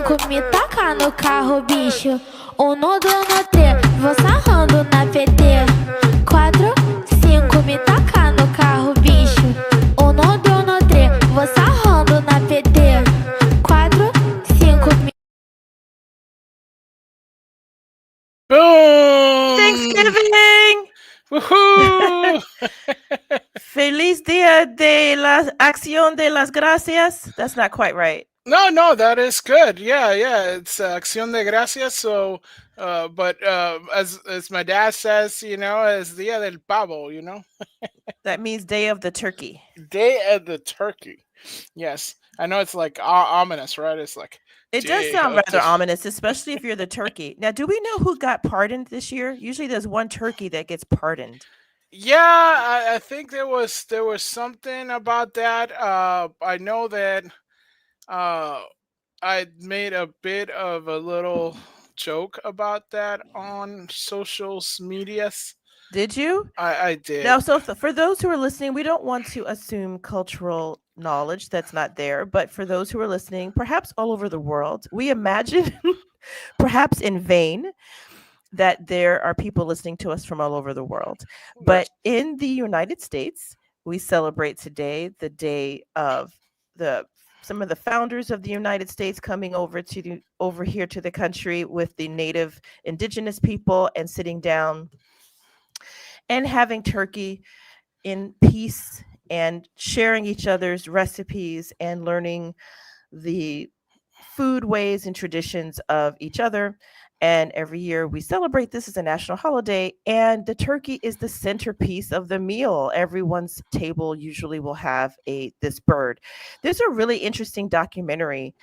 5, me taca no carro, bicho. 1, 2, 3, vou sarrando na PT. 4, 5, me taca no carro, bicho. 1, 2, 3, vou sarrando na PT. 4, 5, me... Boom! Thanksgiving! Woohoo! Feliz Dia de la Acción de las Gracias. That's not quite right. No, that is good. Yeah. It's Acción de Gracias. So, but as my dad says, es Dia del Pavo. That means Day of the Turkey. Day of the Turkey. Yes, I know it's like ominous, right? It's like it does sound rather ominous, especially if you're the turkey. Now, do we know who got pardoned this year? Usually, there's one turkey that gets pardoned. Yeah, I think there was something about that. I know that I made a bit of a little joke about that on social medias. Did you? I did. Now, so for those who are listening, we don't want to assume cultural knowledge that's not there. But for those who are listening, perhaps all over the world, we imagine, perhaps in vain, that there are people listening to us from all over the world. But in the United States, we celebrate today the day of some of the founders of the United States coming over here to the country with the native indigenous people and sitting down and having turkey in peace and sharing each other's recipes and learning the food ways and traditions of each other. And every year we celebrate this as a national holiday, and the turkey is the centerpiece of the meal. Everyone's table usually will have this bird. There's a really interesting documentary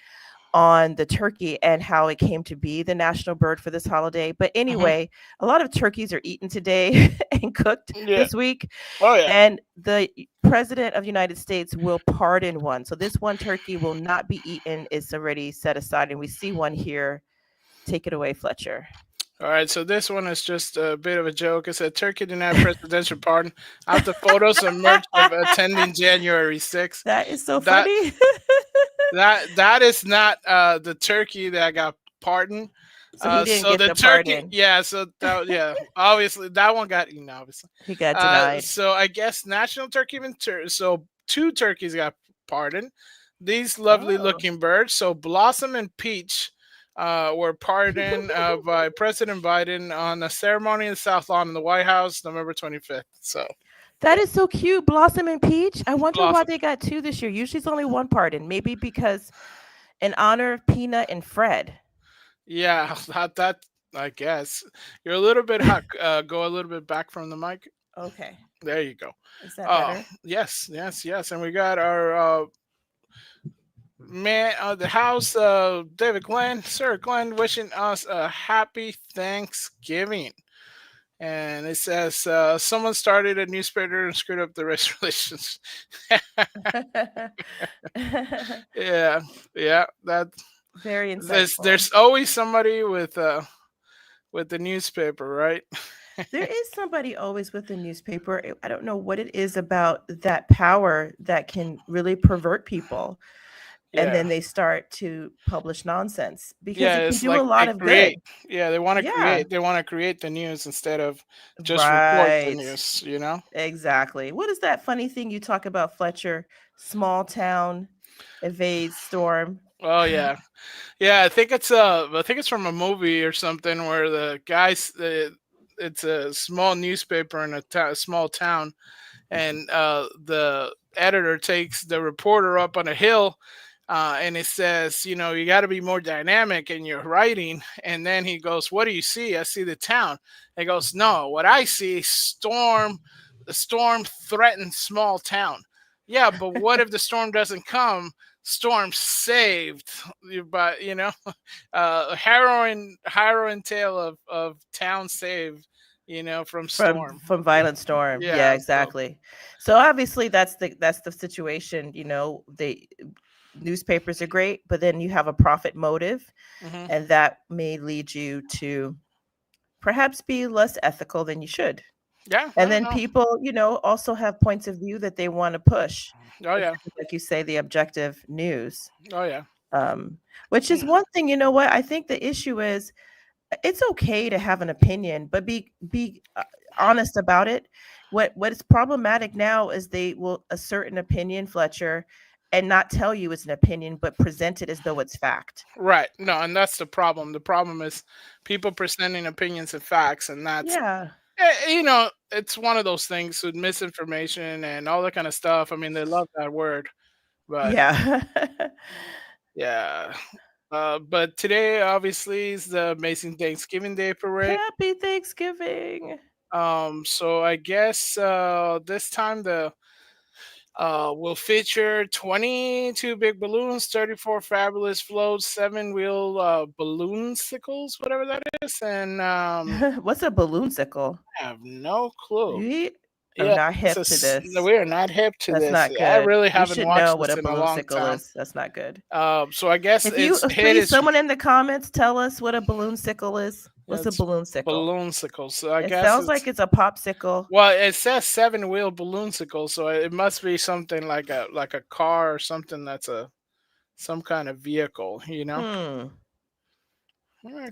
on the turkey and how it came to be the national bird for this holiday. But anyway, a lot of turkeys are eaten today and cooked this week. Oh, yeah. And the president of the United States will pardon one. So this one turkey will not be eaten. It's already set aside. And we see one here. Take it away, Fletcher. All right, so this one is just a bit of a joke. It said Turkey denied presidential pardon after photos emerged of attending January 6th. That is so funny. That is not the turkey that got pardoned. So he didn't get the turkey. Pardon. Yeah, so obviously that one got eaten. Obviously, he got denied. So I guess national turkey so 2 turkeys got pardoned. These lovely looking birds. So Blossom and Peach were pardoned by President Biden on a ceremony in the South Lawn in the White House, November 25th. So that is so cute, Blossom and Peach. I wonder why they got 2 this year. Usually it's only 1 pardon. Maybe because in honor of Peanut and Fred. Yeah, that I guess. You're a little bit hot. Go a little bit back from the mic. Okay. There you go. Is that better? Yes. And we got our man of the house, David Sir Glenn, wishing us a happy Thanksgiving. And it says someone started a newspaper and screwed up the race relations. yeah, that very insightful. There's always somebody with the newspaper, right? There is somebody always with the newspaper. I don't know what it is about that power that can really pervert people. And then they start to publish nonsense because it can do a lot of good. Yeah, they want to create. They want to create the news instead of just report the news. Exactly. What is that funny thing you talk about, Fletcher? Small town evades storm. Oh yeah. I think it's from a movie or something where the guys. It's a small newspaper in a small town, and the editor takes the reporter up on a hill. And it says, you got to be more dynamic in your writing. And then he goes, "What do you see?" "I see the town." And he goes, "No, what I see is storm. The storm threatens small town." "Yeah, but what if the storm doesn't come? Storm saved." But harrowing tale of town saved. From storm, from violent storm. Yeah, exactly. So obviously that's the situation. Newspapers are great, but then you have a profit motive, and that may lead you to perhaps be less ethical than you should. Yeah. And then people, also have points of view that they want to push. Oh, yeah. Like you say, the objective news. Oh, yeah. Which is one thing. You know what? I think the issue is it's okay to have an opinion, but be honest about it. What is problematic now is they will assert an opinion, Fletcher, and not tell you it's an opinion, but present it as though it's fact. Right. No, and that's the problem. The problem is people presenting opinions and facts, and that's Yeah. it's one of those things with misinformation and all that kind of stuff. I mean, they love that word, but Yeah. yeah. But today, obviously, is the amazing Thanksgiving Day parade. Happy Thanksgiving. So I guess this time the will feature 22 big balloons, 34 fabulous floats, 7-wheel balloonsicles, whatever that is, and What's a balloonsicle? I have no clue. We are Yeah, not hip to this. we are not hip to That's this. not good. I really You haven't should watched know what this a in a long balloonsicle time. is. That's not good. So I guess If you it's hit please, is someone in the comments tell us what a balloonsicle is. What's a it's balloonsicle? balloonsicle. So I It guess sounds like it's a popsicle. well, it says 7-wheel balloonsicle, so it must be something like a car or something that's some kind of vehicle, you know.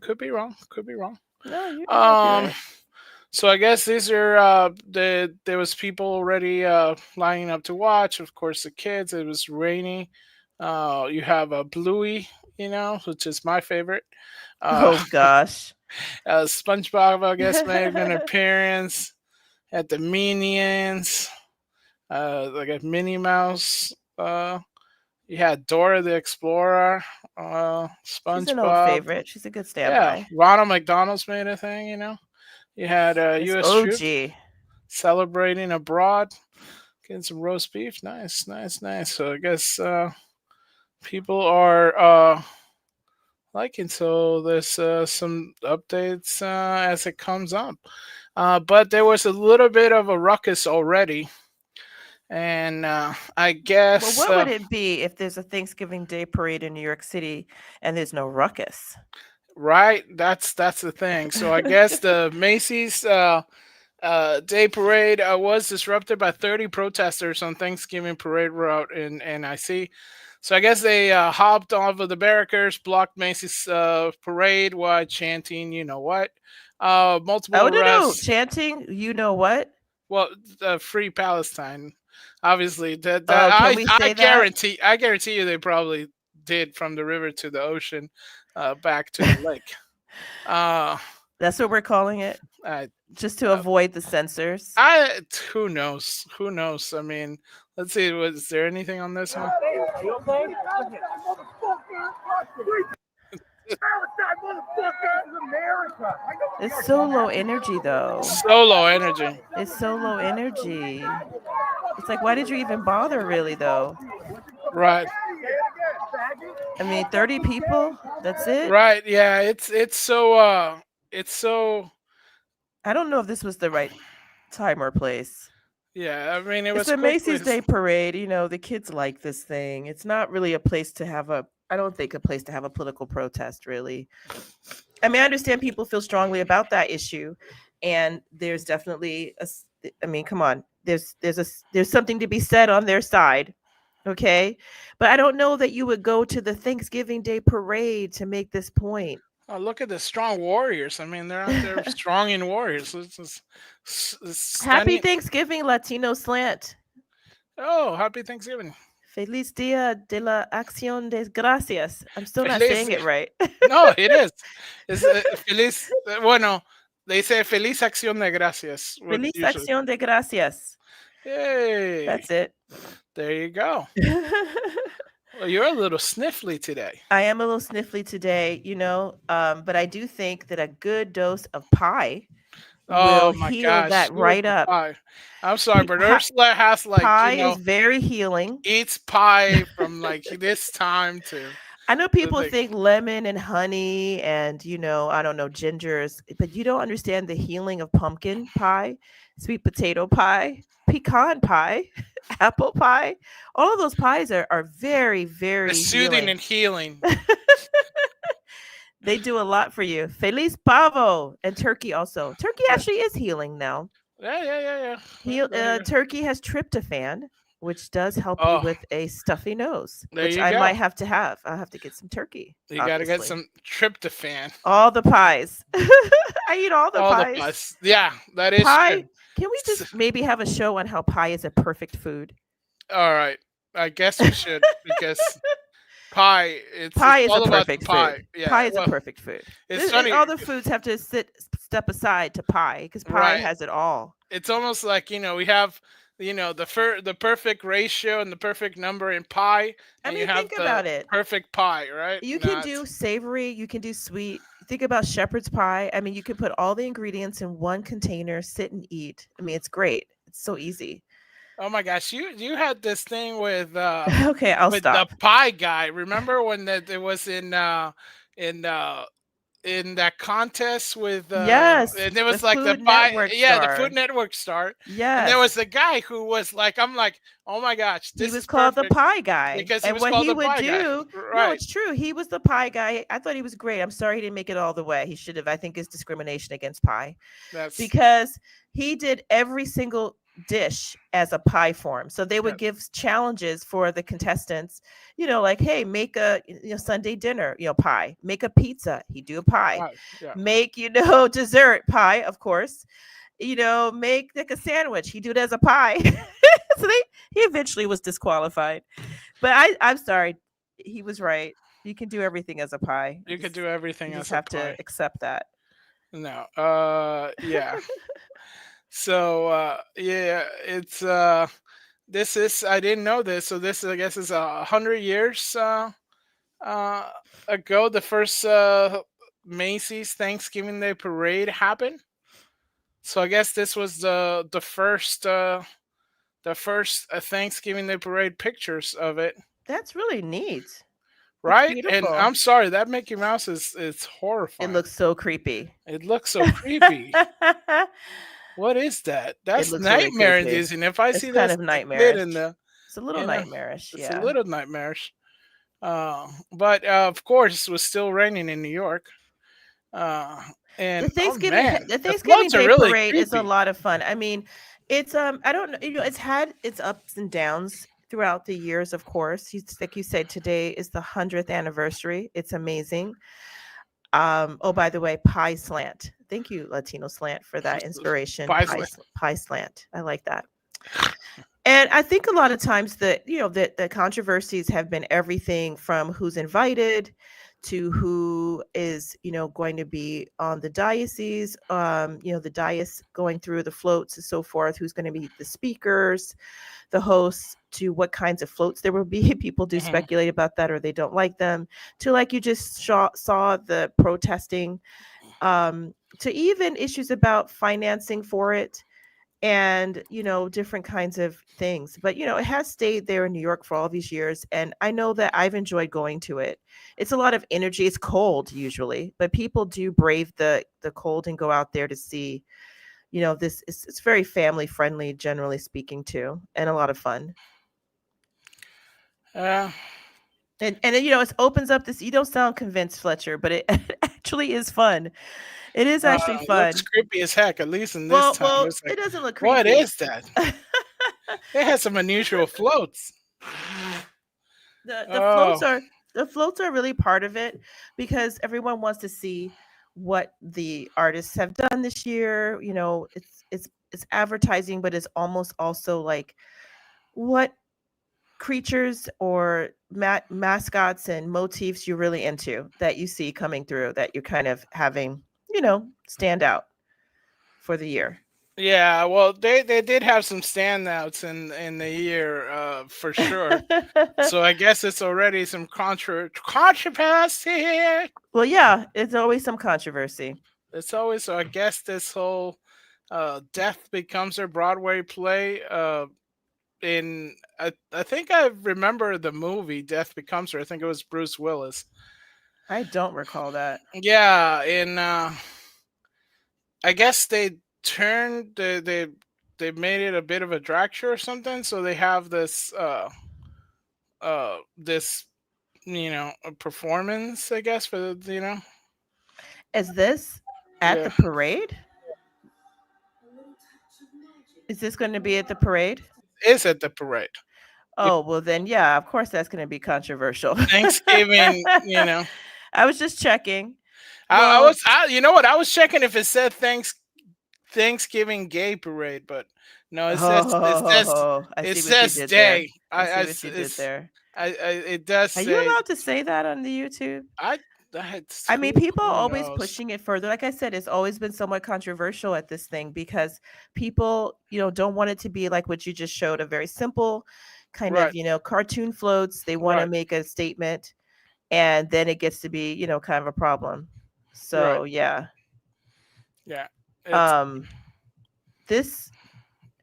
Could be wrong. Could be wrong. No, you might be right. So I guess these are there was people already lining up to watch. Of course, the kids. It was rainy. You have a Bluey, which is my favorite. Oh gosh. SpongeBob, I guess, made an appearance at the Minions. Like a Minnie Mouse. You had Dora the Explorer. SpongeBob. She's an old favorite. She's a good standby. Yeah, Ronald McDonald's made a thing. You had U.S. troops OG. celebrating abroad, getting some roast beef. Nice, nice, nice. So I guess people are liking. So there's some updates as it comes up. But there was a little bit of a ruckus already. And I guess... Well, what would it be if there's a Thanksgiving Day parade in New York City and there's no ruckus? Right, that's the thing. So I guess the Macys Day Parade was disrupted by 30 protesters on Thanksgiving parade route in NIC. So I guess they hopped off of the barricades, blocked Macys parade while chanting, you know what? Multiple arrests. No, chanting, you know what? Well, Free Palestine. Obviously, I guarantee you they probably did from the river to the ocean, back to the lake. That's what we're calling it. Just to avoid the censors. Who knows? Who knows? I mean, let's see. Was there anything on this one? It's so low energy, though. So low energy. It's so low energy. It's like, why did you even bother, really, though? Right. I mean, 30 people. That's it. Right. Yeah. It's so. I don't know if this was the right time or place. Yeah, I mean, it's a Macy's Day Parade. The kids like this thing. It's not really a place to have I don't think a place to have a political protest, really. I mean, I understand people feel strongly about that issue, and there's definitely come on. There's something to be said on their side. Okay, but I don't know that you would go to the Thanksgiving Day Parade to make this point. Oh, look at the strong warriors. I mean, they're out there strong in warriors. Happy Thanksgiving, Latino Slant. Oh, happy Thanksgiving. Feliz Dia de la Acción de Gracias. I'm still not saying it right. No, it is. It's Feliz. Bueno, they say Feliz Acción de Gracias. Feliz Acción de Gracias. Yay. That's it. There you go. Well, you're a little sniffly today. I am a little sniffly today, but I do think that a good dose of pie will heal that right up. Pie. I'm sorry, but Ursula has pie is very healing. Eats pie from this time to. I know people think lemon and honey and I don't know, gingers, but you don't understand the healing of pumpkin pie, sweet potato pie, pecan pie, apple pie. All of those pies are very, very soothing and healing. They do a lot for you. Feliz pavo and turkey also. Turkey actually is healing now. Yeah. Turkey has tryptophan. which does help you Oh, with a stuffy nose, there which you I might go. have to have. I'll have to get some turkey, You got to get obviously. some tryptophan. All the pies. I eat all the All the pies. plus. Yeah, that is Pie. true. Can we just maybe have a show on how pie is a perfect food? All right. I guess we should because pie. It's Pie is a all about the perfect pie. food. Yeah. Pie is a Well, perfect food. it's funny. All the foods have to step aside to pie because pie Right. has it all. It's almost like we have the perfect ratio and the perfect number in pie, I and you mean, have think the about it. perfect pie, right? You can Not do savory, you can do sweet. Think about shepherd's pie. I mean, you can put all the ingredients in one container, sit and eat. I mean, it's great. It's so easy. Oh my gosh, you had this thing Okay, I'll with the stop. pie guy. Remember when that it was in in that contest with Yes, and there the was like the Food pie, Network yeah, the star. Food Network star, and there was Yes. the guy who was like, I'm like, oh my gosh, He this was is called the perfect pie guy. because he And was what called he the would pie guy. do, no, Right. it's true. He was the pie guy. I thought he was great. I'm sorry he didn't make it all the way. He should have. I think it's discrimination against pie That's because he did every single dish as a pie form. So they would that, give challenges for the contestants, like, hey, make a Sunday dinner, pie, make a pizza, he do a pie, pie. Yeah. make, dessert pie, of course, make like a sandwich, he do it as a pie. So he eventually was disqualified. But I'm sorry, he was right. You can do everything as a pie. You could do You everything just as a have to pie. accept that. No. Yeah. So yeah, it's this is I didn't know this, so this I guess is 100 years uh ago the first Macy's Thanksgiving Day parade happened. So I guess this was the first Thanksgiving Day parade pictures of it, That's really neat. That's right? And beautiful. I'm sorry, that Mickey Mouse is It horrifying. looks so creepy. It looks so creepy. It What is that? That's looks really nightmare creepy. inducing. If I It's see kind this of a kid nightmarish. in the, It's a little you know, nightmarish, it's a yeah. little nightmarish. But of course, it was still raining in New York. Uh, The and oh Thanksgiving man, the the Thanksgiving floats are Day really parade is a creepy. lot of fun. I mean, it's I don't know, it's had its ups and downs throughout the years, of course. Like you said, today is the 100th anniversary. It's amazing. Oh, by the way, Pie Slant. Thank you, Latino Slant, for that inspiration. Paisley. Pie Slant. I like that. And I think a lot of times the controversies have been everything from who's invited to who is, going to be on the diocese, the dais going through the floats and so forth, who's going to be the speakers, the hosts, to what kinds of floats there will be. People do Mhm. speculate about that or they don't like them, to like you just saw the protesting, to even issues about financing for it and different kinds of things. But it has stayed there in New York for all these years, and I know that I've enjoyed going to it. It's a lot of energy. It's cold usually, but people do brave the cold and go out there to see. This it's very family friendly, generally speaking, too, and a lot of fun. Uh, And it opens up this. You don't sound convinced, Fletcher, but it actually is fun. It is actually looks fun. creepy as heck. At least in this time, Well, it's it like, doesn't look what creepy. is that? It has some unusual floats. the floats Oh, are the floats are really part of it because everyone wants to see what the artists have done this year. It's advertising, but it's almost also like what creatures or mascots and motifs you're really into that you see coming through that you're kind of having stand out for the year. yeah. Well, they did have some standouts in the year, for sure. So I guess it's already some controversy. Well, yeah, it's always some controversy. It's always so. I guess this whole Death Becomes Her Broadway play. In I think I remember the movie Death Becomes Her. I think it was Bruce Willis. I don't recall that. Yeah, in I guess they turned they made it a bit of a drag show or something. So they have this a performance, I guess, for the Is this at yeah. the parade? Is this going to be at the parade? Is at the parade. Oh, well then, yeah, of course that's going to be controversial. Thanksgiving, you know. I was just checking. I Well, was, you know what? I was checking if it said Thanksgiving Gay Parade, but no, I it see what you says did there. day. I see what you did there. It does Are you say. allowed to say that on the YouTube? I I mean, people are who always knows? pushing it further. Like I said, it's always been somewhat controversial at this thing because people, don't want it to be like what you just showed, a very simple kind of, Right, cartoon floats. They want to right, make a statement and then it gets to be, kind of a problem. right. So, yeah. Yeah, it's. Um this,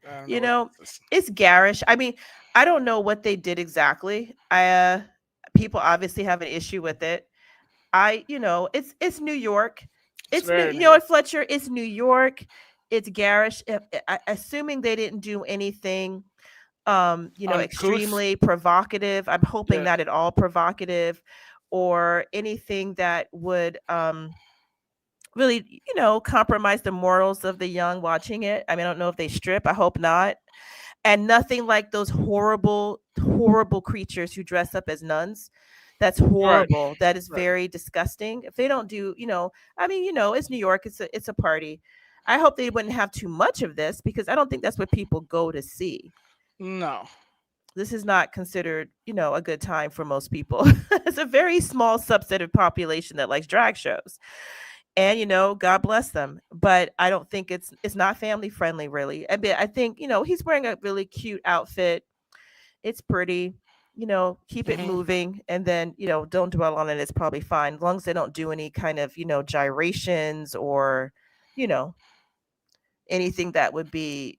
I don't know you what know, this is. it's garish. I mean, I don't know what they did exactly. People obviously have an issue with it. It's New York. It's It's new. very You New know York. what, Fletcher? It's New York. It's garish. Assuming they didn't do anything, Uncouth. extremely provocative. I'm hoping Yeah, not at all provocative, or anything that would really, compromise the morals of the young watching it. I mean, I don't know if they strip. I hope not. And nothing like those horrible, horrible creatures who dress up as nuns. That's right, horrible. That is right. very disgusting. If they don't do, I mean, it's New York. It's a party. I hope they wouldn't have too much of this because I don't think that's what people go to see. No. This is not considered, a good time for most people. It's a very small subset of population that likes drag shows. And God bless them, but I don't think it's not family friendly, really. I think he's wearing a really cute outfit. It's pretty. Keep it Hmm. moving, and then don't dwell on it. It's probably fine as long as they don't do any kind of gyrations or you know anything that would be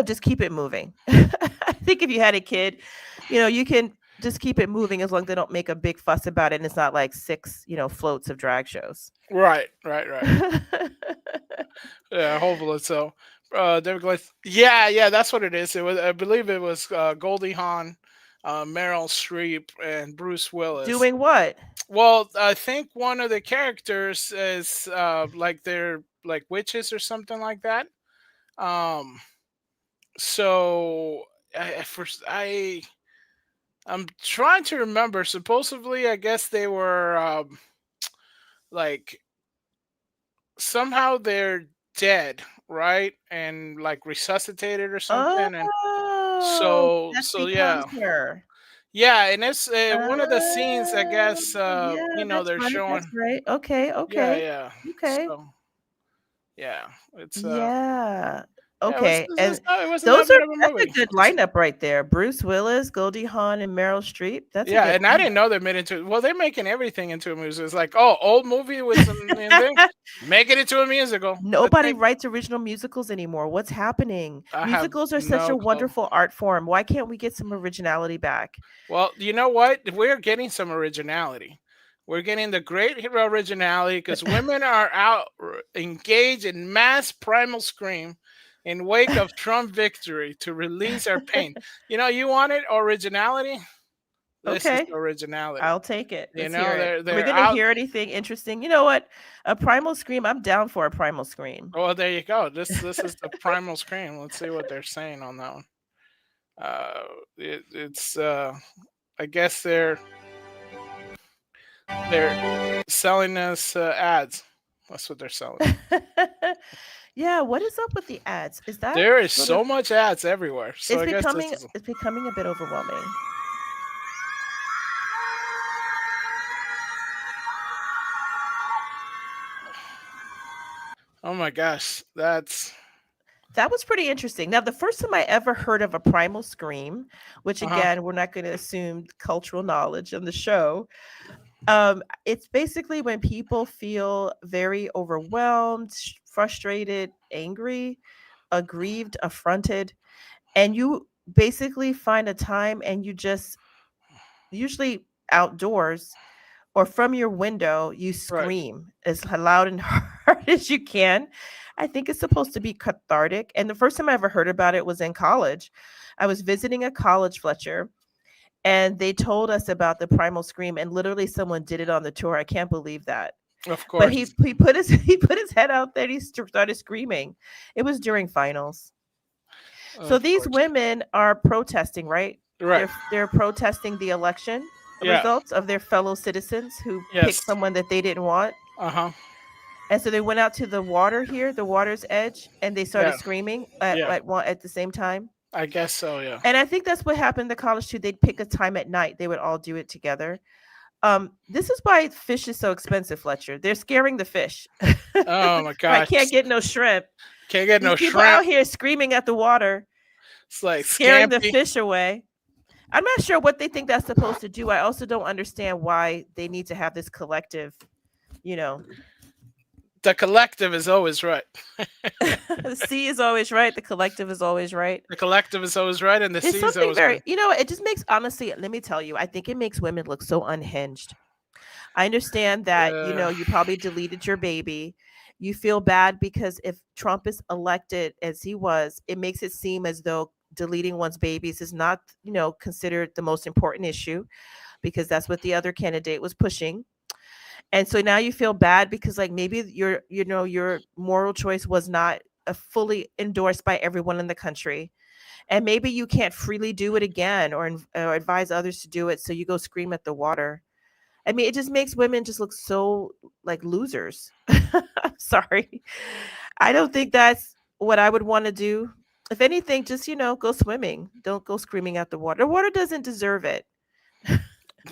just keep it moving. I think if you had a kid, you can just keep it moving as long as they don't make a big fuss about it, and it's not like six floats of drag shows. Right, right, right. Yeah, hopefully so. David Glaze. Yeah, yeah, that's what it is. It was, I believe, it was Goldie Hawn, Meryl Streep, and Bruce Willis. Doing what? Well, I think one of the characters is like they're like witches or something like that. Um, so I, first I'm trying to remember. Supposedly, I guess they were like somehow they're dead, right? And like resuscitated or something. And Oh, so Jesse so becomes yeah. her. Yeah, and it's one of the scenes, I Oh, guess, yeah, that's they're right, that's showing. right. Okay, Yeah, okay, yeah. okay. So yeah, it's Yeah. yeah, Okay, and it wasn't that those are bad of a that's a movie. good lineup right there. Bruce Willis, Goldie Hawn, and Meryl Streep. That's a Yeah, good and I didn't know they made it into, well, they're making everything into a musical. It's like, oh, old movie with some thing, lineup. make it into a musical. Let's Nobody make. writes original musicals anymore. What's happening? I have Musicals are such no a clue. wonderful art form. Why can't we get some originality back? Well, you know what? We're getting some originality. We're getting the great hero originality because women are out engaged in mass primal scream in wake of Trump victory to release our pain. You wanted originality? This is Okay. originality. I'll take it. Let's hear it. Are we They're gonna out. hear anything interesting? You know what? A primal scream. I'm down for a primal scream. Well, there you go. This is the primal scream. Let's see what they're saying on that one. Uh, it's I guess they're selling us ads. That's what they're selling. Yeah, what is up with the ads? Is that There is sort of so much ads everywhere. So it's I guess this becoming is. it's becoming a bit overwhelming. Oh my gosh, that's. That was pretty interesting. Now, the first time I ever heard of a primal scream, which Uh huh. again, we're not going to assume cultural knowledge on the show. It's basically when people feel very overwhelmed, frustrated, angry, aggrieved, affronted, and you basically find a time and you just usually outdoors or from your window, you Right. scream as loud and hard as you can. I think it's supposed to be cathartic. And the first time I ever heard about it was in college. I was visiting a college, Fletcher, and they told us about the primal scream, and literally someone did it on the tour. I can't believe that. Of But course. he put his he put his head out there. He started screaming. It was during finals. So Of these course. women are protesting, right? Right. They're protesting the election Yeah. results of their fellow citizens who picked Yes. someone that they didn't want. Uh-huh. And so they went out to the water here, the water's edge, and they started Yeah. screaming Yeah. at the same time. I guess so, yeah. And I think that's what happened in the college too. They'd pick a time at night. They would all do it together. This is why fish is so expensive, Fletcher. They're scaring the fish. Oh my Right, gosh. can't get no shrimp. Can't get These no people shrimp. out here screaming at the water, It's like scaring the scampi. fish away. I'm not sure what they think that's supposed to do. I also don't understand why they need to have this collective, you know. The collective is always right. The sea is always right. The collective is always right. The collective is always right, and the It's sea is something always very, right. it just makes, honestly, let me tell you, I think it makes women look so unhinged. I understand that, you probably deleted your baby. You feel bad because if Trump is elected as he was, it makes it seem as though deleting one's babies is not, considered the most important issue, because that's what the other candidate was pushing. And so now you feel bad because like maybe your moral choice was not fully endorsed by everyone in the country. And maybe you can't freely do it again or advise others to do it. So you go scream at the water. I mean, it just makes women just look so like losers. I'm sorry. I don't think that's what I would want to do. If anything, just, go swimming. Don't go screaming at the water. The water doesn't deserve it.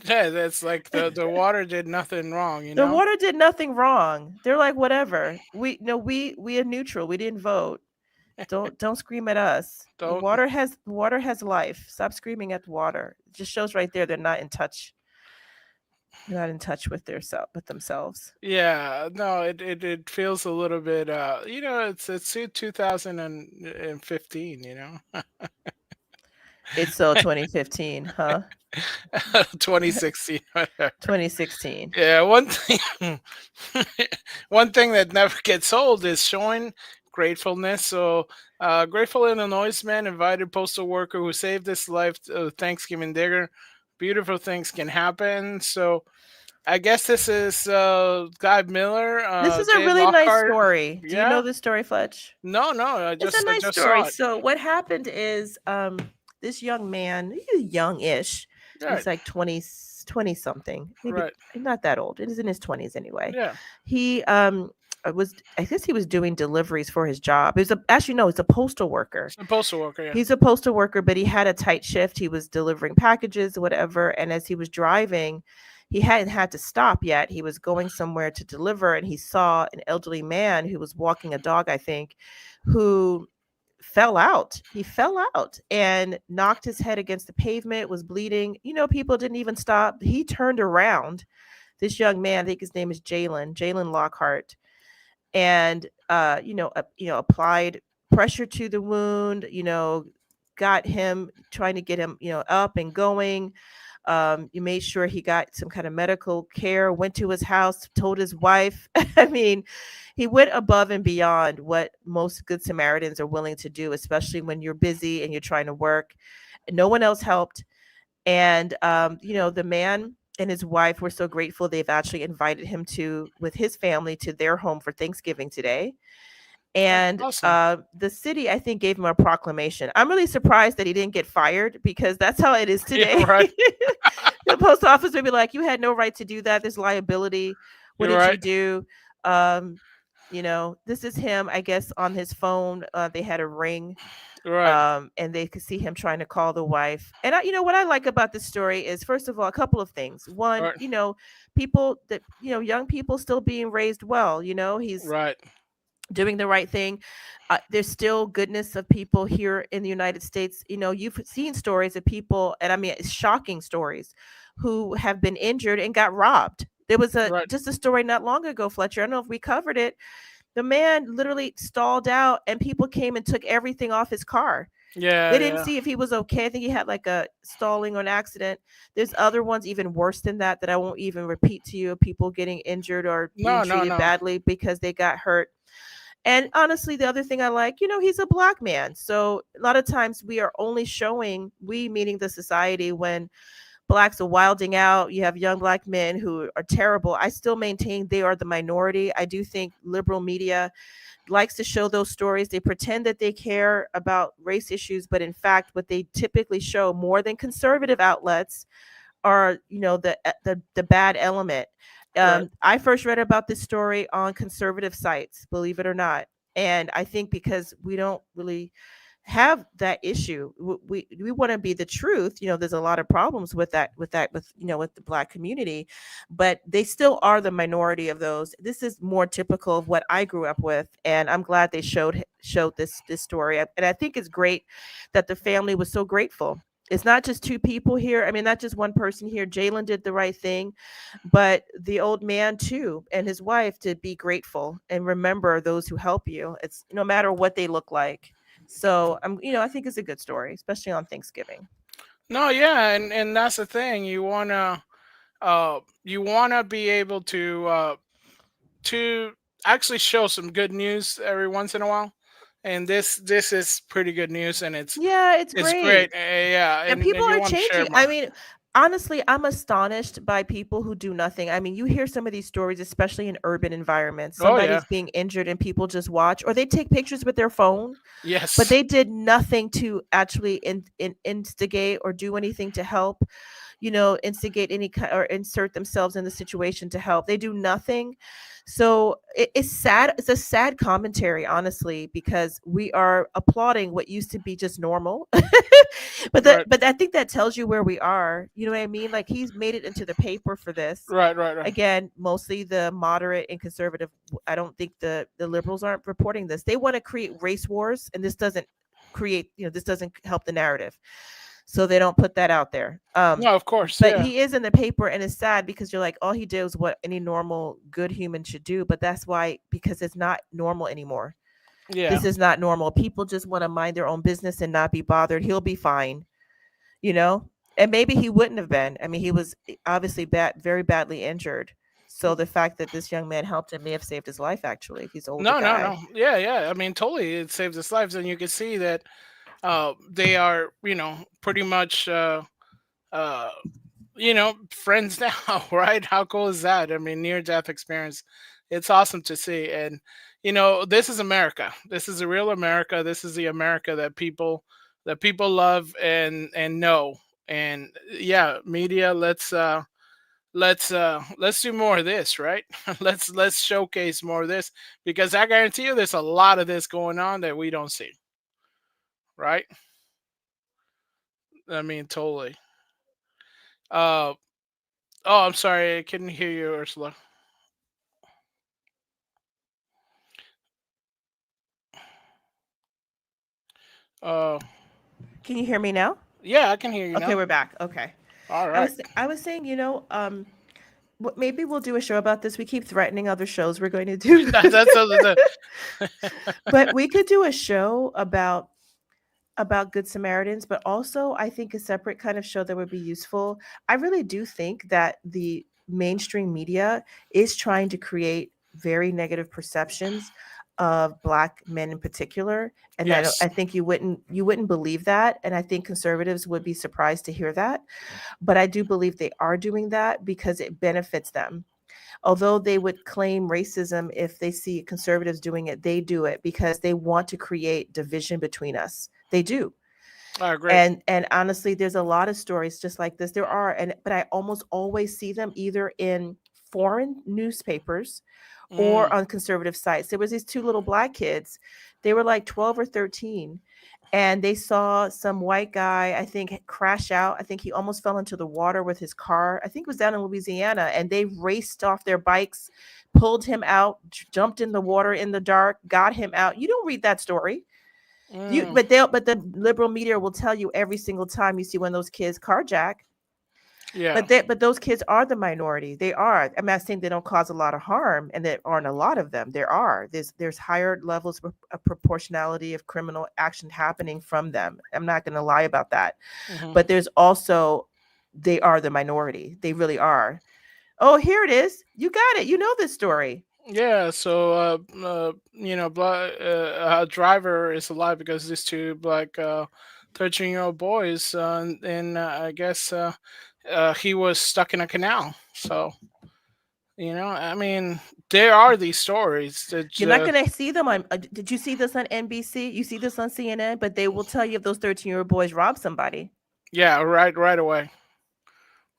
Yeah, that's like the water did nothing wrong, you The know? water did nothing wrong. They're like, whatever. We are neutral. We didn't vote. Don't scream at us. The Don't water has life. Stop screaming at the water. It just shows right there they're not in touch. They're not in touch with themselves. Yeah, no, it feels a little bit it's 2015, It's so 2015, huh? 2016, whatever. 2016. Yeah, one thing that never gets old is showing gratefulness. So, grateful Illinois man invited postal worker who saved his life to Thanksgiving dinner. Beautiful things can happen. So, I guess this is Guy Miller, This is a Jay really nice Lockhart. story. Do you know Yeah. this story, Fletch? No, It's a I nice just story. saw it. So what happened is this young man, he's youngish. Right. He's like 20 something. Maybe Right. not that old. It is in his 20s anyway. Yeah. He I guess he was doing deliveries for his job. He's a postal worker. A postal worker, yeah. He's a postal worker, but he had a tight shift. He was delivering packages, whatever. And as he was driving, he hadn't had to stop yet. He was going somewhere to deliver, and he saw an elderly man who was walking a dog, I think, who fell out. He fell out and knocked his head against the pavement, was bleeding. People didn't even stop. He turned around. This young man, I think his name is Jalen Lockhart, and applied pressure to the wound, got him, trying to get him, up and going. You made sure he got some kind of medical care, went to his house, told his wife. I mean, he went above and beyond what most good Samaritans are willing to do, especially when you're busy and you're trying to work. No one else helped. And, the man and his wife were so grateful. They've actually invited him with his family to their home for Thanksgiving today. And Awesome. the city, I think, gave him a proclamation. I'm really surprised that he didn't get fired, because that's how it is today. Yeah, right. The post office would be like, you had no right to do that. There's liability. What You're did right. you do? This is him, I guess, on his phone. They had a ring. Right. And they could see him trying to call the wife. And what I like about this story is, first of all, a couple of things. One, Right. people that, young people still being raised well. He's Right. doing the right thing. There's still goodness of people here in the United States. You've seen stories of people, and I mean, it's shocking stories, who have been injured and got robbed. There was Right. just a story not long ago, Fletcher. I don't know if we covered it. The man literally stalled out, and people came and took everything off his car. Yeah. They didn't see if he was okay. I think he had like a stalling or an accident. There's other ones even worse than that I won't even repeat to you, of people getting injured or being treated badly because they got hurt. And honestly, the other thing I like, he's a Black man. So a lot of times we are only showing, we meaning the society, when blacks are wilding out. You have young black men who are terrible. I still maintain they are the minority. I do think liberal media likes to show those stories. They pretend that they care about race issues, but in fact, what they typically show more than conservative outlets are, the bad element. Right. I first read about this story on conservative sites, believe it or not, and I think because we don't really have that issue, we want to be the truth. There's a lot of problems with that, with the black community, but they still are the minority of those. This is more typical of what I grew up with, and I'm glad they showed this story. And I think it's great that the family was so grateful. It's not just two people here. I mean, not just one person here. Jalen did the right thing, but the old man too, and his wife, to be grateful and remember those who help you. It's no matter what they look like. So I think it's a good story, especially on Thanksgiving. No, yeah, and that's the thing. You wanna be able to actually show some good news every once in a while, and this is pretty good news, and Yeah, it's it's great. great. Yeah, And and people you are want to share changing. more. I mean, honestly, I'm astonished by people who do nothing. I mean, you hear some of these stories, especially in urban environments. Oh yeah, Somebody's being injured and people just watch, or they take pictures with their phone, but yes, they did nothing to actually instigate or do anything to help, instigate any or insert themselves in the situation to help. They do nothing. So it's sad. It's a sad commentary, honestly, because we are applauding what used to be just normal. right, But I think that tells you where we are. You know what I mean? Like, he's made it into the paper for this. right. Again, mostly the moderate and conservative. I don't think the liberals aren't reporting this. They want to create race wars, and this doesn't this doesn't help the narrative, so they don't put that out there. No, of course, But yeah, he is in the paper, and it's sad because you're like, all he did was what any normal good human should do. But that's why, because it's not normal anymore. yeah. This is not normal. People just want to mind their own business and not be bothered. He'll be fine, you know. And maybe he wouldn't have been. I mean, he was obviously very badly injured. So the fact that this young man helped him may have saved his life. Actually, if he's an older No, no, guy. no. Yeah, yeah. I mean, totally, it saves us lives, and you can see that they are, pretty much, uh, friends now, right? How cool is that? I mean, near death experience. It's awesome to see, and this is America. This is a real America. This is the America that people love and know. And yeah, media. Let's do more of this, right? Let's showcase more of this, because I guarantee you there's a lot of this going on that we don't see, right? I mean, totally. Uh oh, I'm sorry, I couldn't hear you, Ursula. Uh Can you hear me now? yeah, I can hear you Okay, now. we're back. Okay. All I right. was I was saying, maybe we'll do a show about this. We keep threatening other shows we're going to do. That's the But we could do a show about good Samaritans, but also I think a separate kind of show that would be useful. I really do think that the mainstream media is trying to create very negative perceptions of black men in particular, and yes. I think you wouldn't believe that, and I think conservatives would be surprised to hear that, but I do believe they are doing that because it benefits them. Although they would claim racism if they see conservatives doing it, they do it because they want to create division between us. They do. I agree. And honestly, there's a lot of stories just like this. There are, and but I almost always see them either in foreign newspapers Mm, or on conservative sites. There was these two little black kids. They were like 12 or 13, and they saw some white guy, I think, crash out. I think he almost fell into the water with his car. I think it was down in Louisiana, and they raced off their bikes, pulled him out, jumped in the water in the dark, got him out. You don't read that story. mm, But the liberal media will tell you every single time you see one of those kids carjack. yeah. But those kids are the minority. They are. I'm not saying they don't cause a lot of harm, and there aren't a lot of them. There are. There's higher levels of proportionality of criminal action happening from them. I'm not going to lie about that. Hmm. But there's also, they are the minority. They really are. Oh, here it is. You got it. You know this story. Yeah, so a driver is alive because these two black 13-year-old boys, and I guess he was stuck in a canal. So I mean, there are these stories that You're not going to see them on. Did you see this on NBC? You see this on CNN? But they will tell you if those 13-year-old boys robbed somebody. yeah, right away.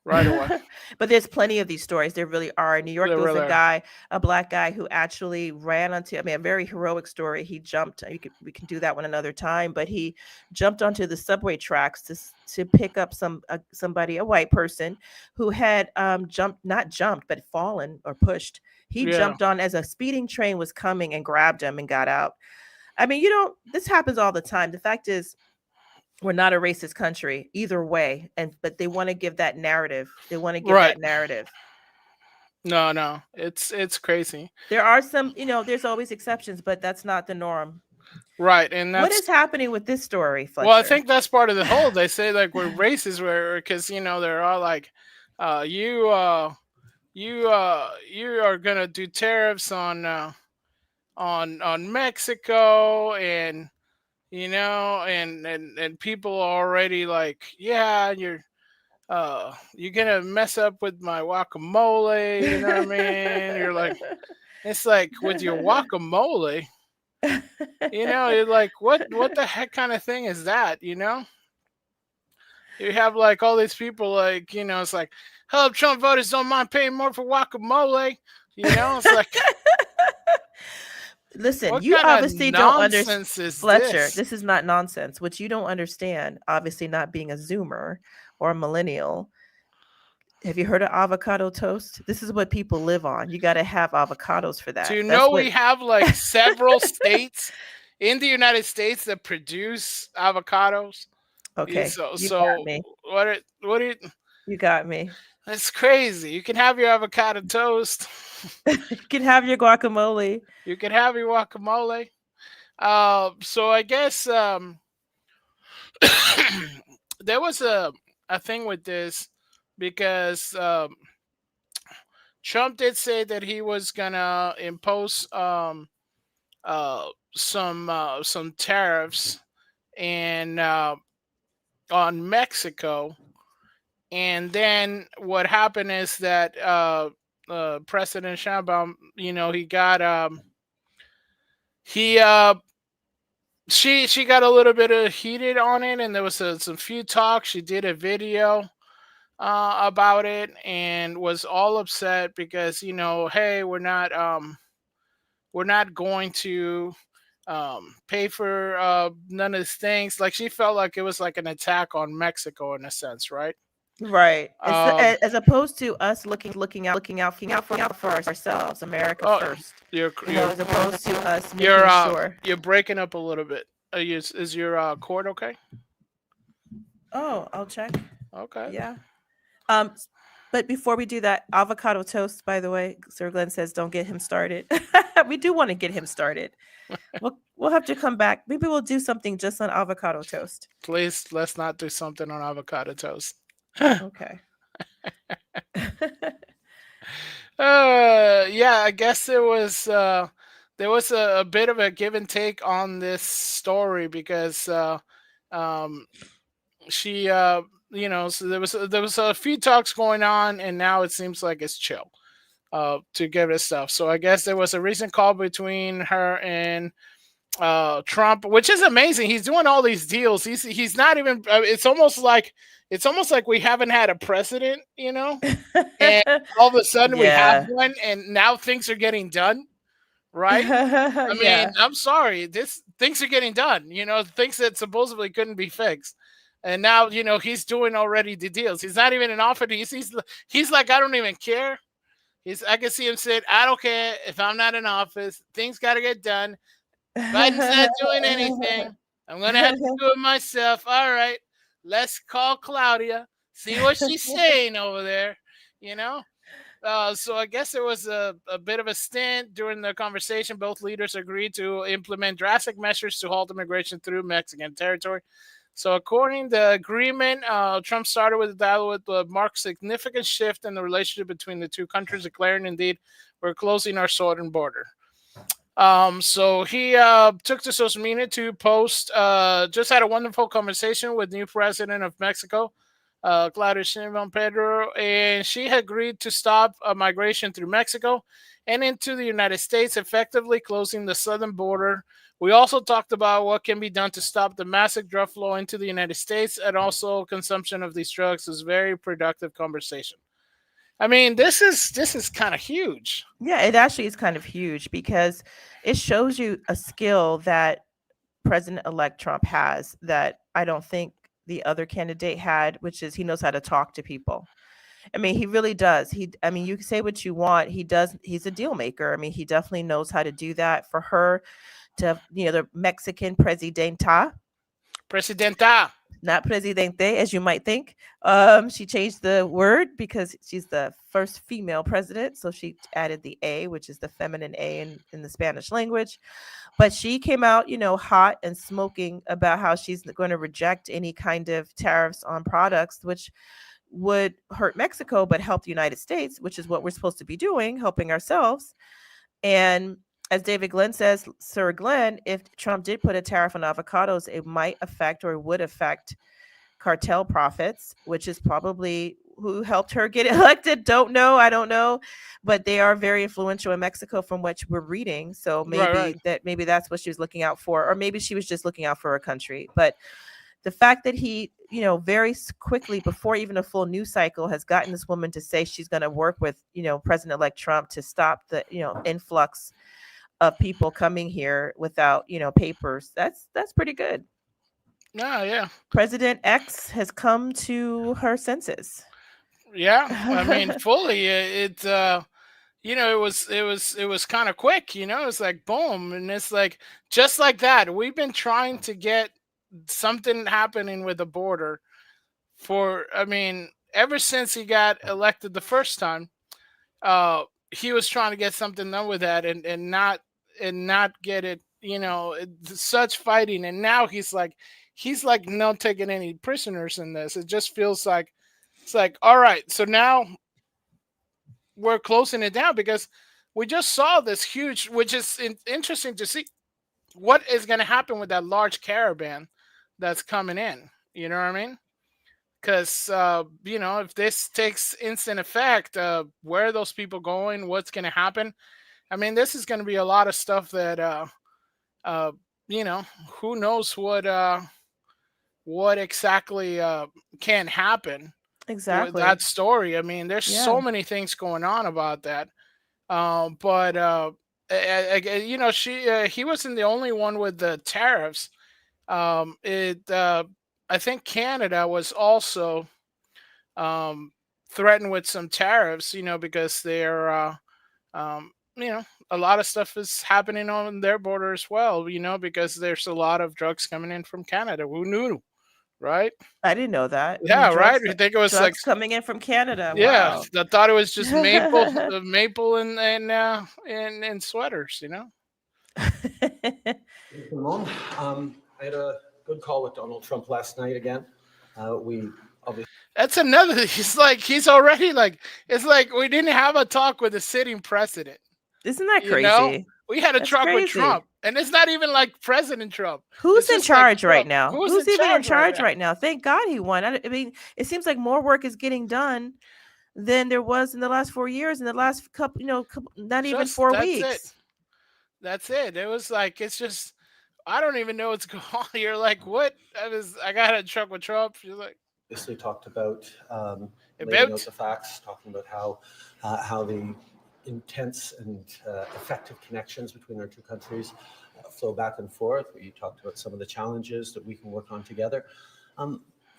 Right away. But there's plenty of these stories. There really are. In New York, There there was really a are. guy, a black guy, who actually ran onto, I mean, a very heroic story. He jumped, we can do that one another time, but he jumped onto the subway tracks to pick up somebody, a white person, who had not jumped, but fallen or pushed. He Yeah. jumped on as a speeding train was coming and grabbed him and got out. I mean, this happens all the time. The fact is, we're not a racist country either way, but they want to give that narrative. They want to give Right. that narrative. No, it's crazy. There are some, there's always exceptions, but that's not the norm. Right, and What is happening with this story, Fletcher? well, I think that's part of the whole. They say like we're racist, because they're all like, you are gonna do tariffs on Mexico, and and people are already like, yeah, you're gonna mess up with my guacamole. You know what I mean? You're like, it's like, with your guacamole. You're like, what the heck kind of thing is that? You have like all these people, like, it's like, hello, Trump voters don't mind paying more for guacamole. It's like, listen, what you kind of obviously don't understand, nonsense is Fletcher. this? This is not nonsense. What you don't understand, obviously not being a Zoomer or a millennial. Have you heard of avocado toast? This is what people live on. You got to have avocados for that. Do you know we have like several states in the United States that produce avocados? Okay. So got me. what You got me. That's crazy. You can have your avocado toast. You can have your guacamole. You can have your guacamole. So I guess there was a thing with this, because Trump did say that he was gonna impose some tariffs and on Mexico, and then what happened is that President Sheinbaum, he got she got a little bit of heated on it, and there was some few talks. She did a video about it and was all upset because, hey, we're not going to pay for none of these things. Like, she felt like it was like an attack on Mexico in a sense, right? Right. As opposed to us looking out for ourselves, America first. As opposed to us making sure. You're breaking up a little bit. Is your cord okay? Oh, I'll check. Okay. Yeah. But before we do that, avocado toast, by the way, Sir Glenn says don't get him started. We do want to get him started. We'll have to come back. Maybe we'll do something just on avocado toast. Please, let's not do something on avocado toast. Okay. Yeah, I guess there was a bit of a give and take on this story, because she so there was a few talks going on, and now it seems like it's chill to give it stuff. So I guess there was a recent call between her and Trump, which is amazing. He's doing all these deals. He's not even. It's almost like we haven't had a president, and all of a sudden we have one, and now things are getting done, right? I mean, I'm sorry, things are getting done. Things that supposedly couldn't be fixed, and now he's doing already the deals. He's not even in office. He's like, I don't even care. I can see him saying, I don't care if I'm not in office. Things got to get done. Biden's not doing anything. I'm going to have to do it myself. All right, let's call Claudia, see what she's saying over there, So I guess there was a bit of a stint during the conversation. Both leaders agreed to implement drastic measures to halt immigration through Mexican territory. So according to the agreement, Trump started with a dialogue that marked significant shift in the relationship between the two countries, declaring, indeed, we're closing our southern border. So he took to social media to post, just had a wonderful conversation with new president of Mexico, Claudia Sheinbaum Pedro, and she had agreed to stop migration through Mexico and into the United States, effectively closing the southern border. We also talked about what can be done to stop the massive drug flow into the United States, and also consumption of these drugs. Is very productive conversation. I mean, this is kind of huge. Yeah, it actually is kind of huge because it shows you a skill that President-elect Trump has that I don't think the other candidate had, which is he knows how to talk to people. I mean, he really does. I mean, you can say what you want. He does. He's a deal maker. I mean, he definitely knows how to do that. For her to, the Mexican presidenta, Presidenta. not presidente, as you might think. She changed the word because she's the first female president. So she added the A, which is the feminine A in the Spanish language. But she came out, hot and smoking about how she's going to reject any kind of tariffs on products, which would hurt Mexico, but help the United States, which is what we're supposed to be doing, helping ourselves. And as David Glenn says, Sir Glenn, if Trump did put a tariff on avocados, it might affect or would affect cartel profits, which is probably who helped her get elected. Don't know. I don't know. But they are very influential in Mexico from what we're reading. So maybe maybe that's what she was looking out for, or maybe she was just looking out for her country. But the fact that he, very quickly before even a full news cycle has gotten this woman to say she's going to work with, President-elect Trump to stop the, influx of people coming here without, papers. That's pretty good. Yeah. President X has come to her senses. Yeah, I mean, fully. It was kind of quick. It's like boom, and it's like just like that. We've been trying to get something happening with the border ever since he got elected the first time. He was trying to get something done with that, and not get it. Such fighting, and now he's like not taking any prisoners in this. It just feels like it's like, all right, so now we're closing it down because we just saw this huge, which is interesting to see what is going to happen with that large caravan that's coming in. You know what I mean? Because, if this takes instant effect, where are those people going? What's going to happen? I mean, this is going to be a lot of stuff that, who knows what exactly can happen. Exactly. That story. I mean, there's so many things going on about that. But he wasn't the only one with the tariffs. I think Canada was also threatened with some tariffs. Because they're a lot of stuff is happening on their border as well. Because there's a lot of drugs coming in from Canada. Who knew? Right? I didn't know that. Yeah, right. You think it was like coming in from Canada? Yeah, wow. I thought it was just maple and sweaters. Ramon, I had a good call with Donald Trump last night again. We obviously. That's another. He's already like. It's like we didn't have a talk with the sitting president. Isn't that crazy? We had a talk with Trump, and it's not even like President Trump. Who's in charge right now? Who's even in charge right now? Thank God he won. I mean, it seems like more work is getting done than there was in the last 4 years. In the last couple, not even 4 weeks. That's it. It was like it's just. I don't even know what's going on. You're like, what? I got a truck with Trump. She's like, obviously talked about laying out the facts, talking about how the intense and effective connections between our two countries flow back and forth. We talked about some of the challenges that we can work on together.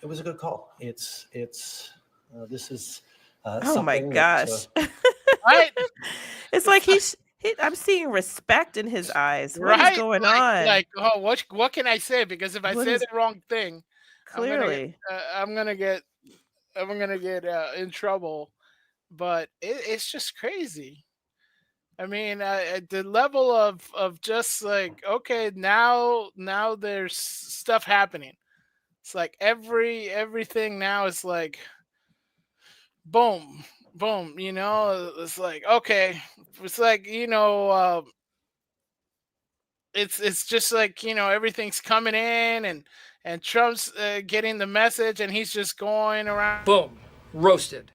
It was a good call. This is oh my gosh! Right? It's like I'm seeing respect in his eyes. What is going on? Like, oh, what can I say? Because if I say the wrong thing, clearly, I'm gonna get in trouble. But it's just crazy. I mean, the level of just like, okay, now there's stuff happening. It's like everything now is like, boom, boom. It's like, okay, it's like it's just like everything's coming in, and Trump's getting the message, and he's just going around. Boom, roasted.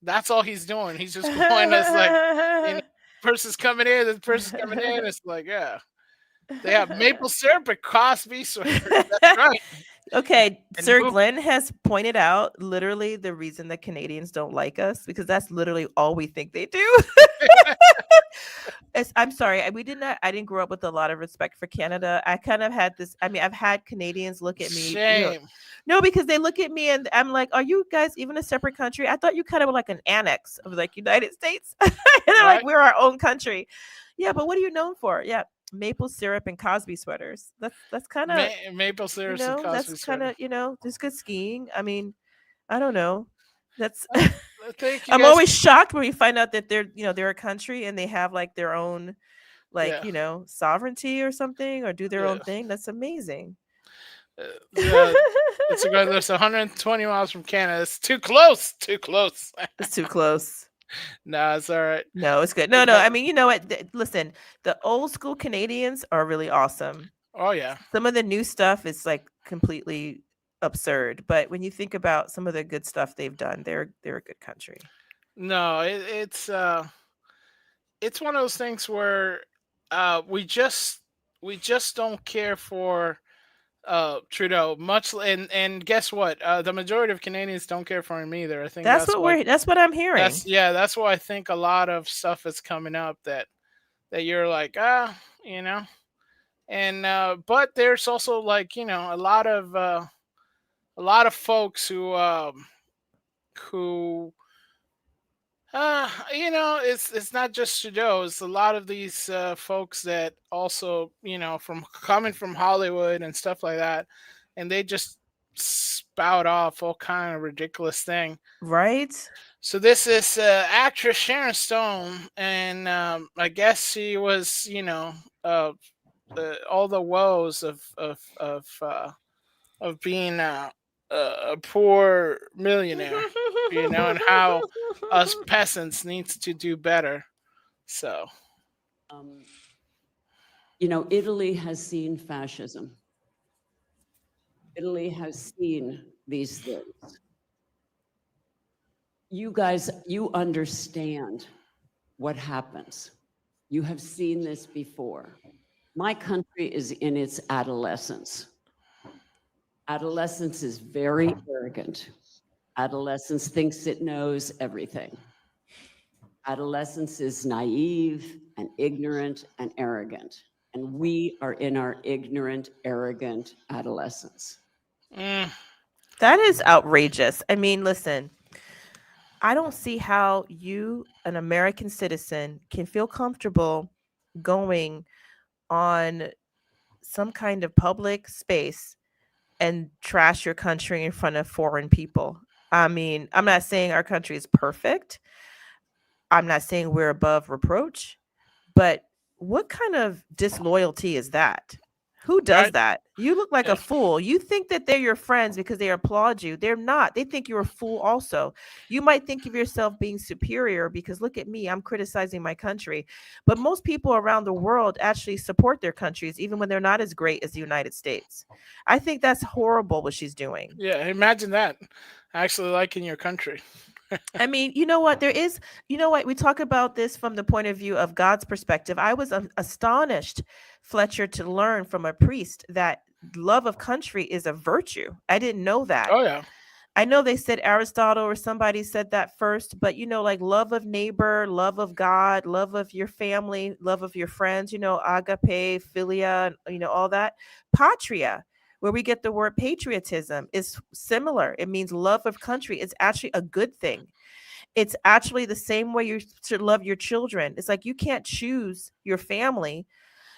That's all he's doing. He's just going as like, person's coming in, this person's coming in. It's like, yeah, they have maple syrup and Cosby sweater. That's right. Okay, And Sir boom. Glenn has pointed out literally the reason that Canadians don't like us because that's literally all we think they do. I'm sorry, I didn't grow up with a lot of respect for Canada. I kind of had this. I mean, I've had Canadians look at me. Shame. No, because they look at me and I'm like, "Are you guys even a separate country? I thought you kind of were like an annex of like United States." And they're like, "We're our own country." Yeah, but what are you known for? Yeah, maple syrup and Cosby sweaters. That's kind of maple syrup and Cosby that's kind sweater. of there's good skiing. I mean, I don't know. That's Thank you I'm guys. always shocked when we find out that they're a country and they have like their own like sovereignty or something or do their own thing. That's amazing. It's there's 120 miles from Canada. It's too close. It's too close. No, it's all right. No, it's good. No. I mean, you know what? Listen, the old school Canadians are really awesome. Oh yeah. Some of the new stuff is like completely absurd, but when you think about some of the good stuff they've done, they're a good country. No, it's one of those things where we just don't care for Trudeau much, and guess what? The majority of Canadians don't care for him either. I think that's what I'm hearing. That's why I think a lot of stuff is coming up that you're like, you know, and but there's also like, you know, a lot of folks who you know, it's not just Trudeau. It's a lot of these folks that also, you know, coming from Hollywood and stuff like that, and they just spout off all kind of ridiculous thing. Right. So this is actress Sharon Stone, and I guess she was, you know, all the woes of being a poor millionaire, you know, and how us peasants needs to do better. So, you know, Italy has seen fascism. Italy has seen these things. You guys, you understand what happens. You have seen this before. My country is in its adolescence. Adolescence is very arrogant. Adolescence thinks it knows everything. Adolescence is naive and ignorant and arrogant. And we are in our ignorant, arrogant adolescence. That is outrageous. I mean, listen, I don't see how you, an American citizen, can feel comfortable going on some kind of public space and trash your country in front of foreign people. I mean, I'm not saying our country is perfect. I'm not saying we're above reproach, but what kind of disloyalty is that? Who does that? You look like a fool. You think that they're your friends because they applaud you. They're not. They think you're a fool also. You might think of yourself being superior because look at me, I'm criticizing my country. But most people around the world actually support their countries, even when they're not as great as the United States. I think that's horrible what she's doing. Yeah, imagine that. Actually liking your country. I mean, you know what? We talk about this from the point of view of God's perspective. I was astonished, Fletcher, to learn from a priest that love of country is a virtue. I didn't know that. Oh, yeah. I know they said Aristotle or somebody said that first, but, you know, like love of neighbor, love of God, love of your family, love of your friends, you know, agape, philia, you know, all that. Patria, where we get the word patriotism, is similar. It means love of country. It's actually a good thing. It's actually the same way you should love your children. It's like you can't choose your family.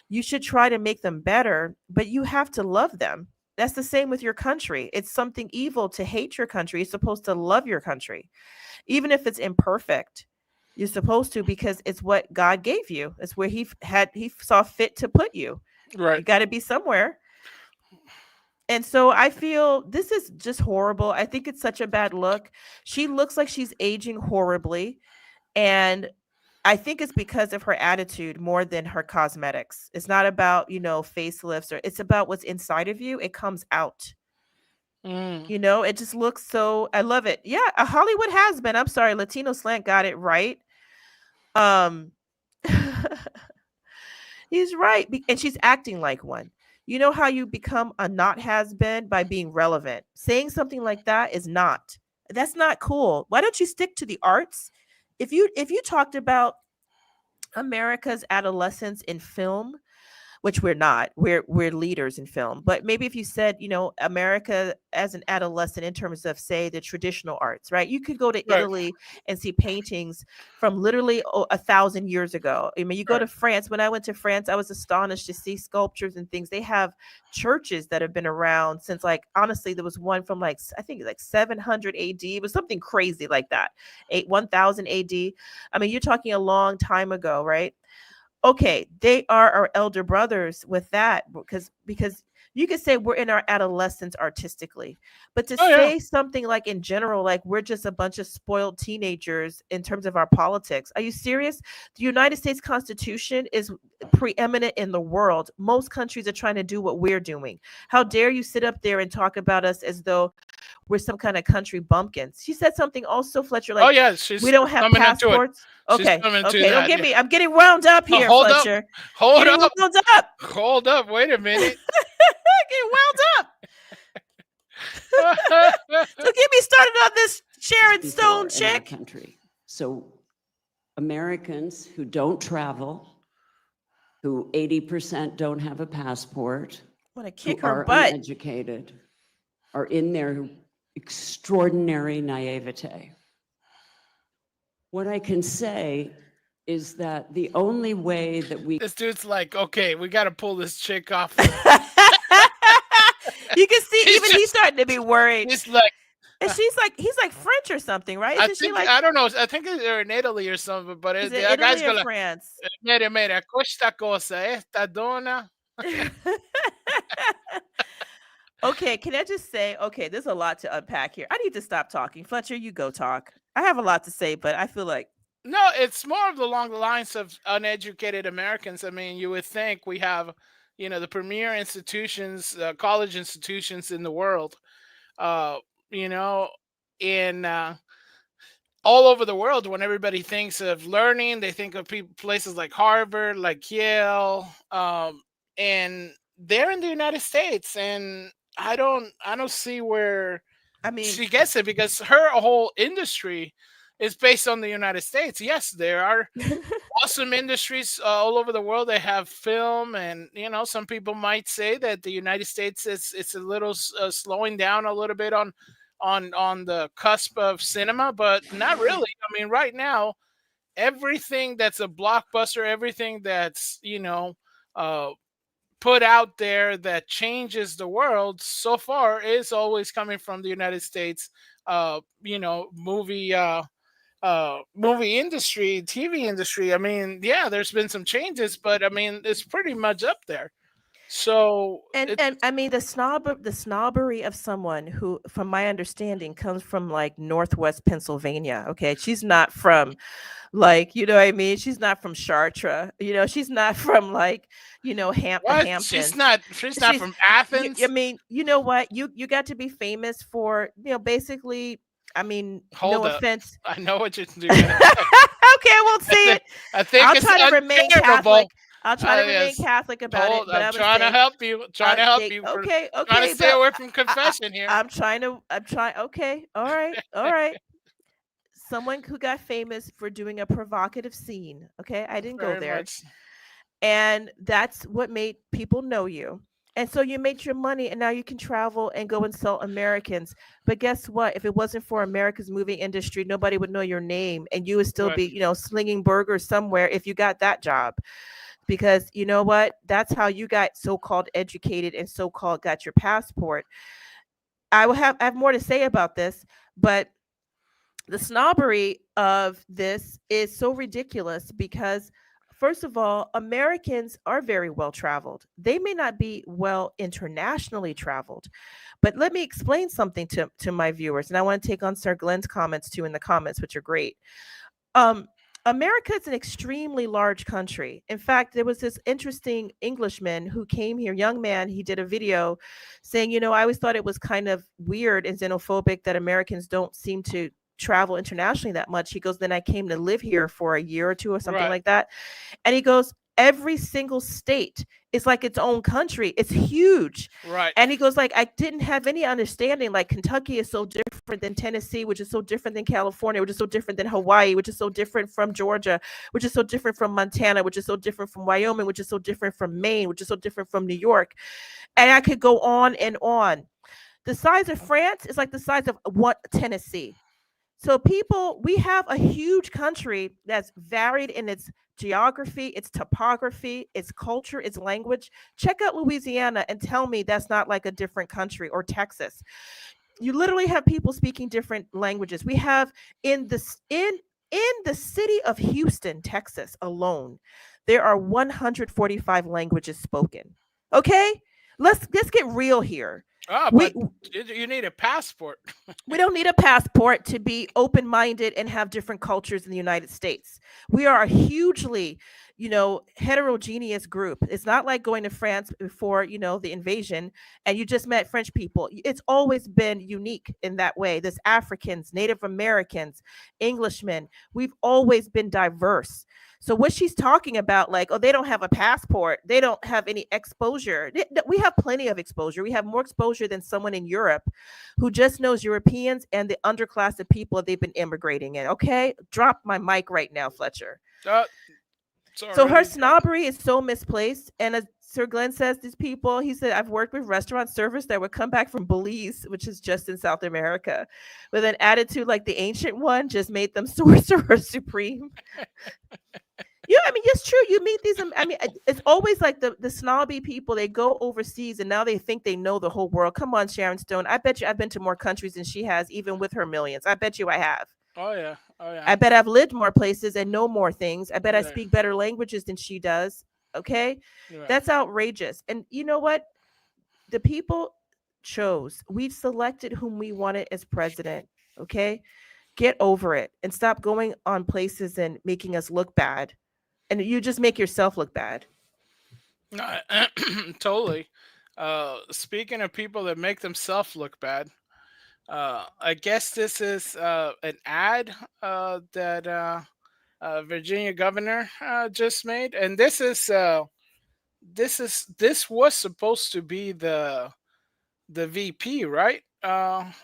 You should try to make them better, but you have to love them. That's the same with your country. It's something evil to hate your country. You're supposed to love your country. Even if it's imperfect, you're supposed to, because it's what God gave you. It's where he saw fit to put you. Right. You got to be somewhere. And so I feel this is just horrible. I think it's such a bad look. She looks like she's aging horribly. And I think it's because of her attitude more than her cosmetics. It's not about, you know, facelifts, or it's about what's inside of you. It comes out. You know, it just looks so, I love it. Yeah, a Hollywood has been. I'm sorry, Latino Slant got it right. He's right. And she's acting like one. You know how you become a not has been? By being relevant. Saying something like that is not. That's not cool. Why don't you stick to the arts? If you talked about America's adolescence in film, which we're not, we're leaders in film, but maybe if you said, you know, America as an adolescent in terms of, say, the traditional arts, right? You could go to Italy and see paintings from literally 1,000 years ago. I mean, you go to France. When I went to France, I was astonished to see sculptures and things. They have churches that have been around since, like, honestly, there was one from, like, I think like 700 AD. It was something crazy like that. 1000 AD. I mean, you're talking a long time ago, right? Okay, they are our elder brothers with that, because you could say we're in our adolescence artistically, but to say something like in general, like we're just a bunch of spoiled teenagers in terms of our politics. Are you serious? The United States Constitution is preeminent in the world. Most countries are trying to do what we're doing. How dare you sit up there and talk about us as though we're some kind of country bumpkins? She said something also, Fletcher, like, we don't have passports. Okay, don't get me. I'm getting wound up here, Fletcher. Hold up. Wait a minute. Getting wound up. Don't get me started on this Sharon Stone chick. Country. So Americans who don't travel, who 80% don't have a passport, want to kick who her are butt, uneducated, are in their extraordinary naivete. What I can say is that the only way that this dude's like, okay, we got to pull this chick off. You can see he's starting to be worried. He's like, and he's like French or something, right? I don't know. I think they're in Italy or something, but the guy's going to France. Mire, questa cosa, esta donna. Okay, can I just say, okay, there's a lot to unpack here. I need to stop talking. Fletcher, you go talk. I have a lot to say, but I feel like... No, it's more of along the lines of uneducated Americans. I mean, you would think we have, you know, the premier institutions, college institutions in the world, you know, in all over the world. When everybody thinks of learning, they think of places like Harvard, like Yale, and they're in the United States. And I don't see where, I mean, she gets it, because her whole industry is based on the United States. Yes, there are awesome industries all over the world. They have film, and, you know, some people might say that the United States it's a little slowing down a little bit on the cusp of cinema, but not really. I mean, right now, everything that's a blockbuster, everything that's, you know, put out there that changes the world so far is always coming from the United States. You know, movie industry, TV industry. I mean, yeah, there's been some changes, but I mean, it's pretty much up there. So, and I mean, the snobbery of someone who, from my understanding, comes from like Northwest Pennsylvania. Okay, she's not from, like, you know what I mean? She's not from Chartres. You know, she's not from, like, you know, Hamptons. She's not from Athens. I mean, you know what? You got to be famous for, you know, basically. I mean, no offense. I know what you're doing. Okay, I won't say it. I think I'll try to remain Catholic. I'll try to remain Catholic about it. But I'm trying to help you. Trying to help you. Okay. Trying to stay away from confession here. I'm trying. Okay. All right. Someone who got famous for doing a provocative scene. Okay, I didn't go there. And that's what made people know you. And so you made your money, and now you can travel and go and sell Americans. But guess what? If it wasn't for America's movie industry, nobody would know your name, and you would still be, you know, slinging burgers somewhere if you got that job. Because you know what? That's how you got so-called educated and so-called got your passport. I have more to say about this, but the snobbery of this is so ridiculous because, first of all, Americans are very well traveled. They may not be well internationally traveled, but let me explain something to my viewers. And I want to take on Sir Glenn's comments too in the comments, which are great. America is an extremely large country. In fact, there was this interesting Englishman who came here, young man. He did a video saying, I always thought it was kind of weird and xenophobic that Americans don't seem to travel internationally that much. He goes, then I came to live here for a year or two or something like that. And he goes, every single state is like its own country. It's huge. Right. And he goes, like, I didn't have any understanding. Like, Kentucky is so different than Tennessee, which is so different than California, which is so different than Hawaii, which is so different from Georgia, which is so different from Montana, which is so different from Wyoming, which is so different from Maine, which is so different from New York. And I could go on and on. The size of France is like the size of Tennessee. So we have a huge country that's varied in its geography, its topography, its culture, its language. Check out Louisiana and tell me that's not like a different country, or Texas. You literally have people speaking different languages. We have in the city of Houston, Texas alone, there are 145 languages spoken. Okay? Let's get real here. But you need a passport. We don't need a passport to be open-minded and have different cultures in the United States. We are a hugely, heterogeneous group. It's not like going to France before, the invasion and you just met French people. It's always been unique in that way. There's Africans, Native Americans, Englishmen. We've always been diverse. So what she's talking about, like, they don't have a passport, they don't have any exposure. We have plenty of exposure. We have more exposure than someone in Europe who just knows Europeans and the underclass of people they've been immigrating in. Okay, drop my mic right now, Fletcher. So her snobbery is so misplaced. And as Sir Glenn says, these people, he said, I've worked with restaurant servers that would come back from Belize, which is just in South America, with an attitude like the ancient one just made them sorcerer supreme. It's true. You meet these, it's always like the snobby people. They go overseas and now they think they know the whole world. Come on, Sharon Stone. I bet you I've been to more countries than she has, even with her millions. I bet you I have. Oh, yeah. I bet I've lived more places and know more things. I bet I speak better languages than she does. Okay? That's outrageous. And you know what? The people chose. We selected whom we wanted as president. Okay? Get over it and stop going on places and making us look bad. And you just make yourself look bad. Totally. Speaking of people that make themselves look bad, I guess this is an ad that Virginia governor just made, and this was supposed to be the VP, right?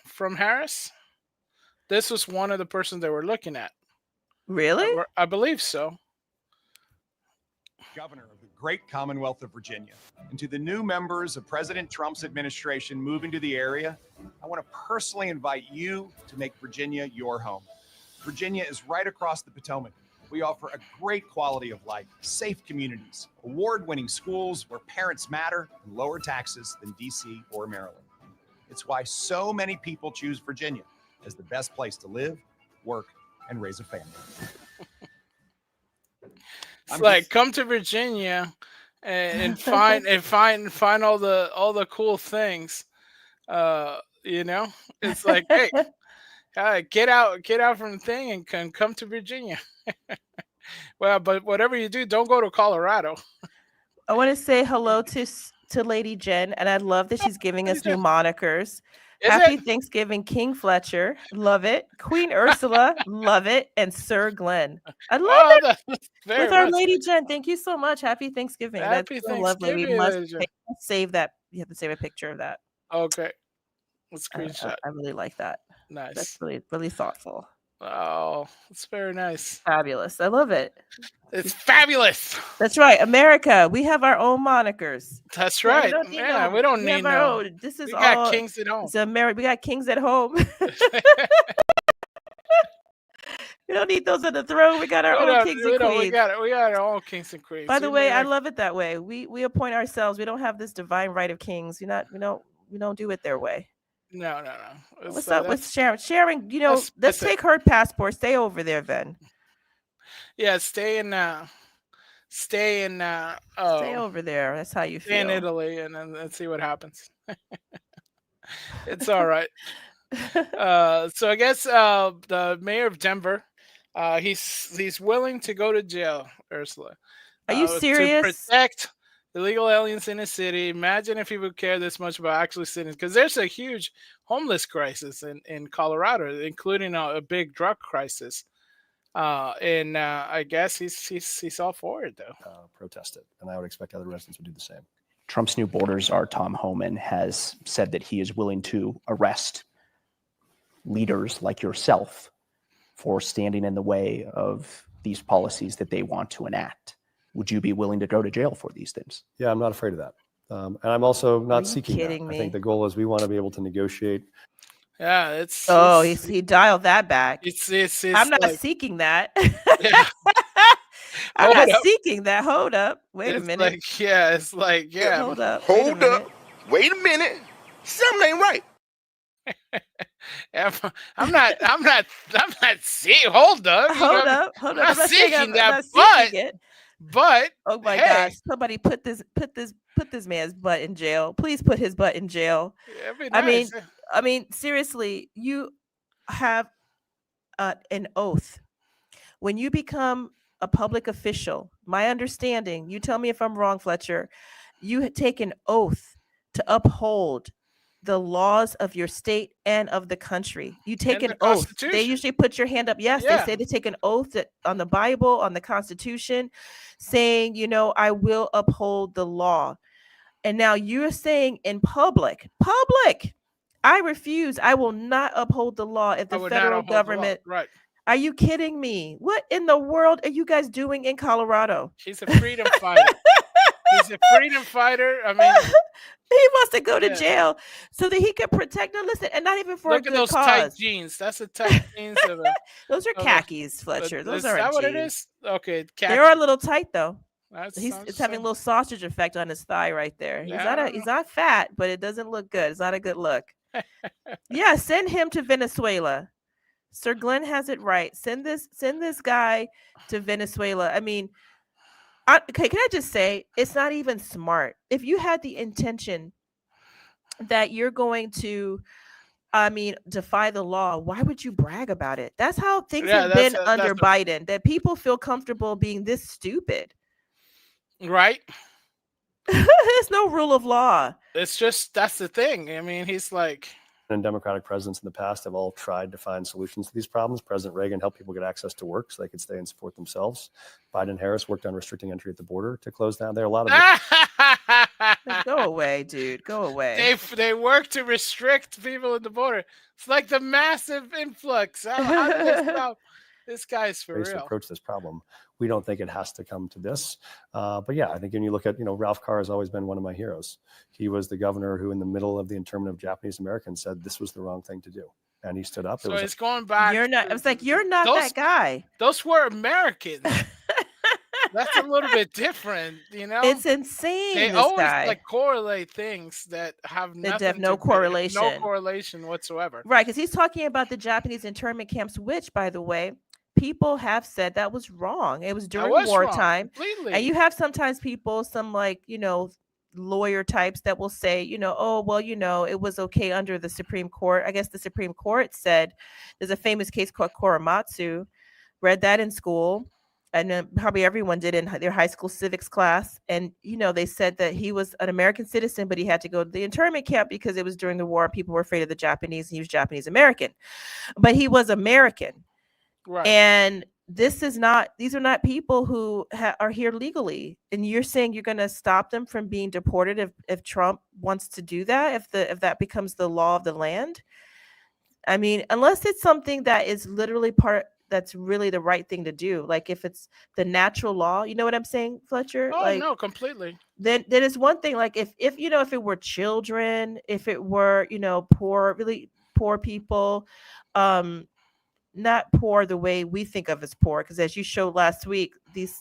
From Harris. This was one of the persons they were looking at. Really? I believe so. Governor of the great Commonwealth of Virginia, and to the new members of President Trump's administration moving to the area, I want to personally invite you to make Virginia your home. Virginia is right across the Potomac. We offer a great quality of life, safe communities, award-winning schools where parents matter, and lower taxes than DC or Maryland. It's why so many people choose Virginia as the best place to live, work, and raise a family. It's like, come to Virginia and find all the cool things. It's like, hey, get out from the thing and come to Virginia. Well, but whatever you do, don't go to Colorado. I want to say hello to Lady Jen, and I love that she's giving us new monikers. Happy Thanksgiving, King Fletcher. Love it. Queen Ursula. Love it. And Sir Glenn. I love it. With our Lady Jen. Thank you so much. Happy Thanksgiving. Happy That's so Thanksgiving, lovely. We must save that. You have to save a picture of that. Okay. Let's screenshot. I really like that. Nice. That's really, really thoughtful. Oh, it's very nice. Fabulous. I love it. It's fabulous. That's right. America. We have our own monikers. That's right. We don't need no. This is we all. got kings at home. It's America. We got kings at home. We don't need those on the throne. We got our own kings and queens. We got our own kings and queens. By the way, I love it that way. We appoint ourselves. We don't have this divine right of kings. We don't do it their way. No. What's up with Sharon? Sharon, let's take her passport. Stay over there, then. Yeah, stay over there. That's how you feel. Stay in Italy, and then let's see what happens. It's all right. So I guess the mayor of Denver He's willing to go to jail, Ursula. Are you To serious? protect illegal aliens in the city. Imagine if he would care this much about actually citizens, because there's a huge homeless crisis in Colorado, including a big drug crisis. And I guess he's all for it though. Protest it, and I would expect other residents would do the same. Trump's new border czar, Tom Homan, has said that he is willing to arrest leaders like yourself for standing in the way of these policies that they want to enact. Would you be willing to go to jail for these things? Yeah, I'm not afraid of that. And I'm also not seeking that. kidding me? I think the goal is we want to be able to negotiate. Yeah, He dialed that back. It's I'm not like, seeking that. yeah, I'm Hold not up. seeking that. Hold up. Wait a it's minute. like, yeah, it's like, yeah. Hold up. Wait a Hold minute. up. Wait a minute. Something ain't right. I'm not seeing. Hold up. You Hold know, up. Hold I'm up. not I'm saying seeking I'm that, not seeking it. but Oh my hey, gosh! Somebody put this man's butt in jail. Please put his butt in jail. it'd be I mean, nice. seriously, you have an oath when you become a public official. My understanding, you tell me if I'm wrong, Fletcher, you take an oath to uphold the laws of your state and of the country. You take And an the oath. They Constitution. usually put your hand up. Yes, Yeah. they say they take an oath on the Bible, on the Constitution, saying, I will uphold the law. And now you're saying in public, I refuse. I will not uphold the law if I the would not federal uphold the law. government. Right. Are you kidding me? What in the world are you guys doing in Colorado? He's a freedom fighter. He's a freedom fighter. I mean, He wants to go to Yeah. jail so that he can protect. No, listen, and not even for look a at good those tight cause. jeans. That's the tight jeans of a. Those are of a- khakis, Fletcher. Those is aren't that what it jeans. is? Okay, They are a little tight though. That's, It's having a little sausage effect on his thigh right there. He's not fat, but it doesn't look good. It's not a good look. Yeah, send him to Venezuela. Sir Glenn has it right. Send this guy to Venezuela. I mean, can I just say it's not even smart. If you had the intention that you're going to defy the law, why would you brag about it? That's how things have been under Biden, that people feel comfortable being this stupid. Right. There's no rule of law. It's just that's the thing. I mean, he's like. And Democratic presidents in the past have all tried to find solutions to these problems. President Reagan helped people get access to work so they could stay and support themselves. Biden and Harris worked on restricting entry at the border to close down. There are a lot of Go away, dude. Go away. They work to restrict people at the border. It's like the massive influx. How did this stop? This guy's for ways to real. approach this problem. We don't think it has to come to this. But yeah, I think when you look at, Ralph Carr has always been one of my heroes. He was the governor who in the middle of the internment of Japanese Americans said this was the wrong thing to do. And he stood up. So it's going back. You're not. I was like, you're not that guy. Those were Americans. That's a little bit different, It's insane. They this always guy. correlate things that have nothing. have no correlation. No correlation whatsoever. Right, because he's talking about the Japanese internment camps, which, by the way, people have said that was wrong. It was during wartime. Completely. And you have sometimes people, some lawyer types that will say, it was okay under the Supreme Court. I guess the Supreme Court said there's a famous case called Korematsu. Read that in school. And then probably everyone did in their high school civics class. And, they said that he was an American citizen, but he had to go to the internment camp because it was during the war. People were afraid of the Japanese, and he was Japanese American. But he was American. Right. And these are not people who are here legally. And you're saying you're going to stop them from being deported if Trump wants to do that, if that becomes the law of the land? I mean, unless it's something that is literally that's really the right thing to do. Like if it's the natural law, you know what I'm saying, Fletcher? Oh, no, completely. Then it's one thing. Like if it were children, if it were, poor, really poor people, not poor the way we think of as poor, because as you showed last week,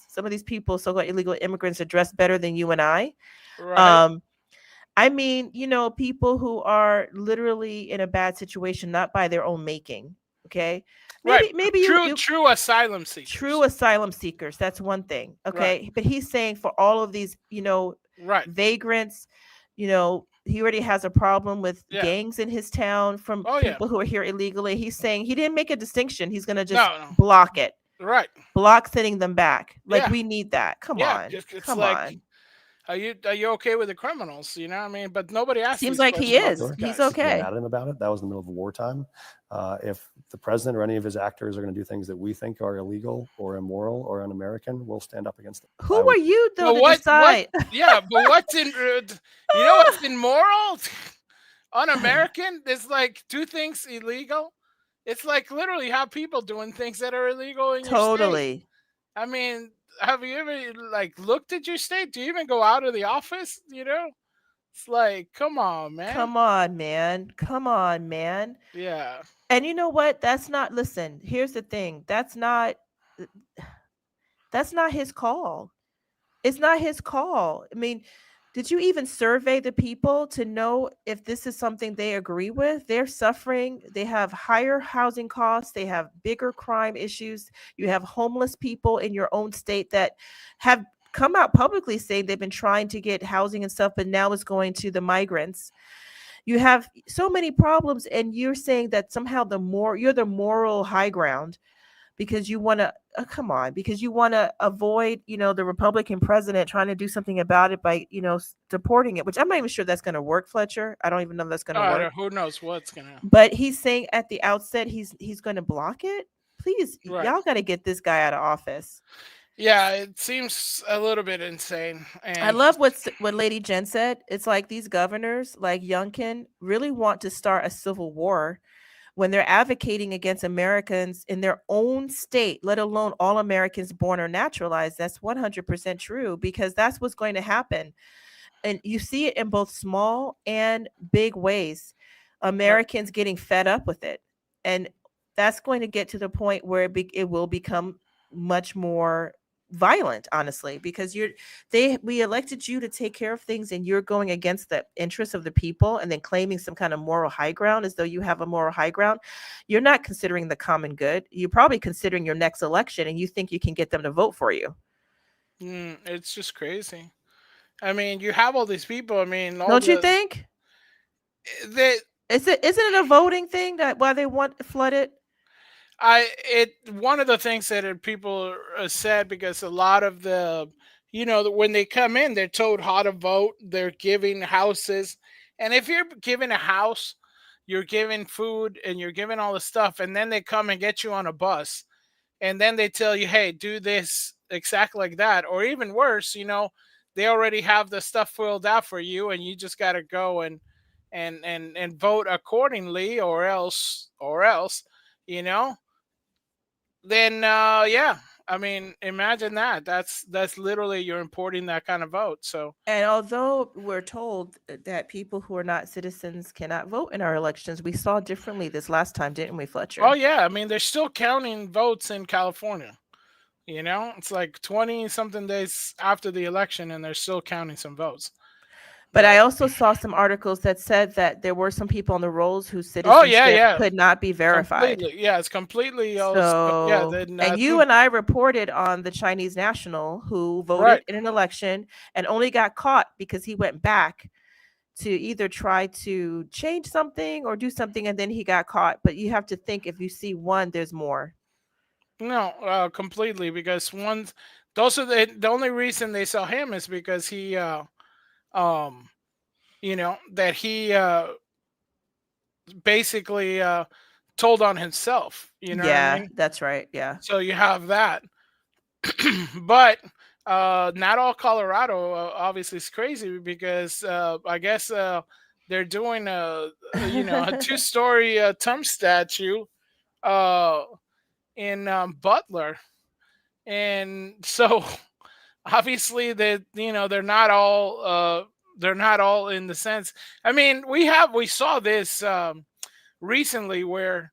some of these people, so-called illegal immigrants, are dressed better than you and I. Right. I mean, people who are literally in a bad situation, not by their own making. Okay. Maybe true asylum seekers. True asylum seekers. That's one thing. Okay. Right. But he's saying for all of these, vagrants, he already has a problem with gangs in his town from people who are here illegally. He's saying he didn't make a distinction. He's going to just block it. Right. Block sending them back. Like, Yeah. we need that. Come Yeah. on. Just, it's Come like, on. are you okay with the criminals? You know what I mean? But nobody asked Seems these like he questions of is. these He's guys. Get mad okay. at him about it. That was in the middle of wartime. If the president or any of his actors are going to do things that we think are illegal or immoral or un-American, we'll stand up against them. Who are you, though, But to what? decide? Yeah, but what's in? You know what's immoral? Un-American? There's like 2 things illegal. It's like literally have people doing things that are illegal in your state. Totally. I mean, have you ever like looked at your state? Do you even go out of the office? You know, it's like, come on, man. Come on, man. Come on, man. Yeah. And you know what? That's not, listen, here's the thing. That's not his call. It's not his call. I mean, did you even survey the people to know if this is something they agree with? They're suffering. They have higher housing costs. They have bigger crime issues. You have homeless people in your own state that have come out publicly saying they've been trying to get housing and stuff, but now it's going to the migrants. You have so many problems, and you're saying that somehow you're the moral high ground because you want to come on, because you want to avoid, the Republican president trying to do something about it by, deporting it, which I'm not even sure that's going to work, Fletcher. I don't even know if that's going to work. Who knows what's gonna. But he's saying at the outset he's going to block it. Please, Right. Y'all got to get this guy out of office. Yeah, it seems a little bit insane. And I love what Lady Jen said. It's like these governors, like Youngkin, really want to start a civil war when they're advocating against Americans in their own state, let alone all Americans born or naturalized. That's 100% true, because that's what's going to happen. And you see it in both small and big ways. Americans getting fed up with it. And that's going to get to the point where it will become much more violent, honestly, because we elected you to take care of things, and you're going against the interests of the people and then claiming some kind of moral high ground as though you have a moral high ground. You're not considering the common good. You're probably considering your next election, and you think you can get them to vote for you. It's just crazy. I mean, you have all these people. I mean, you think that isn't it a voting thing that why they want flooded? One of the things that people said, because a lot of the, when they come in, they're told how to vote. They're giving houses, and if you're given a house, you're given food and you're given all the stuff, and then they come and get you on a bus, and then they tell you, hey, do this exactly like that, or even worse, they already have the stuff filled out for you, and you just got to go and vote accordingly, or else. Then yeah, I mean, imagine that. That's literally you're importing that kind of vote. So, and although we're told that people who are not citizens cannot vote in our elections, we saw differently this last time, didn't we, Fletcher? Oh yeah, I mean, they're still counting votes in California. It's like 20 something days after the election, and they're still counting some votes. But I also saw some articles that said that there were some people on the rolls whose citizenship could not be verified. Completely. Yeah, it's completely. And you and I reported on the Chinese national who voted in an election and only got caught because he went back to either try to change something or do something, and then he got caught. But you have to think, if you see one, there's more. No, completely, because those are the only reason they saw him is because he that he basically told on himself. What I mean? That's right. Yeah. So you have that, but not all Colorado obviously is crazy, because I guess they're doing a 2-story Trump statue in Butler, and so obviously they're not all in the sense. I mean, we saw this recently, where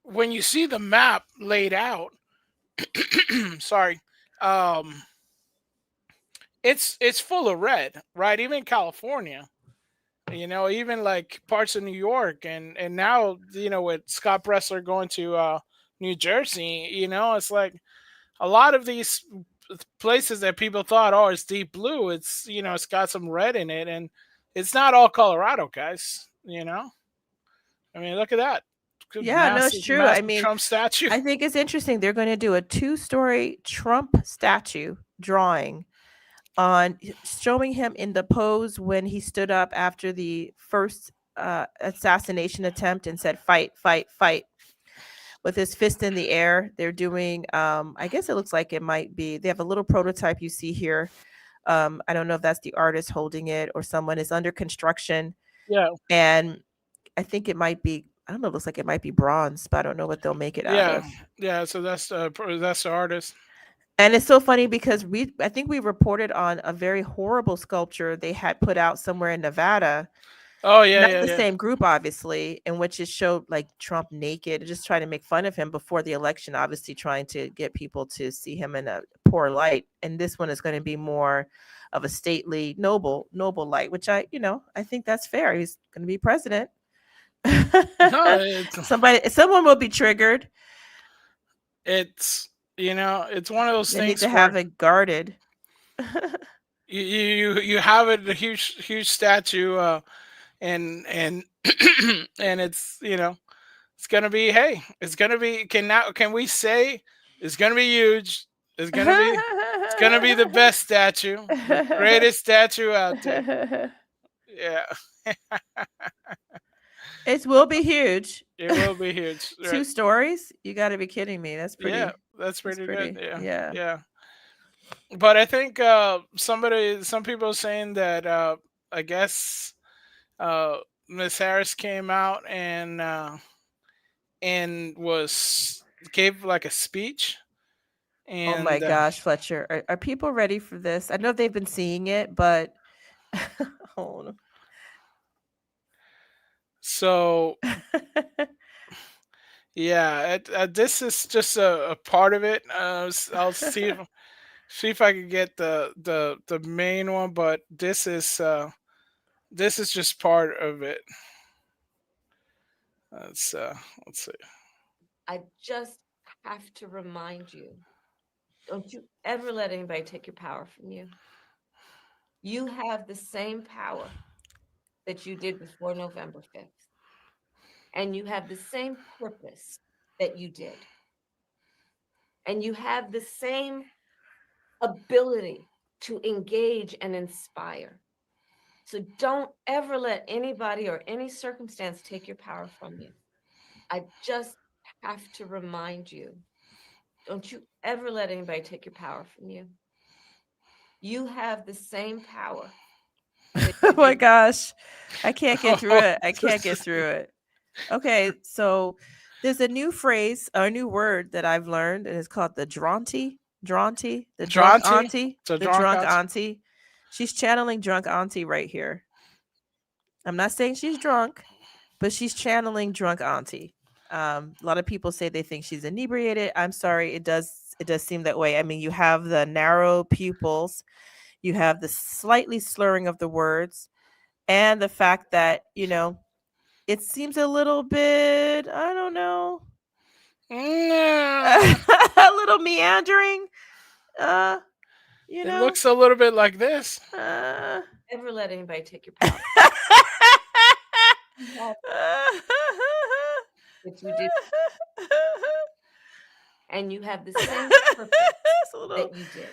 when you see the map laid out, sorry, it's full of red, right? Even California, even like parts of New York, and now with Scott Bressler going to New Jersey, it's like a lot of these places that people thought, oh, it's deep blue, it's it's got some red in it, and it's not all Colorado, guys. I mean, look at that. Yeah, no, it's true. I mean, Trump statue. I think it's interesting. They're going to do a 2-story Trump statue drawing on showing him in the pose when he stood up after the first assassination attempt and said, "Fight, fight, fight," with his fist in the air. They're doing, I guess it looks like it might be, they have a little prototype you see here. I don't know if that's the artist holding it or someone is under construction. Yeah. And I think it might be, I don't know, it looks like it might be bronze, but I don't know what they'll make it out of. Yeah. So that's the artist. And it's so funny because I think we reported on a very horrible sculpture they had put out somewhere in Nevada. Oh yeah, not the same group, obviously, in which it showed like Trump naked, just trying to make fun of him before the election, obviously trying to get people to see him in a poor light. And this one is going to be more of a stately, noble light, which I think that's fair. He's going to be president. No, someone will be triggered. It's it's one of those they things. Need to have it guarded. you have it, a huge statue. And and it's it's gonna be, hey, it's gonna be, can we say it's gonna be huge, it's gonna be the best statue, the greatest statue out there. Yeah. It will be huge. It will be huge. 2 stories? You got to be kidding me. That's pretty. Yeah, that's pretty good. Yeah. But I think some people are saying that I guess Miss Harris came out and gave like a speech. And, oh my gosh, Fletcher, are people ready for this? I know they've been seeing it, but hold on. So yeah, this is just a part of it. I'll see if I can get the main one, but this is just part of it. Let's see. I just have to remind you, don't you ever let anybody take your power from you. You have the same power that you did before November 5th. And you have the same purpose that you did. And you have the same ability to engage and inspire. So don't ever let anybody or any circumstance take your power from you. I just have to remind you, don't you ever let anybody take your power from you. You have the same power. Oh my gosh. I can't get through it. I can't get through it. Okay, so there's a new phrase, or a new word that I've learned, and it's called the dronty, the drunk auntie, the drunk auntie. She's channeling drunk auntie right here. I'm not saying she's drunk, but she's channeling drunk auntie. A lot of people say they think she's inebriated. I'm sorry, it does seem that way. I mean, you have the narrow pupils, you have the slightly slurring of the words, and the fact that it seems a little bit, I don't know, a little meandering. It looks a little bit like this. Never let anybody take your power. But you did. And you have the same purpose that you did.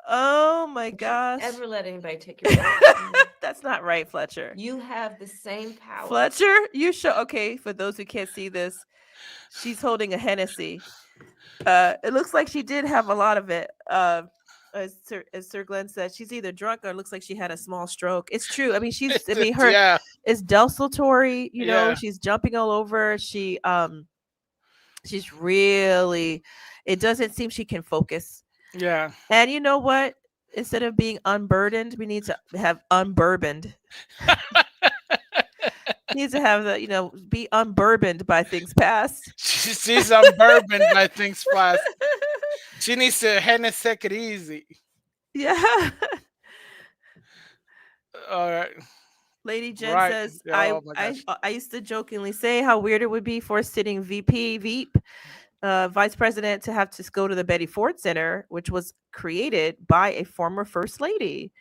Oh my gosh. Ever let anybody take your power. That's not right, Fletcher. You have the same power. Fletcher, you show. Okay, for those who can't see this, she's holding a Hennessy. It looks like she did have a lot of it. As Sir Glenn said, she's either drunk or it looks like she had a small stroke. It's true. I mean, her is desultory, she's jumping all over. She's really, it doesn't seem she can focus. Yeah. And you know what? Instead of being unburdened, we need to have unburbened. Needs to have be unburbened by things past. She's unburdened by things past. She needs to take it easy. Yeah. All right. Lady Jen says, I used to jokingly say how weird it would be for a sitting Veep, vice president to have to go to the Betty Ford Center, which was created by a former first lady.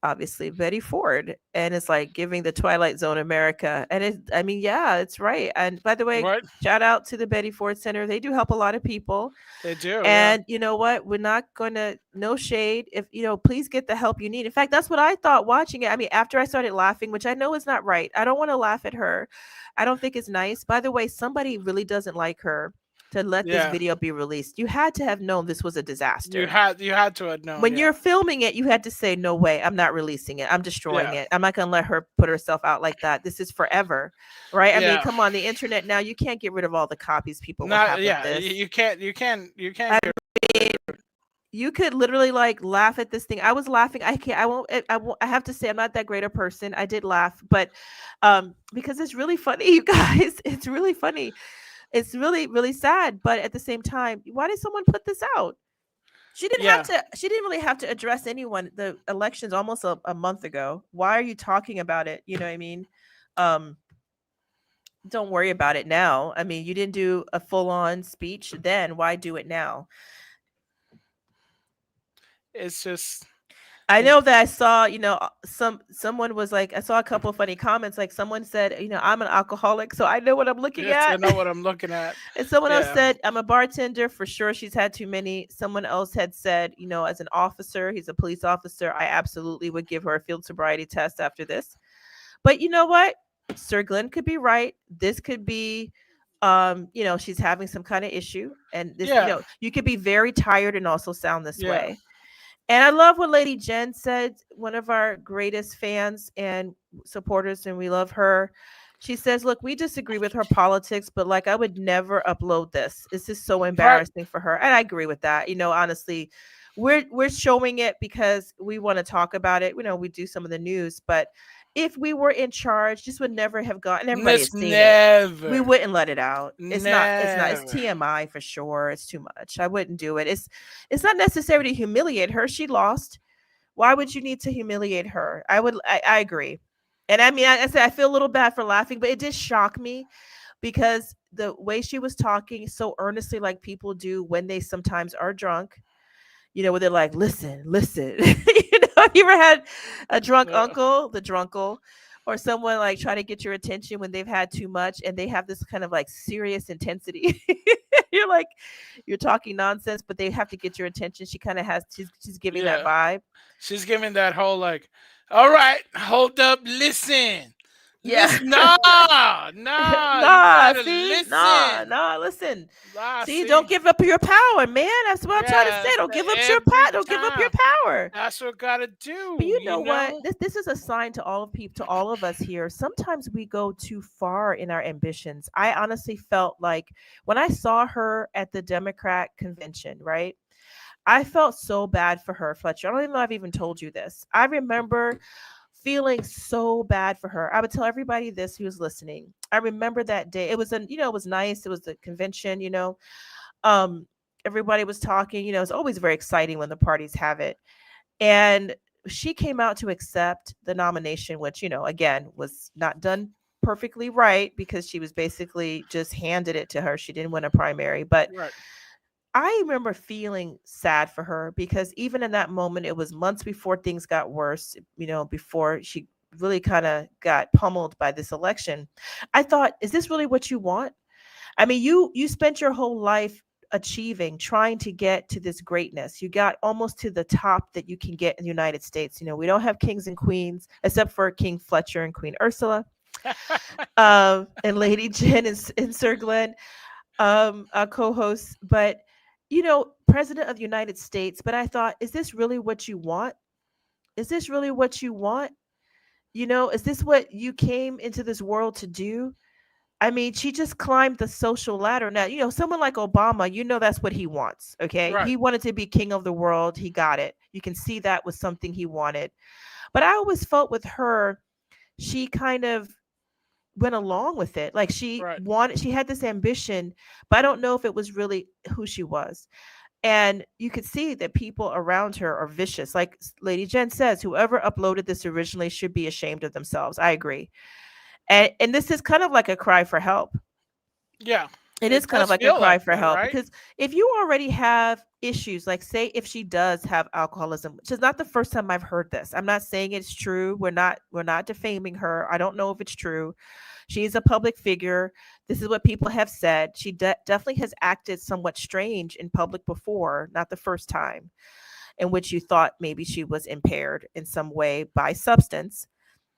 obviously Betty Ford, and it's like giving the Twilight Zone America. And I mean, yeah, it's right. And by the way, What? shout out to the Betty Ford Center. They do help a lot of people. They do. Yeah. And you know what? We're not going to, no shade. If, please get the help you need. In fact, that's what I thought watching it. I mean, after I started laughing, which I know is not right. I don't want to laugh at her. I don't think it's nice. By the way, somebody really doesn't like her to let this video be released. You had to have known this was a disaster. You had to have known. When you're filming it, you had to say, no way, I'm not releasing it. I'm destroying it. I'm not going to let her put herself out like that. This is forever. Right? I mean, come on, the internet now, you can't get rid of all the copies people will have of this. You can't you could literally like laugh at this thing. I was laughing. I have to say I'm not that great a person. I did laugh, but because it's really funny, you guys. It's really funny. It's really, really sad. But at the same time, why did someone put this out? She didn't have to. She didn't really have to address anyone. The election's almost a month ago. Why are you talking about it? You know what I mean? Don't worry about it now. I mean, you didn't do a full-on speech then. Why do it now? It's just. I know that I saw, someone was like, I saw a couple of funny comments. Like someone said, I'm an alcoholic, so I know what I'm looking at. I know what I'm looking at. And someone else said, I'm a bartender. For sure, she's had too many. Someone else had said, as an officer, he's a police officer, I absolutely would give her a field sobriety test after this. But you know what? Sir Glenn could be right. This could be, she's having some kind of issue. And this, you could be very tired and also sound this way. And I love what Lady Jen said, one of our greatest fans and supporters, and we love her. She says, look, we disagree with her politics, but like I would never upload this. This is so embarrassing for her. And I agree with that. Honestly, we're showing it because we want to talk about it. We do some of the news, but if we were in charge, this would never have gone. And everybody has seen it. We wouldn't let it out. It's not. It's TMI for sure. It's too much. I wouldn't do it. It's not necessary to humiliate her. She lost. Why would you need to humiliate her? I agree. And I mean, I said I feel a little bad for laughing, but it did shock me because the way she was talking so earnestly, like people do when they sometimes are drunk. Where they're like, listen. You ever had a drunk uncle, the drunkle, or someone like try to get your attention when they've had too much and they have this kind of like serious intensity? You're like, you're talking nonsense, but they have to get your attention. She kind of has, she's giving that vibe. She's giving that whole like, all right, hold up, listen. Yeah. Listen, listen. See, don't give up your power, man. That's what I'm trying to say. Don't give up your power. Don't give up your power. That's what gotta do. But you know what? This is a sign to all of people, to all of us here. Sometimes we go too far in our ambitions. I honestly felt like when I saw her at the Democrat convention, right? I felt so bad for her, Fletcher. I don't even know if I've even told you this. I remember feeling so bad for her. I would tell everybody this who was listening. I remember that day. It was it was nice. It was the convention, everybody was talking, it's always very exciting when the parties have it. And she came out to accept the nomination, which, again, was not done perfectly right because she was basically just handed it to her. She didn't win a primary, but I remember feeling sad for her because even in that moment, it was months before things got worse, before she really kind of got pummeled by this election. I thought, is this really what you want? I mean, you spent your whole life trying to get to this greatness. You got almost to the top that you can get in the United States. We don't have kings and queens except for King Fletcher and Queen Ursula and Lady Jen and Sir Glenn, co-hosts. But President of the United States. But I thought, is this really what you want? Is this really what you want? Is this what you came into this world to do? I mean, she just climbed the social ladder. Now, someone like Obama, that's what he wants. Okay. He wanted to be king of the world. He got it. You can see that was something he wanted. But I always felt with her, she kind of went along with it. Like she had this ambition, but I don't know if it was really who she was. And you could see that people around her are vicious. Like Lady Jen says, whoever uploaded this originally should be ashamed of themselves. I agree. And this is kind of like a cry for help. Yeah. It is kind of does like a feel cry like for that, help, right? because if you already have issues, like say if she does have alcoholism, which is not the first time I've heard this. I'm not saying it's true. We're not defaming her. I don't know if it's true. She's a public figure. This is what people have said. She definitely has acted somewhat strange in public before, not the first time, in which you thought maybe she was impaired in some way by substance.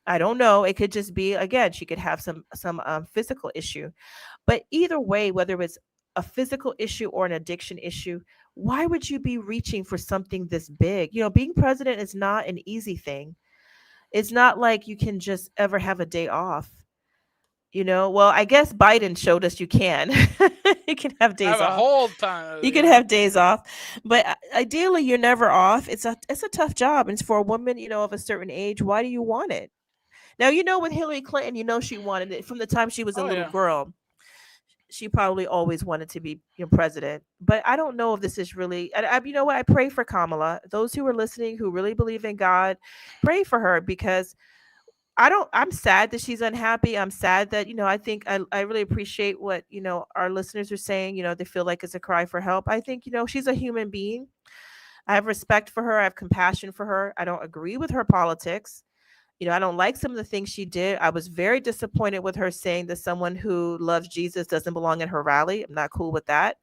I don't know. It could just be, again, she could have some physical issue. But either way, whether it's a physical issue or an addiction issue, why would you be reaching for something this big? Being president is not an easy thing. It's not like you can just ever have a day off. Well, I guess Biden showed us you can. You can have days Have a off. whole time. You can have days off, but ideally you're never off. It's a tough job, and it's for a woman, of a certain age. Why do you want it? Now, with Hillary Clinton, she wanted it from the time she was a Oh, little yeah. girl. She probably always wanted to be president, but I don't know if this is really. You know what? I pray for Kamala. Those who are listening who really believe in God, pray for her, because I'm sad that she's unhappy. I'm sad that, I think I really appreciate what, our listeners are saying. They feel like it's a cry for help. I think, she's a human being. I have respect for her. I have compassion for her. I don't agree with her politics. I don't like some of the things she did. I was very disappointed with her saying that someone who loves Jesus doesn't belong at her rally. I'm not cool with that.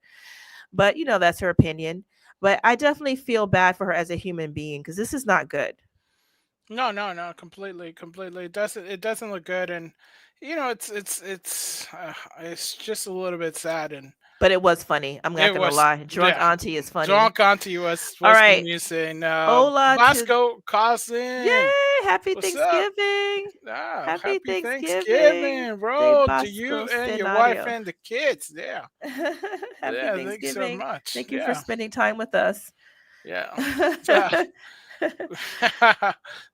But, that's her opinion. But I definitely feel bad for her as a human being, because this is not good. No, completely. It doesn't look good, and it's just a little bit sad, and But it was funny. I'm not it going to was lie. Drunk yeah. auntie is funny. Drunk auntie was All the right. music. Hola to- Bosco cousin. Yay! Happy What's up? Thanksgiving. Happy Thanksgiving, Thanksgiving, bro, de to you Bosco and your wife Scenario. and the kids. Yeah. Happy Yeah, Thanksgiving. thank you so much. Thank you Yeah. for spending time with us. Yeah.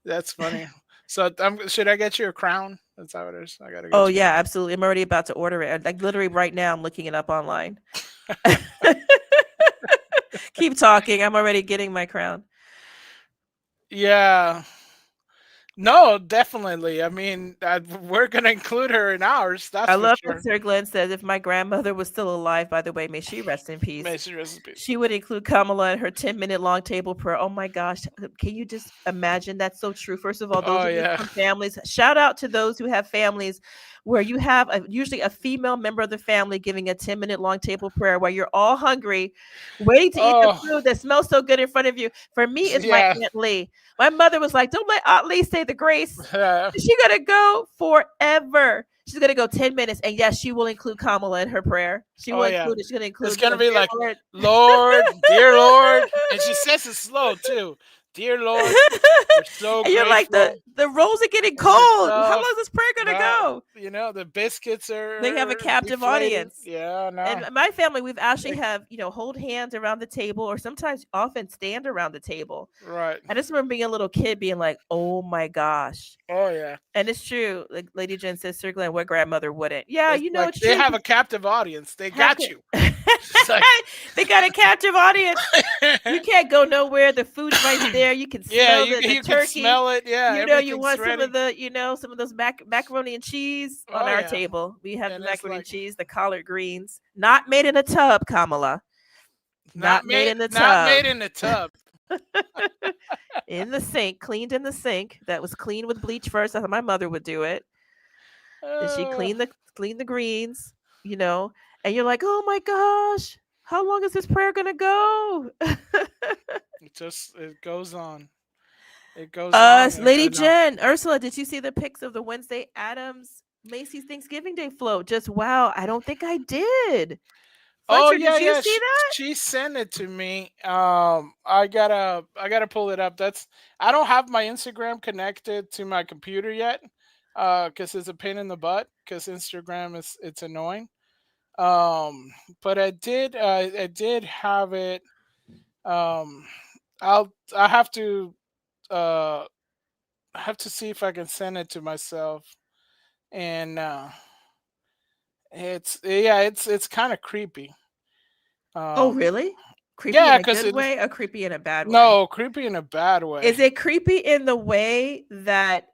That's funny. So should I get you a crown? That's how it is. I gotta get Oh you. yeah, absolutely. I'm already about to order it. Like literally right now, I'm looking it up online. Keep talking. I'm already getting my crown. Yeah. No, definitely. I mean, we're gonna include her in ours. That's I for love sure. what Sir Glenn says. If my grandmother was still alive, by the way, may she rest in peace. Macy recipe. She would include Kamala in her 10-minute long table prayer. Oh my gosh. Can you just imagine? That's so true. First of all, those Oh, yeah. from families, shout out to those who have families where you have usually a female member of the family giving a 10-minute long table prayer where you're all hungry, waiting to eat the food that smells so good in front of you. For me, it's my Aunt Lee. My mother was like, don't let Aunt Lee say the grace. She's going to go forever. She's going to go 10 minutes. And yes, she will include Kamala in her prayer. She will include it. She's going to include It's going to be like, Lord. Lord, dear Lord. And she says it slow too. Dear Lord, we're so and you're grateful. like, the rolls are getting cold. How long is this prayer going to go? The biscuits are. They have a captive deflated. audience. Yeah, no. And my family, we've actually have, hold hands around the table, or sometimes often stand around the table. Right. I just remember being a little kid being like, oh my gosh. Oh, yeah. And it's true. Like Lady Jen says, Sir Glenn, what grandmother wouldn't? Yeah, it's like it's true. They have a captive audience. They got you. Like, they got a captive audience. You can't go nowhere. The food's right there. You can smell the you turkey. Can smell it. Yeah, you want ready. some of the, some of those macaroni and cheese on our table. We have the macaroni and cheese, the collard greens, not made in a tub, Kamala. Not made in the tub. Not made in the tub. In the sink, cleaned in the sink. That was cleaned with bleach first. That's how my mother would do it. And she cleaned the greens, and you're like, oh my gosh, how long is this prayer gonna go? It goes on. It goes on. Lady Jen, Ursula, did you see the pics of the Wednesday Addams Macy's Thanksgiving Day float? Just wow, I don't think I did. Fletcher, did you see that? She sent it to me. I gotta pull it up. I don't have my Instagram connected to my computer yet, because it's a pain in the butt. Because Instagram it's annoying. But I did have it. I have to see if I can send it to myself, and it's kind of creepy. Oh really? Creepy in a good way or creepy in a bad way? No, creepy in a bad way. Is it creepy in the way that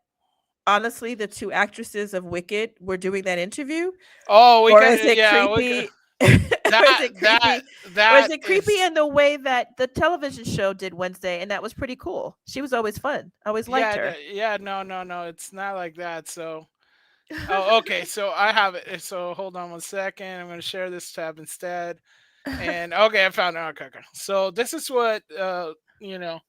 honestly the two actresses of Wicked were doing that interview? Oh, is it creepy? Or is it creepy? Or is it creepy is- in the way that the television show did Wednesday, and that was pretty cool. She was always fun. I always liked her. yeah, no, it's not like that. So, oh, okay. So I have it. So hold on one second. I'm going to share this tab instead. And okay, I found it. Okay. So this is what you know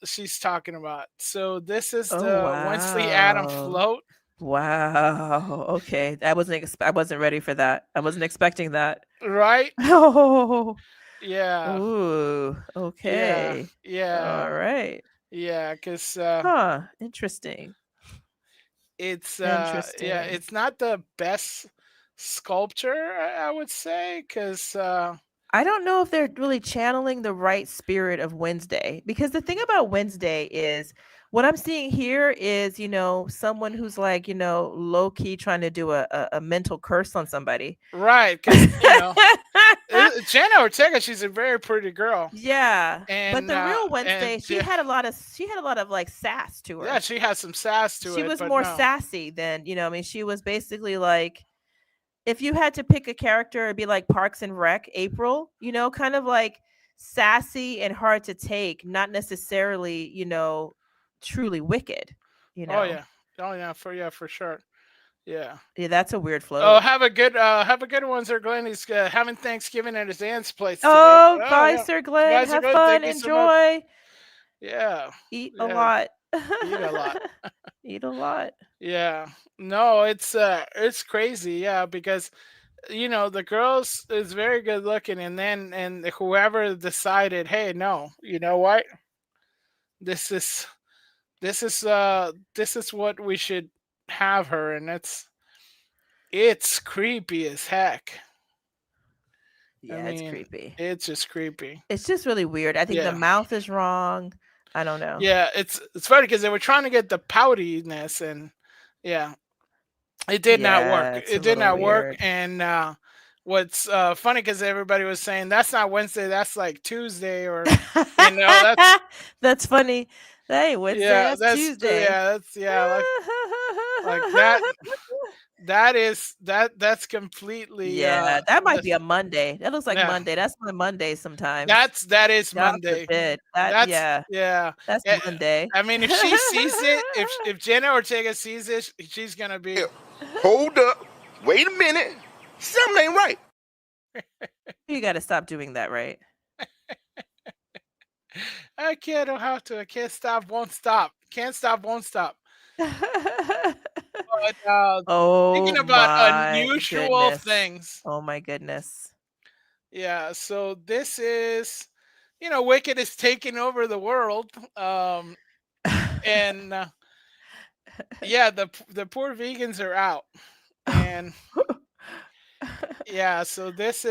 she's talking about. So this is Oh the Wednesday Adam wow. float, Wow. Okay. I wasn't ready for that. I wasn't expecting that. right? Oh. Yeah, Ooh. yeah, Okay. yeah, All right. yeah. Because Huh. Interesting. yeah, Interesting. it's not the best sculpture, I would say, because I don't know if they're really channeling the right spirit of Wednesday, because the thing about Wednesday is what I'm seeing here is, someone who's like, low key trying to do a mental curse on somebody. right, because Jenna Ortega, she's a very pretty girl, Yeah. But and the real Wednesday, and she yeah, had a lot of like sass to her. yeah, she has some sass to She it, was but more no. sassy than, I mean, she was basically like, if you had to pick a character, it'd be like Parks and Rec, April, kind of like sassy and hard to take, not necessarily, truly wicked, Oh yeah, for sure. Yeah. Yeah, that's a weird Oh, float. have a good one, Sir Glenn. He's having Thanksgiving at his aunt's place today. Oh, Oh bye, yeah, Sir you Glenn. guys are Have good. fun. Thank you so much. Enjoy. Yeah, Eat a yeah, lot. eat a lot. Eat a lot. Yeah, no, it's crazy. Yeah, because the girls is very good looking, and then and whoever decided, hey, no, you know what, this is this is what we should have her, and it's creepy as heck. I Yeah, it's mean, creepy. it's just creepy. It's just really weird. I think the Yeah. mouth is wrong. I don't know. Yeah, it's funny because they were trying to get the poutiness, and yeah, it did not work. Yeah, it's a It did little not work. weird. And what's funny because everybody was saying that's not Wednesday, that's like Tuesday, or that's That's funny. Hey, Wednesday, yeah, that's Tuesday. that's yeah, like that. That's completely Yeah, that might be that's a Monday. That looks like yeah, Monday. That's my Monday sometimes. that is God Monday. forbid. That That's yeah, yeah. that's Eh, Monday. I mean, if she sees it, if Jenna Ortega sees it, she's gonna be. Hold up. Wait a minute. Something ain't right. You got to stop doing that, right? I can't. I don't have to. I can't stop. Won't stop. Can't stop. Won't stop. But Oh thinking about my unusual goodness. things. Oh my goodness. Yeah. So this is, Wicked is taking over the world. And yeah, the poor vegans are out, and yeah. So this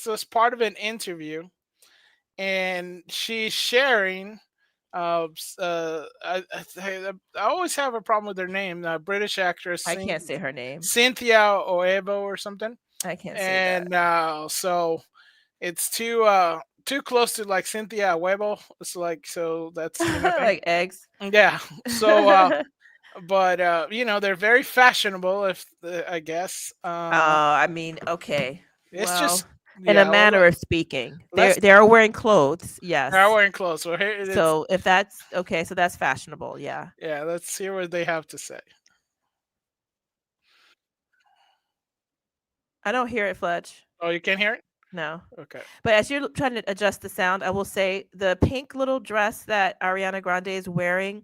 was part of an interview, and she's sharing. I always have a problem with her name. The British actress. I can't say her name. Cynthia Oebo or something. I can't say that. And so it's too close to like Cynthia Huevo. It's like, so that's Like eggs. yeah. So but they're very fashionable, if I guess. I mean, okay. It's Well, just in a manner of speaking, they are wearing clothes. Yes. They're wearing clothes. So here, So if that's okay, so that's fashionable. Yeah. yeah, let's hear what they have to say. I don't hear it, Fletch. Oh, you can't hear it? No. Okay. But as you're trying to adjust the sound, I will say the pink little dress that Ariana Grande is wearing,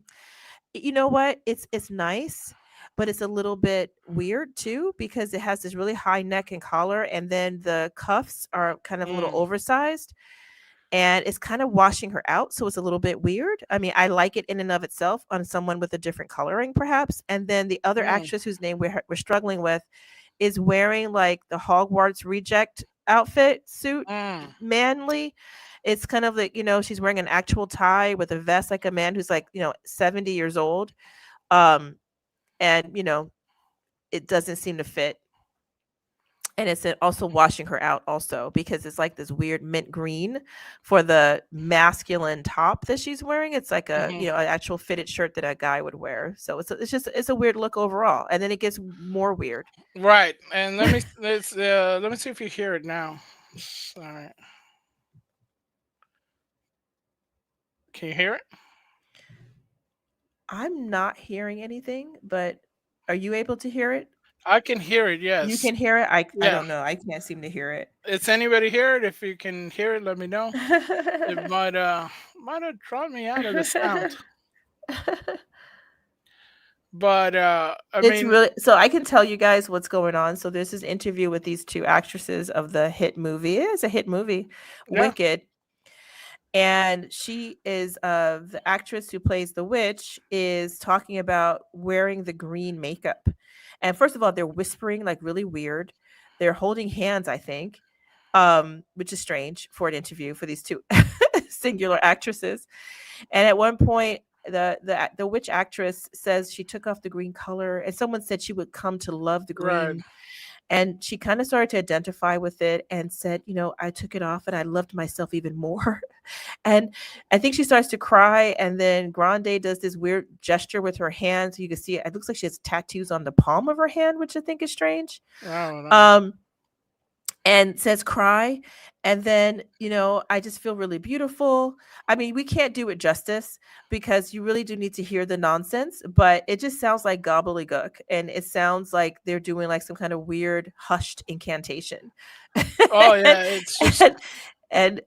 you know what? It's nice, but it's a little bit weird too because it has this really high neck and collar, and then the cuffs are kind of a little oversized, and it's kind of washing her out, so it's a little bit weird. I mean, I like it in and of itself on someone with a different coloring, perhaps. And then the other actress whose name we're struggling with is wearing like the Hogwarts reject outfit suit, manly. It's kind of like, she's wearing an actual tie with a vest like a man who's like, 70 years old. And, it doesn't seem to fit. And it's also washing her out also, because it's like this weird mint green for the masculine top that she's wearing. It's like a, Mhm. you know, an actual fitted shirt that a guy would wear. So it's a weird look overall. And then it gets more weird. Right. And let me see if you hear it now. All right. Can you hear it? I'm not hearing anything, but are you able to hear it? I can hear it. You Yes. can hear it? I Yeah. don't know. I can't seem to hear it. It's anybody hear it? If you can hear it, let me know. It might have drawn me out of the sound. But I It's mean, really, so I can tell you guys what's going on. So there's this interview with these two actresses of the hit movie. It is a hit movie, Yeah. Wicked. And she is the actress who plays the witch is talking about wearing the green makeup. And first of all, they're whispering like really weird. They're holding hands, I think, which is strange for an interview for these two singular actresses. And at one point, the witch actress says she took off the green color, and someone said she would come to love the green. right. And she kind of started to identify with it and said, you know, I took it off and I loved myself even more. And I think she starts to cry. And then Grande does this weird gesture with her hands. You can see it. It looks like she has tattoos on the palm of her hand, which I think is strange. I don't know. And says cry. And then, you know, I just feel really beautiful. I mean, we can't do it justice because you really do need to hear the nonsense, but it just sounds like gobbledygook. And it sounds like they're doing like some kind of weird hushed incantation. Oh yeah, it's just and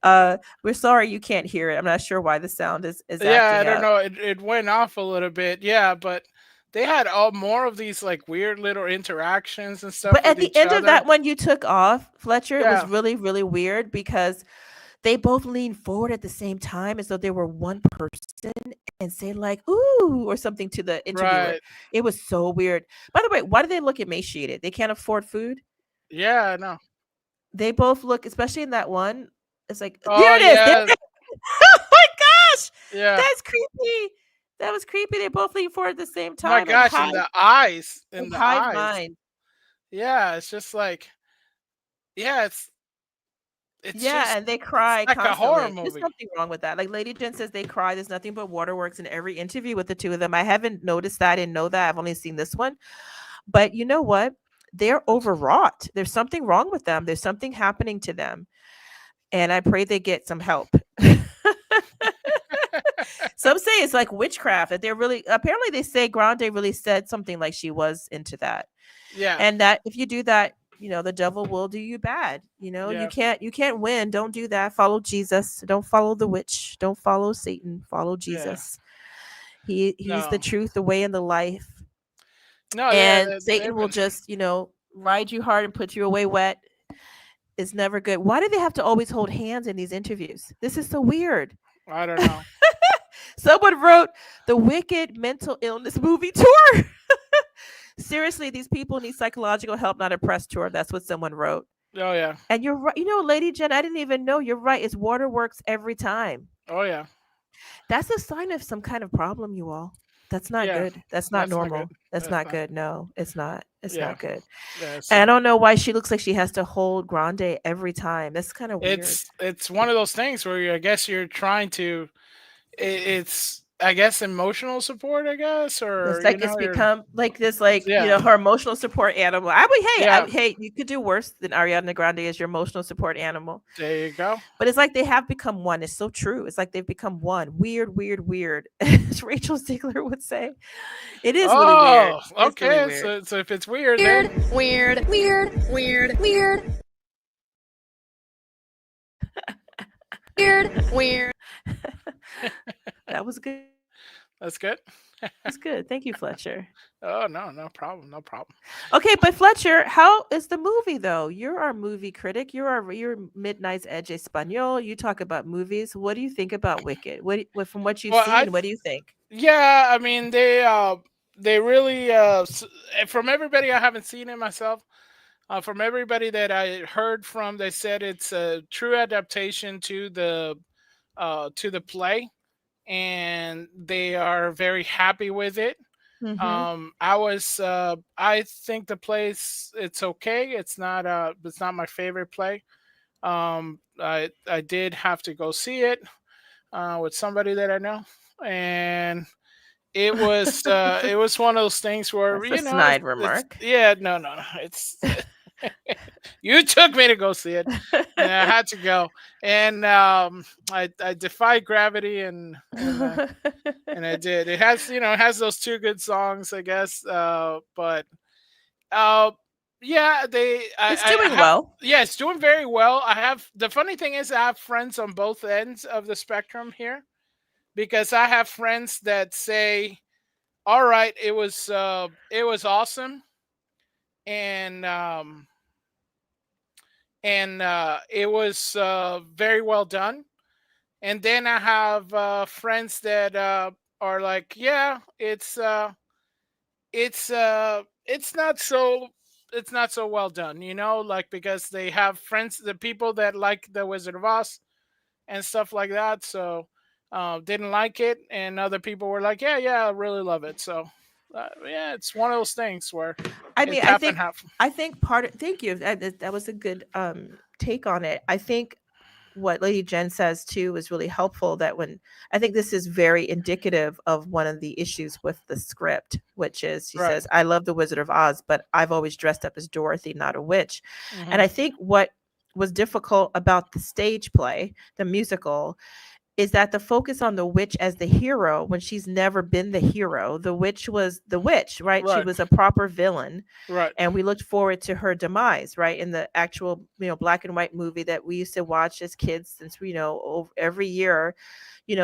we're sorry you can't hear it. I'm not sure why the sound is yeah. I acting don't up. know. It went off a little bit. Yeah, but they had all more of these like weird little interactions and stuff But at with the each end of other. that one you took off, Fletcher, it was Yeah. really, really weird because they both leaned forward at the same time as though they were one person and say like, ooh, or something to the interviewer. Right. It was so weird. By the way, why do they look emaciated? They can't afford food. Yeah. No. They both look, especially in that one. It's like, there Oh it is. There yeah. it is. Oh my gosh. Yeah. That's creepy. That was creepy. They both leaned forward at the same My time gosh, in the eyes. In and the hive eyes. mind. Yeah. It's just like yeah. It's Yeah, just and they cry like a horror constantly. There's movie. nothing wrong with that. Like Lady Jen says they cry. There's nothing but waterworks in every interview with the two of them. I haven't noticed that. I didn't know that. I've only seen this one. But you know what? They're overwrought. There's something wrong with them. There's something happening to them. And I pray they get some help. Some say it's like witchcraft, that they're really, apparently they say Grande really said something like she was into that. Yeah. And that if you do that, you know, the devil will do you bad. You know, Yeah. you can't win. Don't do that. Follow Jesus. Don't follow the witch. Don't follow Satan. Follow Jesus. He's No. the truth, the way, and the life. No. Yeah. And Satan will just, you know, ride you hard and put you away wet. It's never good. Why do they have to always hold hands in these interviews? This is so weird. I don't know. Someone wrote the Wicked mental illness movie tour. Seriously, these people need psychological help, not a press tour. That's what someone wrote. Oh yeah. And you're right. You know, Lady Jen, I didn't even know. You're right. It's waterworks every time. Oh yeah. That's a sign of some kind of problem, you all. That's not Yeah. good. That's not That's not normal. good. That's That's not not- good. No, it's not. It's Yeah. not good. Yeah, And so I don't know why she looks like she has to hold Grande every time. That's kind of weird. it's one of those things where I guess you're trying to. It's I guess emotional support. I guess or It's like you know, it's you're- become like this, like you Yeah. know, her emotional support animal. I would, hey, Yeah. hey, you could do worse than Ariana Grande as your emotional support animal. There you go. But it's like they have become one. It's so true. It's like they've become one. Weird, weird, weird. As Rachel Ziegler would say, it is really weird. Oh, It's really okay. weird. So if it's weird, then Weird, weird, weird, weird. Weird, weird. That was good. that's good. That's good. Thank you, Fletcher. Oh no problem, no problem. Okay, but Fletcher, how is the movie though? You're our movie critic. You're Midnight's Edge Espanol. You talk about movies. What do you think about Wicked? From what you've Well, seen, what do you think? Yeah, I mean they really from everybody I haven't seen it myself. From everybody that I heard from, they said it's a true adaptation to the play, and they are very happy with it. I think the place, it's okay. It's not my favorite play. I did have to go see it with somebody that I know, and it was one of those things where That's a snide remark. no, it's you took me to go see it, and I had to go, and I defy gravity, and I did. It has those two good songs, I guess, but yeah, It's doing well. Yeah, it's doing very well. The funny thing is, I have friends on both ends of the spectrum here, because I have friends that say, all right, it was awesome, and it was very well done. And then I have friends that are like, yeah, it's not so well done, like, because they have friends, the people that like the Wizard of Oz and stuff like that, so didn't like it, and other people were like, yeah, I really love it. So yeah, it's one of those things where I mean, it's half and half. I think thank you. That was a good take on it. I think what Lady Jen says too is really helpful, that I think this is very indicative of one of the issues with the script, which is she says, I love the Wizard of Oz, but I've always dressed up as Dorothy, not a witch. And I think what was difficult about the stage play, the musical, is that the focus on the witch as the hero, when she's never been the hero. The witch was the witch, right? She was a proper villain. Right. And we looked forward to her demise, right? In the actual, black and white movie that we used to watch as kids, since every year,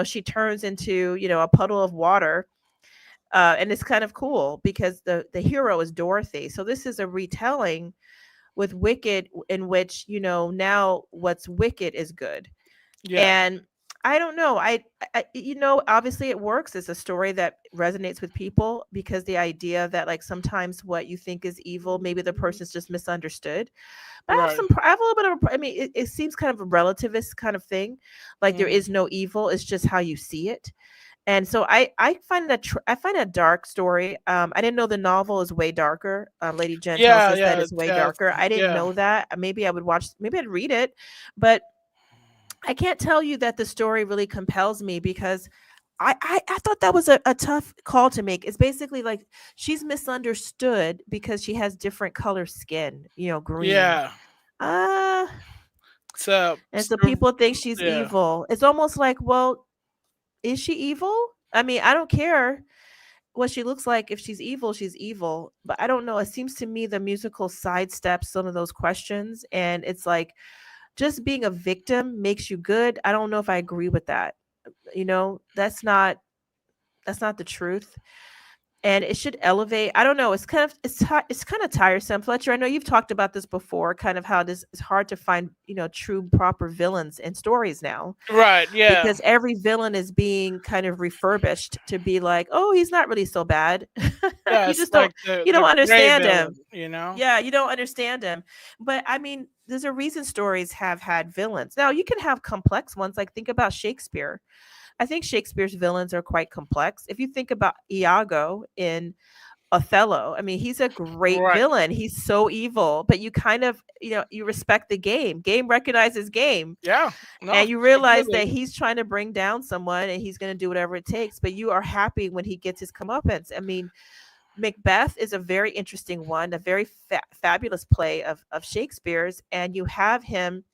she turns into, a puddle of water. And it's kind of cool because the hero is Dorothy. So this is a retelling with Wicked, in which, now what's wicked is good. Yeah. And I don't know. I obviously it works. It's a story that resonates with people, because the idea that, like, sometimes what you think is evil, maybe the person's just misunderstood. But I have a little bit of, I mean, it seems kind of a relativist kind of thing. Like, there is no evil. It's just how you see it. And so I find a dark story. I didn't know the novel is way darker. Lady Jen tells us that it's way darker. I didn't know that. Maybe I'd read it, but I can't tell you that the story really compels me, because I thought that was a tough call to make. It's basically like she's misunderstood because she has different color skin, green. Yeah. So people think she's evil. It's almost like, well, is she evil? I mean, I don't care what she looks like. If she's evil, she's evil. But I don't know. It seems to me the musical sidesteps some of those questions, and it's like, just being a victim makes you good. I don't know if I agree with that. That's not the truth. And it should elevate. I don't know. It's kind of tiresome. Fletcher, I know you've talked about this before, kind of how this is hard to find, true proper villains in stories now. Right. Yeah. Because every villain is being kind of refurbished to be like, oh, he's not really so bad. Yeah, you just don't understand him. Yeah, you don't understand him. But I mean, there's a reason stories have had villains. Now, you can have complex ones, like think about Shakespeare. I think Shakespeare's villains are quite complex. If you think about Iago in Othello, I mean, he's a great villain. He's so evil, but you kind of, you respect the game. Game recognizes game. Yeah. And you realize that he's trying to bring down someone, and he's going to do whatever it takes. But you are happy when he gets his comeuppance. I mean, Macbeth is a very interesting one, a very fabulous play of Shakespeare's, and you have him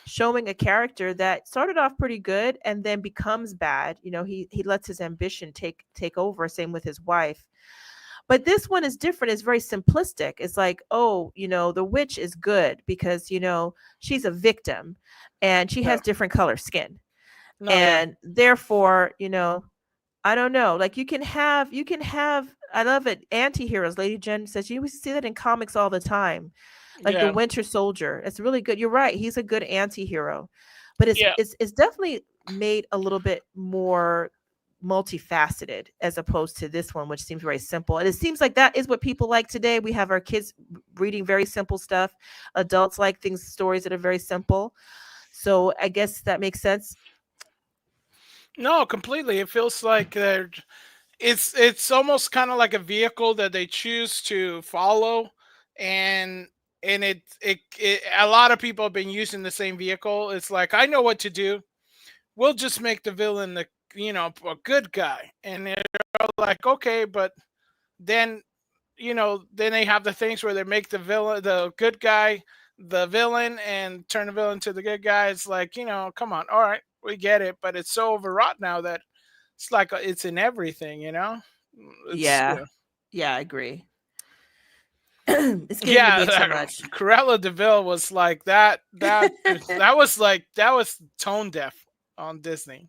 showing a character that started off pretty good and then becomes bad. He lets his ambition take over. Same with his wife. But this one is different. It's very simplistic. It's like, oh, the witch is good because, she's a victim and she has different color skin. Therefore, I don't know. Like you can have, I love it. Anti-heroes. Lady Jen says you see that in comics all the time. Like the Winter Soldier. It's really good. You're right. He's a good anti-hero. But it's definitely made a little bit more multifaceted as opposed to this one, which seems very simple. And it seems like that is what people like today. We have our kids reading very simple stuff. Adults like stories that are very simple. So I guess that makes sense. No, completely. It feels like it's almost kind of like a vehicle that they choose to follow, and it a lot of people have been using the same vehicle. It's like, I know what to do. We'll just make the villain a good guy, and they're like, okay, but then then they have the things where they make the good guy the villain, and turn the villain to the good guy. It's like, come on, all right, we get it, but it's so overwrought now that it's like it's in everything. It's Yeah, I agree. It's getting to be so much. Cruella de Vil was like that. That was tone deaf on Disney.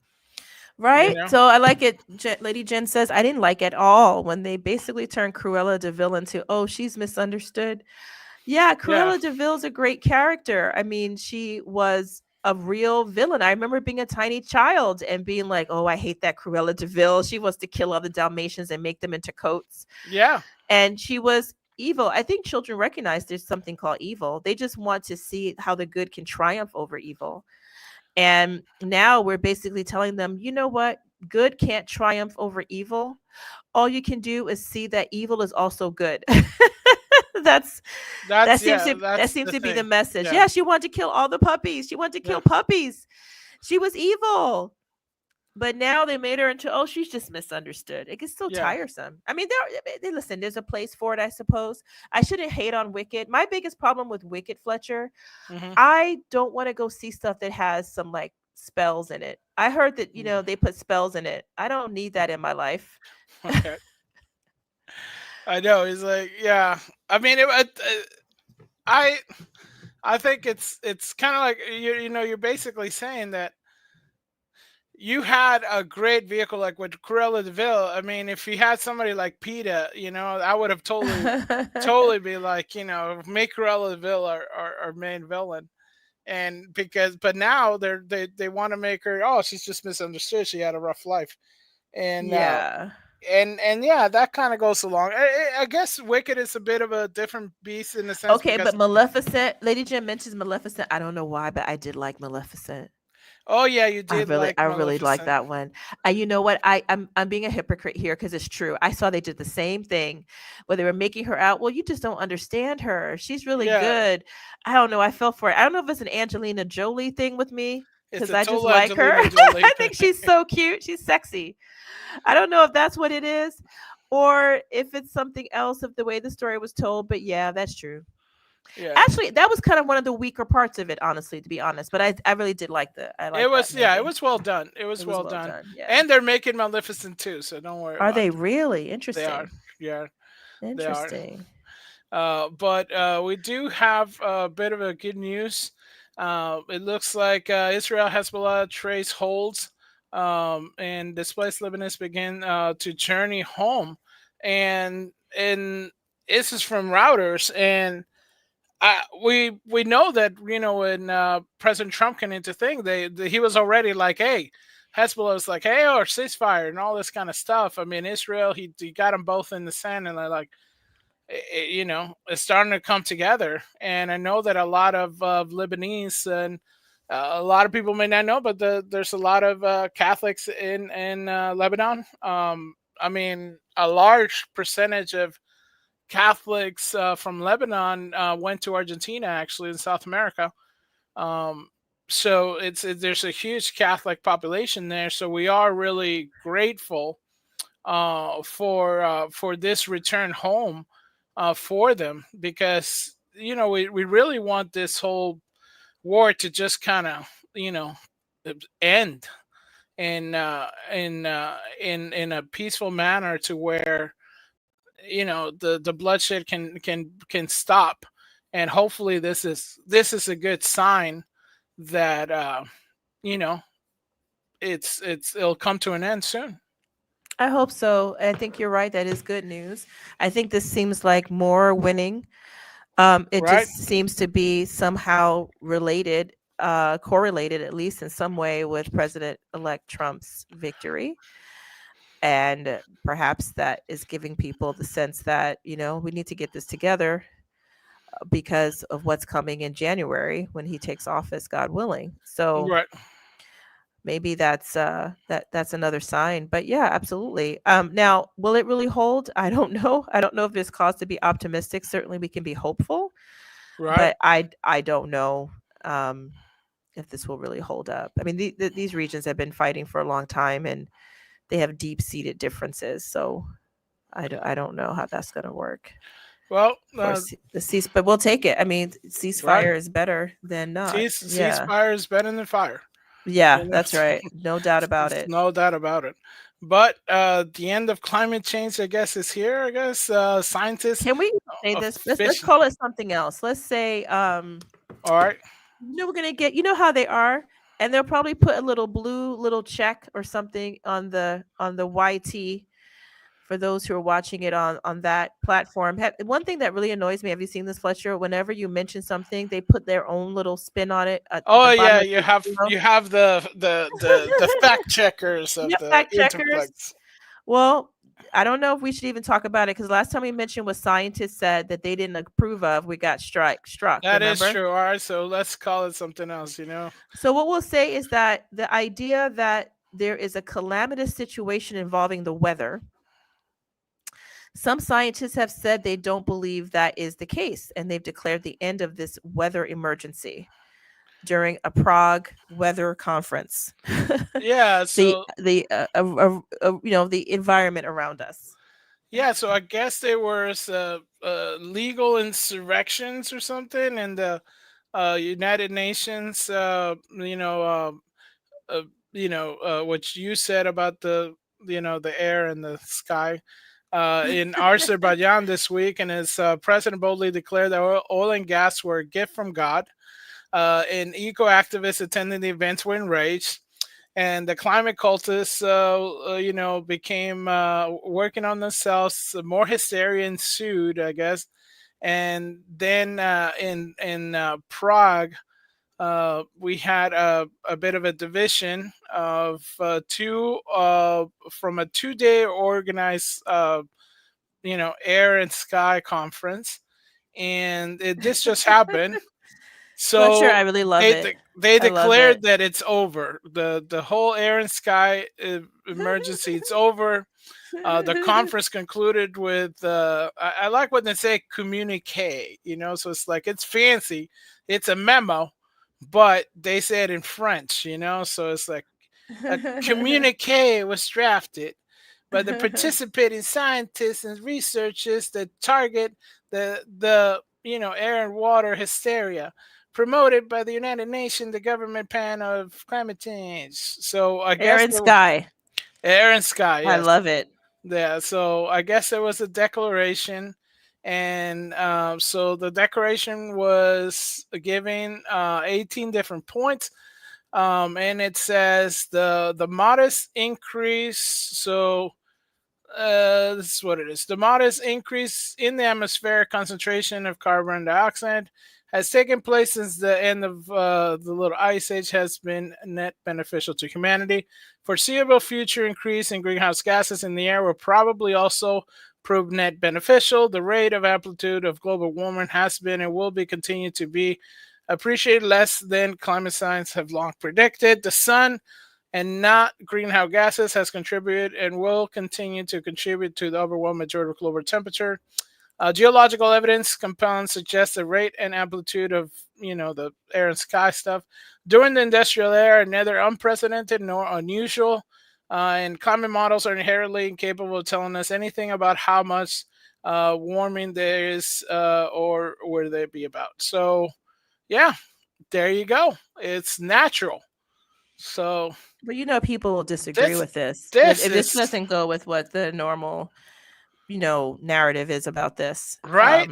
Right? So I like it. Lady Jen says, I didn't like at all when they basically turned Cruella de Vil into, oh, she's misunderstood. Yeah, Cruella de Vil's a great character. I mean, she was a real villain. I remember being a tiny child and being like, oh, I hate that Cruella de Vil. She wants to kill all the Dalmatians and make them into coats. Yeah. And she was evil. I think children recognize there's something called evil. They just want to see how the good can triumph over evil. And now we're basically telling them, you know what? Good can't triumph over evil. All you can do is see that evil is also good. that seems to be the message. Yeah, she wanted to kill all the puppies. She wanted to kill puppies. She was evil. But now they made her into, oh, she's just misunderstood. It gets so tiresome. I mean, listen, there's a place for it, I suppose. I shouldn't hate on Wicked. My biggest problem with Wicked, Fletcher, I don't want to go see stuff that has some like spells in it. I heard that, they put spells in it. I don't need that in my life. Okay. I know. He's like, yeah. I mean, I think it's kind of like, you're basically saying that you had a great vehicle like with Cruella de Vil. I mean, if you had somebody like PETA, I would have totally be like, make Cruella de Vil our main villain. And but now they want to make her, oh, she's just misunderstood. She had a rough life. And that kind of goes along. I guess Wicked is a bit of a different beast in the sense. Okay, but Maleficent, Lady Jen mentions Maleficent. I don't know why, but I did like Maleficent. Oh yeah, you did. I really like that one. You know what? I'm being a hypocrite here because it's true. I saw they did the same thing where they were making her out. Well, you just don't understand her. She's really good. I don't know. I fell for it. I don't know if it's an Angelina Jolie thing with me because I just like her. I think she's so cute. She's sexy. I don't know if that's what it is or if it's something else of the way the story was told. But yeah, that's true. Yeah. Actually, that was kind of one of the weaker parts of it, honestly, to be honest. But I really did like it was well done. It was well done. Yeah. And they're making Maleficent too, so don't worry. Are they really? Interesting. They are. Yeah. Interesting. But we do have a bit of a good news. It looks like Israel Hezbollah trace holds, and displaced Lebanese begin to journey home, and this is from Reuters. And we know that when President Trump came into thing, he was already like, hey, Hezbollah was like, hey, or ceasefire and all this kind of stuff. I mean, Israel, he got them both in the sand, and like, it's starting to come together. And I know that a lot of Lebanese and a lot of people may not know, but there's a lot of Catholics in Lebanon. I mean, a large percentage of Catholics from Lebanon went to Argentina, actually, in South America. So there's a huge Catholic population there. So we are really grateful for this return home for them, because we really want this whole war to just kind of end in a peaceful manner, to where the bloodshed can stop. And hopefully this is a good sign that it'll come to an end soon. I hope so. I think you're right. That is good news. I think this seems like more winning. It just seems to be somehow related, correlated, at least in some way, with President-elect Trump's victory. And perhaps that is giving people the sense that, we need to get this together because of what's coming in January when he takes office, God willing. So maybe that's that's another sign. But yeah, absolutely. Now, will it really hold? I don't know. I don't know if there's cause to be optimistic. Certainly we can be hopeful, Right. but I don't know if this will really hold up. I mean, these regions have been fighting for a long time, and they have deep-seated differences. So I don't know how that's going to work. Well, but we'll take it. I mean, ceasefire right. is better than not. Yeah. Ceasefire is better than fire. Yeah, You know? that's right. No doubt about There's it. no doubt about it. But the end of climate change, I guess, is here. I guess scientists. Can we say this? Let's call it something else. Let's say, all right. We're gonna get. You know how they are, and they'll probably put a little blue little check or something on the YT for those who are watching it on that platform. One thing that really annoys me, have you seen this, Fletcher? Whenever you mention something, they put their own little spin on it. Oh yeah, you have the fact checkers of the fact checkers. Interplex. Well, I don't know if we should even talk about it, because last time we mentioned what scientists said that they didn't approve of, we got struck. That remember? is true. All right, so let's call it something else. So what we'll say is that the idea that there is a calamitous situation involving the weather, some scientists have said they don't believe that is the case, and they've declared the end of this weather emergency during a Prague weather conference. Yeah, so the environment around us. Yeah, so I guess there was legal insurrections or something, and the United Nations, what you said about the air and the sky. In Azerbaijan this week, and his president boldly declared that oil and gas were a gift from God. And eco activists attending the events were enraged, and the climate cultists, became working on themselves. More hysteria ensued, I guess, and then in Prague, we had a bit of a division of from a 2-day organized air and sky conference, and this just happened. So Fletcher, I really love it. They declared that it's over. The whole air and sky emergency, it's over. The conference concluded with I like when they say communique, so it's like, it's fancy, it's a memo, but they say it in French, so it's like a communique was drafted by the participating scientists and researchers that target the air and water hysteria promoted by the United Nations, the government plan of climate change. So I guess air and sky. Yes. I love it. Yeah, so I guess there was a declaration, and so the declaration was giving 18 different points, and it says the modest increase. So this is what it is: the modest increase in the atmospheric concentration of carbon dioxide has taken place since the end of the little ice age has been net beneficial to humanity. Foreseeable future increase in greenhouse gases in the air will probably also prove net beneficial. The rate of amplitude of global warming has been and will be continued to be appreciated less than climate science have long predicted. The sun, and not greenhouse gases, has contributed and will continue to contribute to the overwhelming majority of global temperature. Geological evidence compounds suggest the rate and amplitude of the air and sky stuff during the industrial era are neither unprecedented nor unusual, and climate models are inherently incapable of telling us anything about how much warming there is or where they be about. So yeah, there you go. It's natural. So, but people will disagree with this. If this doesn't go with what the normal narrative is about this, right?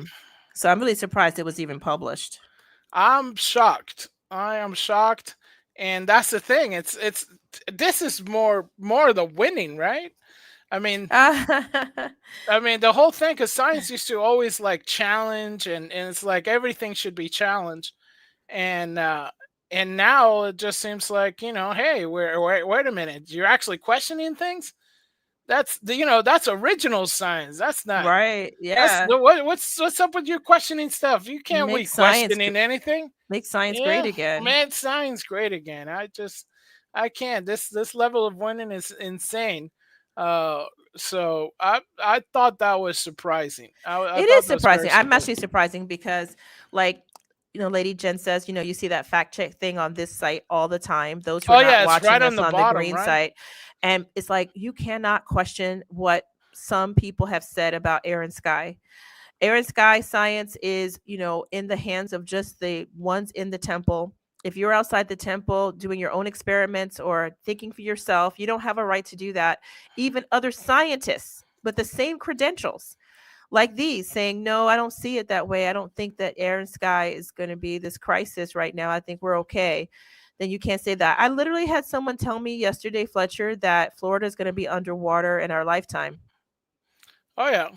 So I'm really surprised it was even published. I'm shocked. I am shocked, and that's the thing. This is more the winning, right? I mean, the whole thing, because science used to always like challenge, and it's like everything should be challenged, and now it just seems like hey, wait a minute, you're actually questioning things. That's that's original science. That's not right. Yeah. What's up with you questioning stuff? You can't be questioning anything. Make science great again. Make science great again. I can't. This level of winning is insane. So I thought that was surprising. I It thought is that was very surprising. I'm surprising. actually surprising because, like, Lady Jen says, you see that fact check thing on this site all the time. Those who are Oh not yeah, it's right watching on us the on the bottom, green right? site, and it's like you cannot question what some people have said about Air and Sky. Air and Sky science is, in the hands of just the ones in the temple. If you're outside the temple doing your own experiments or thinking for yourself, you don't have a right to do that. Even other scientists with the same credentials like these saying, no, I don't see it that way. I don't think that Air and Sky is going to be this crisis right now. I think we're okay. Then you can't say that. I literally had someone tell me yesterday, Fletcher, that Florida is going to be underwater in our lifetime. Oh yeah.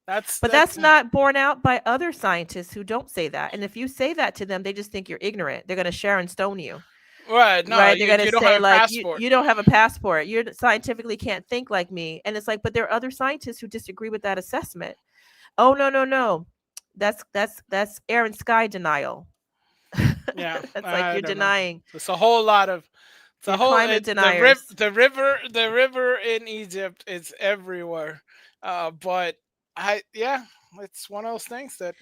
But that's not borne out by other scientists who don't say that. And if you say that to them, they just think you're ignorant. They're going to Sharon Stone you. right. No, Right? They're going to you don't say, have a like, you, passport. you don't have a passport. You scientifically can't think like me. And it's like, but there are other scientists who disagree with that assessment. Oh, no. That's Air and Sky denial. Yeah, That's like I you're don't know. denying. It's a whole lot of. It's a You're whole climate the deniers. the river in Egypt is everywhere. But it's one of those things that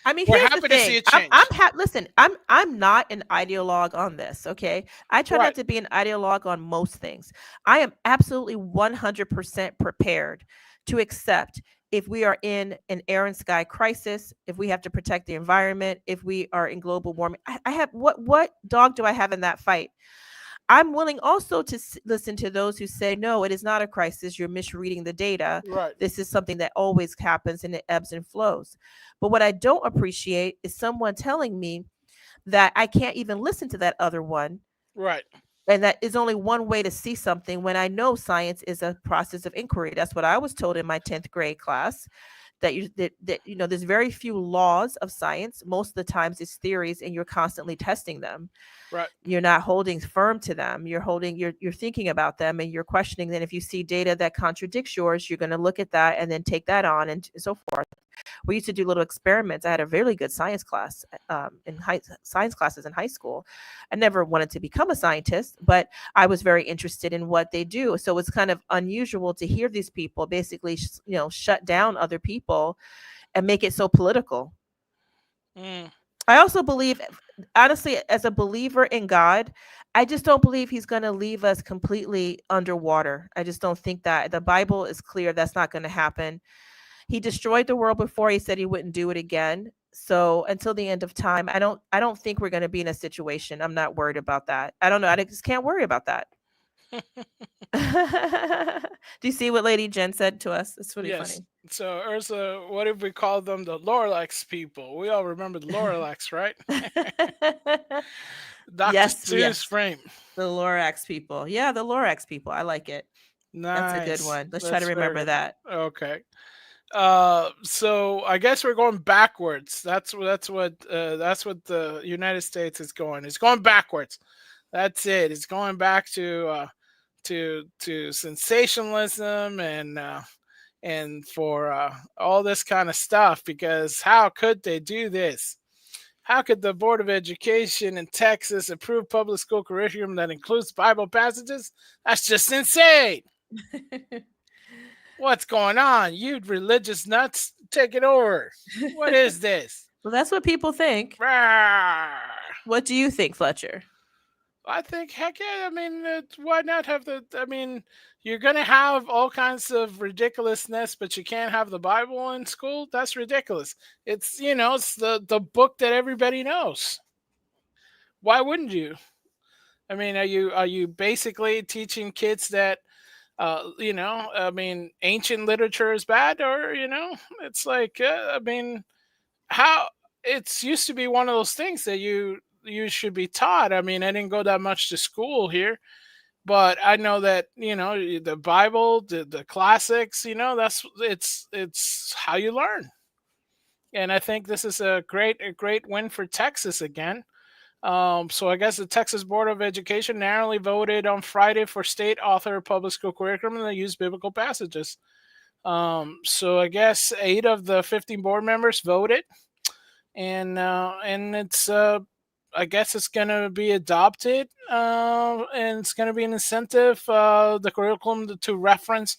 I mean, we're here's the happy to see thing. it change. Listen, I'm not an ideologue on this, okay? I try not Right. to be an ideologue on most things. I am absolutely 100% prepared to accept if we are in an air and sky crisis, if we have to protect the environment, if we are in global warming. I have what dog do I have in that fight? I'm willing also to listen to those who say, no, it is not a crisis. You're misreading the data. Right. This is something that always happens and it ebbs and flows. But what I don't appreciate is someone telling me that I can't even listen to that other one. Right. And that is only one way to see something when I know science is a process of inquiry. That's what I was told in my 10th grade class. That there's very few laws of science. Most of the times it's theories and you're constantly testing them. Right. You're not holding firm to them. You're thinking about them and you're questioning. Then if you see data that contradicts yours, you're going to look at that and then take that on and so forth. We used to do little experiments. I had a really good science class science classes in high school. I never wanted to become a scientist, but I was very interested in what they do. So it's kind of unusual to hear these people basically, shut down other people and make it so political. I also believe, honestly, as a believer in God, I just don't believe he's going to leave us completely underwater. I just don't think that. The Bible is clear that's not going to happen. He destroyed the world before. He said he wouldn't do it again. So until the end of time, I don't think we're going to be in a situation. I'm not worried about that. I don't know. I just can't worry about that. Do you see what Lady Jen said to us? It's really Yes. funny. So Ursa, what if we call them the Lorelax people? We all remember the Lorelax, right? Dr. Yes, Seuss yes. frame. The Lorax people. Yeah, the Lorax people. I like it. Nice. That's a good one. Let's try That's to very remember good. that. Okay. So I guess we're going backwards. That's what the United States is going. It's going backwards. That's it. It's going back to sensationalism and for all this kind of stuff. Because how could they do this? How could the Board of Education in Texas approve public school curriculum that includes Bible passages? That's just insane. What's going on? You religious nuts, take it over. What is this? Well, that's what people think. Rawr. What do you think, Fletcher? I think, heck yeah. I mean, why not have you're going to have all kinds of ridiculousness, but you can't have the Bible in school? That's ridiculous. It's, it's the book that everybody knows. Why wouldn't you? I mean, are you basically teaching kids that, ancient literature is bad, or, it's like, how it's used to be one of those things that you should be taught. I mean, I didn't go that much to school here, but I know that, the Bible, the classics, it's how you learn. And I think this is a great win for Texas again. So I guess the Texas Board of Education narrowly voted on Friday for state author public school curriculum that use biblical passages. So I guess 8 of the 15 board members voted, and it's I guess it's going to be adopted, and it's going to be an incentive, the curriculum to reference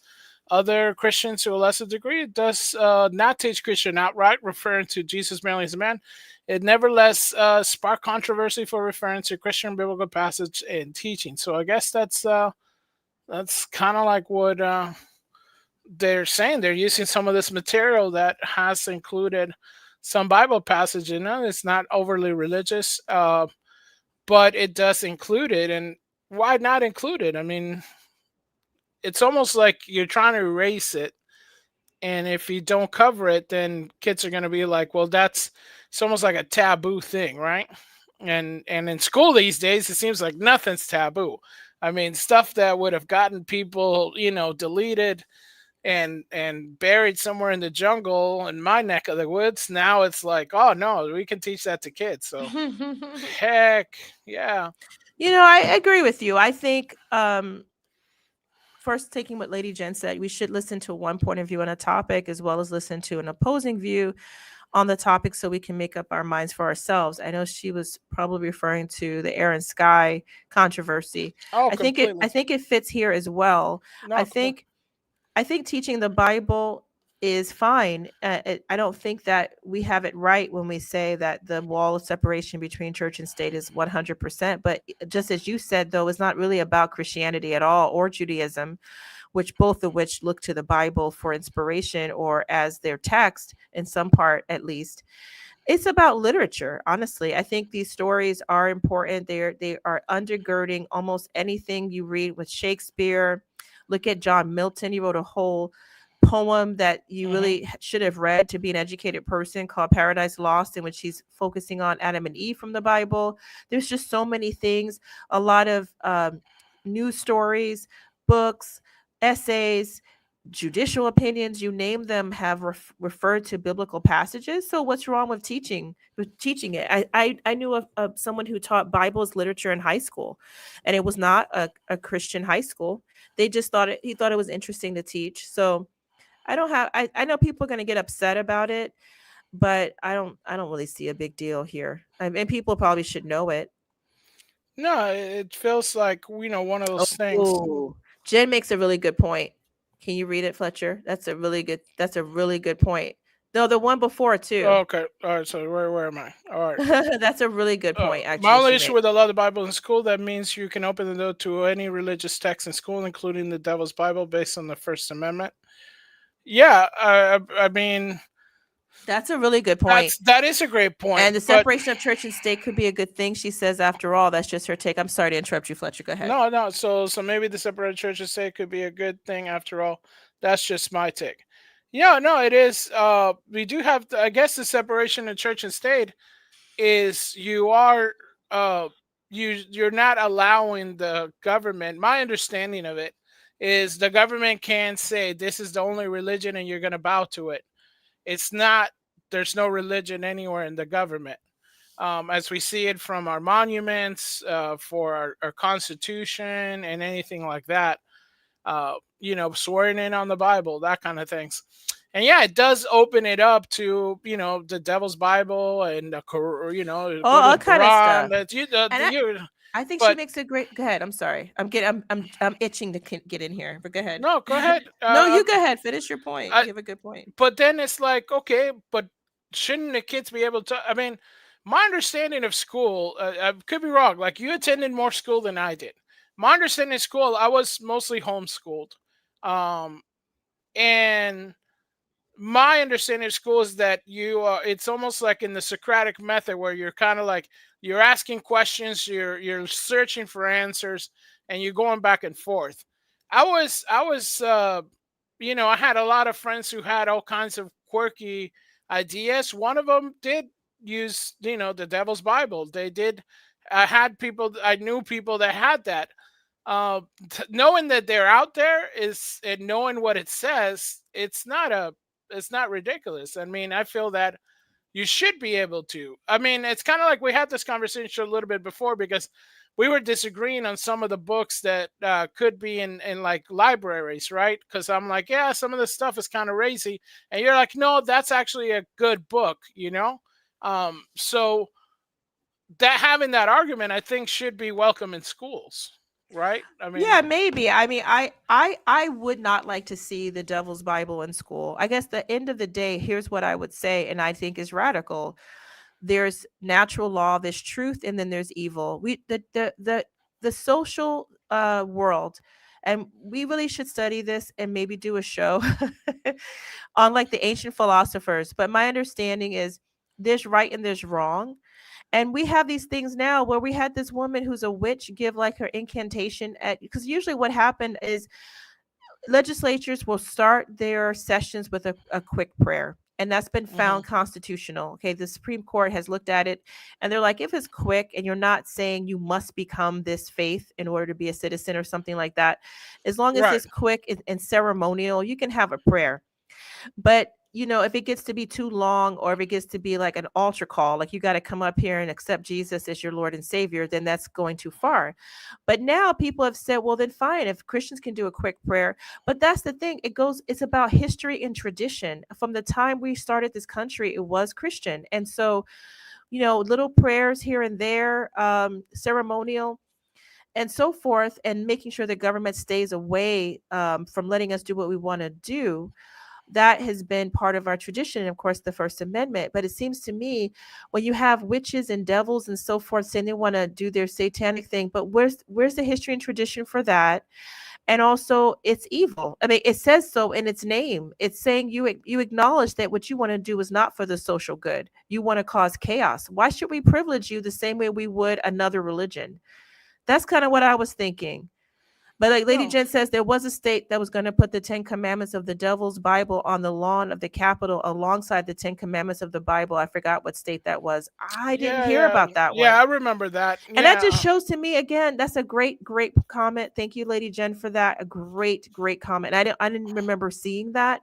other Christians to a lesser degree. It does not teach Christian outright, referring to Jesus merely as a man. It nevertheless sparked controversy for referring to Christian biblical passage and teaching. So I guess that's kind of like what they're saying. They're using some of this material that has included some Bible passage in it. It's not overly religious, but it does include it. And why not include it? I mean, it's almost like you're trying to erase it. And if you don't cover it, then kids are going to be like, well, it's almost like a taboo thing, right? And in school these days, it seems like nothing's taboo. I mean, stuff that would have gotten people, deleted and buried somewhere in the jungle in my neck of the woods. Now it's like, oh no, we can teach that to kids. So heck yeah. I agree with you. I think first, taking what Lady Jen said, we should listen to one point of view on a topic as well as listen to an opposing view on the topic so we can make up our minds for ourselves. I know she was probably referring to the air and sky controversy. Oh, I think it fits here as well. No, I think teaching the Bible is fine. I don't think that we have it right when we say that the wall of separation between church and state is 100%. But just as you said, though, it's not really about Christianity at all, or Judaism, both of which look to the Bible for inspiration or as their text in some part, at least. It's about literature. Honestly, I think these stories are important. They are undergirding almost anything you read with Shakespeare. Look at John Milton. He wrote a whole poem that you really should have read to be an educated person, called Paradise Lost, in which he's focusing on Adam and Eve from the Bible. There's just so many things, a lot of news stories, books, essays, judicial opinions, you name them, have referred to biblical passages. So what's wrong with teaching it? I knew of someone who taught Bible's literature in high school, and it was not a Christian high school. They just he thought it was interesting to teach. So I know people are going to get upset about it, but I don't really see a big deal here. And people probably should know it. No, it feels like, one of those things. Jen makes a really good point. Can you read it, Fletcher? That's a really good point. No, the one before too. Okay. All right. So where am I? All right. That's a really good point, actually. My only issue with a lot of the Bible in school, that means you can open the door to any religious text in school, including the Devil's Bible, based on the First Amendment. Yeah, I mean, that's a really good point. That is a great point. And the separation of church and state could be a good thing, she says. After all, that's just her take. I'm sorry to interrupt you, Fletcher. Go ahead. No. So maybe the separated church and state could be a good thing after all. That's just my take. Yeah, no, it is. We do have, I guess, the separation of church and state is you're not allowing the government. My understanding of it is the government can say this is the only religion and you're going to bow to it. It's not, there's no religion anywhere in the government. As we see it from our monuments, for our Constitution and anything like that, swearing in on the Bible, that kind of things. And yeah, it does open it up to, the Devil's Bible and, all kind of stuff. I think she makes a great. Go ahead. I'm sorry. I'm itching to get in here, but go ahead. No, go ahead. No, you go ahead. Finish your point. You have a good point. But then it's like, okay, but shouldn't the kids be able to? I mean, my understanding of school, I could be wrong. Like, you attended more school than I did. My understanding of school, I was mostly homeschooled, and my understanding of school is that it's almost like in the Socratic method, where you're kind of like, you're asking questions, you're searching for answers, and you're going back and forth. I was I had a lot of friends who had all kinds of quirky ideas. One of them did use, the Devil's Bible. They did. I knew people that had that. Knowing that they're out there and knowing what it says, it's not ridiculous. I mean, I feel that you should be able to. I mean, it's kind of like we had this conversation a little bit before, because we were disagreeing on some of the books that could be in like libraries, right? Because I'm like, yeah, some of the stuff is kind of racy. And you're like, no, that's actually a good book, So that having that argument, I think, should be welcome in schools, right? I mean, Yeah, maybe. I mean, I would not like to see the devil's Bible in school. I guess the end of the day, here's what I would say, and I think is radical. There's natural law, there's truth, and then there's evil. The social world, and we really should study this and maybe do a show on like the ancient philosophers. But my understanding is there's right and there's wrong. And we have these things now where we had this woman who's a witch give like her incantation at, because usually what happened is legislatures will start their sessions with a quick prayer. And that's been found constitutional. Okay. The Supreme Court has looked at it and they're like, if it's quick and you're not saying you must become this faith in order to be a citizen or something like that, as long as it's quick and ceremonial, you can have a prayer. But if it gets to be too long, or if it gets to be like an altar call, like you got to come up here and accept Jesus as your Lord and Savior, then that's going too far. But now people have said, well, then fine, if Christians can do a quick prayer. But that's the thing. It's about history and tradition. From the time we started this country, it was Christian. And so, little prayers here and there, ceremonial and so forth, and making sure the government stays away from letting us do what we want to do. That has been part of our tradition, and of course, the First Amendment. But it seems to me when you have witches and devils and so forth saying they want to do their satanic thing, but where's the history and tradition for that? And also, it's evil. I mean, it says so in its name. It's saying you acknowledge that what you want to do is not for the social good. You want to cause chaos. Why should we privilege you the same way we would another religion? That's kind of what I was thinking. But like Lady Jen says, there was a state that was going to put the 10 Commandments of the Devil's Bible on the lawn of the Capitol alongside the 10 Commandments of the Bible. I forgot what state that was. I didn't hear about that one. Yeah, I remember that. And that just shows to me, again, that's a great comment. Thank you, Lady Jen, for that. A great comment. I didn't remember seeing that.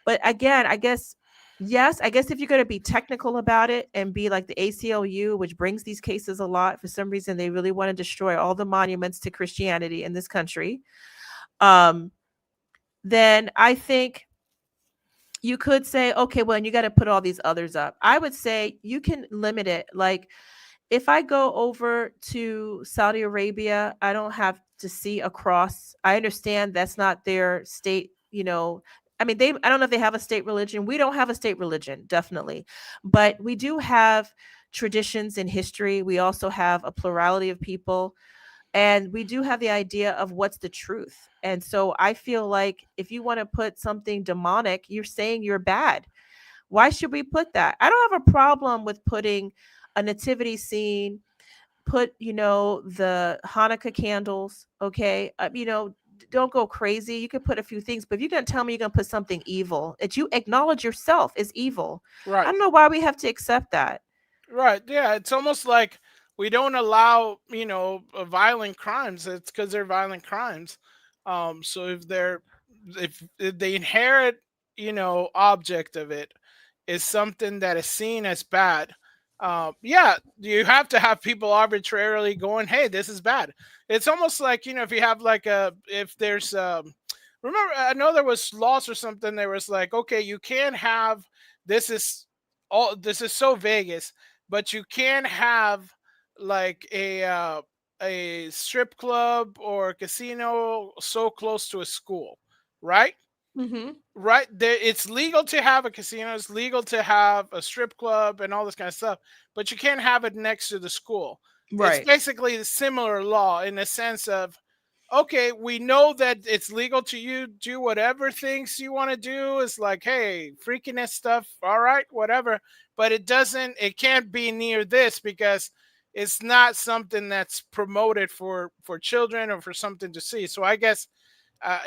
But again, I guess if you're going to be technical about it and be like the ACLU, which brings these cases a lot, for some reason, they really want to destroy all the monuments to Christianity in this country. Then I think you could say, okay, well, and you got to put all these others up. I would say you can limit it. Like if I go over to Saudi Arabia, I don't have to see a cross. I understand that's not their state, I mean, I don't know if they have a state religion. We don't have a state religion, definitely. But we do have traditions and history. We also have a plurality of people. And we do have the idea of what's the truth. And so I feel like if you want to put something demonic, you're saying you're bad. Why should we put that? I don't have a problem with putting a nativity scene, put, the Hanukkah candles, okay? Don't go crazy. You could put a few things, but if you're going to tell me you're going to put something evil that you acknowledge yourself is evil, right? I don't know why we have to accept that. Right. Yeah. It's almost like we don't allow, violent crimes. It's because they're violent crimes. So if the inherent, object of it is something that is seen as bad, you have to have people arbitrarily going, hey, this is bad. It's almost like, if you have if there's, remember, I know there was laws or something. There was like, okay, you can't have, this is so Vegas, but you can't have like a strip club or a casino so close to a school, right? Mm-hmm. Right there, it's legal to have a casino, it's legal to have a strip club and all this kind of stuff, but you can't have it next to the school. Right. It's basically a similar law in the sense of, okay, we know that it's legal to you do whatever things you want to do. It's like, hey, freakiness stuff, all right, whatever. But it can't be near this because it's not something that's promoted for children or for something to see. So I guess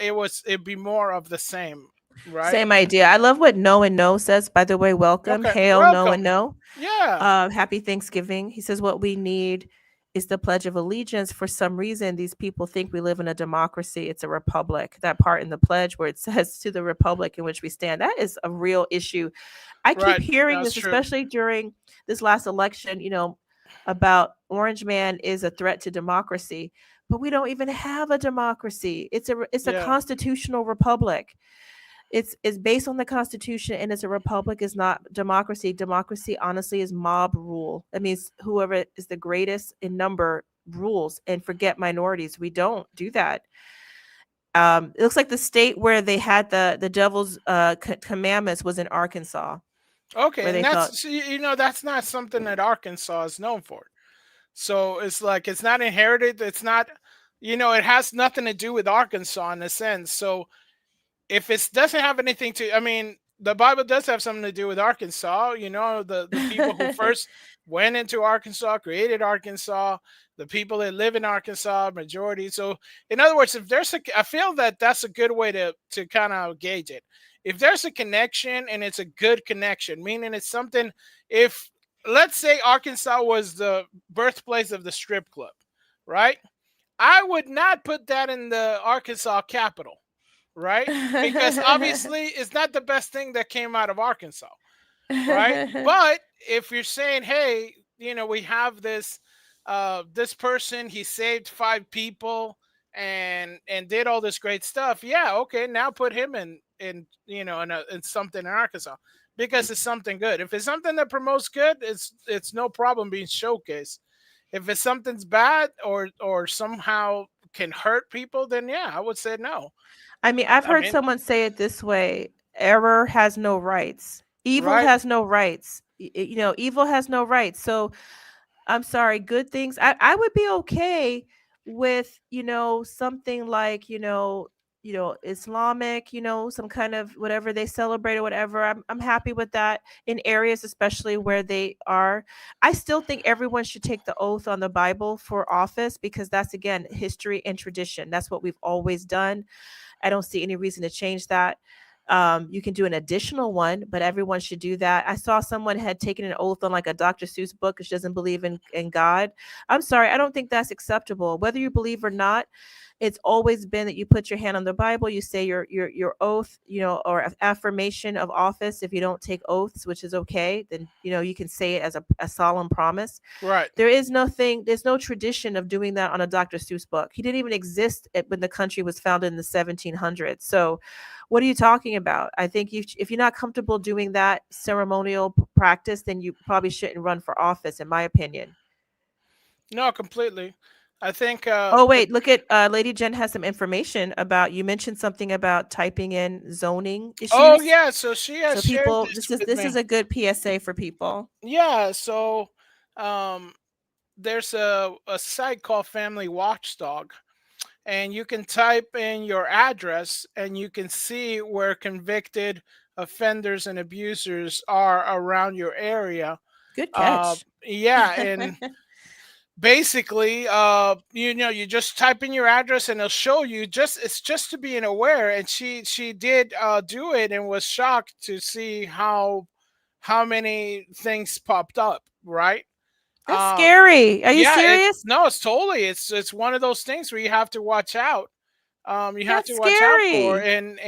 it'd be more of the same, right? Same idea. I love what No and No says, by the way. Welcome. Okay. Hail, Welcome. No and No. Yeah. Happy Thanksgiving. He says what we need is the Pledge of Allegiance. For some reason, these people think we live in a democracy. It's a republic. That part in the pledge where it says to the republic in which we stand, that is a real issue. I keep hearing this, especially during this last election, about Orange Man is a threat to democracy, but we don't even have a democracy. It's a constitutional republic. It's based on the Constitution, and it's a republic. Is not democracy. Democracy, honestly, is mob rule. That means whoever is the greatest in number rules, and forget minorities. We don't do that. It looks like the state where they had the devil's commandments was in Arkansas. Okay, where and they thought, that's that's not something that Arkansas is known for. So it's like it's not inherited. It's not, it has nothing to do with Arkansas in a sense. So if it doesn't have anything to, I mean, the Bible does have something to do with Arkansas. The people who first went into Arkansas, created Arkansas, the people that live in Arkansas, majority. So in other words, if there's I feel that that's a good way to kind of gauge it. If there's a connection and it's a good connection, meaning it's something, if let's say Arkansas was the birthplace of the strip club, right? I would not put that in the Arkansas capital, right? Because obviously it's not the best thing that came out of Arkansas, right? But if you're saying, hey, we have this this person, he saved 5 people and did all this great stuff. Yeah, okay, now put him in something in Arkansas because it's something good. If it's something that promotes good, it's no problem being showcased. If it's something's bad or somehow can hurt people, then yeah, I would say no. I mean, I've heard someone say it this way: error has no rights. Evil has no rights. Evil has no rights. So I'm sorry, good things. I would be okay with, something like, Islamic, some kind of whatever they celebrate or whatever. I'm happy with that in areas, especially where they are. I still think everyone should take the oath on the Bible for office because that's, again, history and tradition. That's what we've always done. I don't see any reason to change that. You can do an additional one, but everyone should do that. I saw someone had taken an oath on like a Dr. Seuss book because she doesn't believe in God. I'm sorry, I don't think that's acceptable. Whether you believe or not, it's always been that you put your hand on the Bible, you say your oath, or affirmation of office. If you don't take oaths, which is okay, then you can say it as a solemn promise. Right. There's no tradition of doing that on a Dr. Seuss book. He didn't even exist when the country was founded in the 1700s. So what are you talking about? I think if you're not comfortable doing that ceremonial practice, then you probably shouldn't run for office, in my opinion. No, completely. I think. Oh wait, look at Lady Jen has some information about. You mentioned something about typing in zoning issues. Oh yeah, so she has so people. shared This is a good PSA for people. Yeah, so there's a site called Family Watchdog, and you can type in your address and you can see where convicted offenders and abusers are around your area. Good catch. Yeah, and basically, you just type in your address and it'll show you. It's just to be aware. And she did do it and was shocked to see how many things popped up. Right. That's scary. Are you serious? No, it's totally. It's one of those things where you have to watch out. You have That's to watch scary. out for, and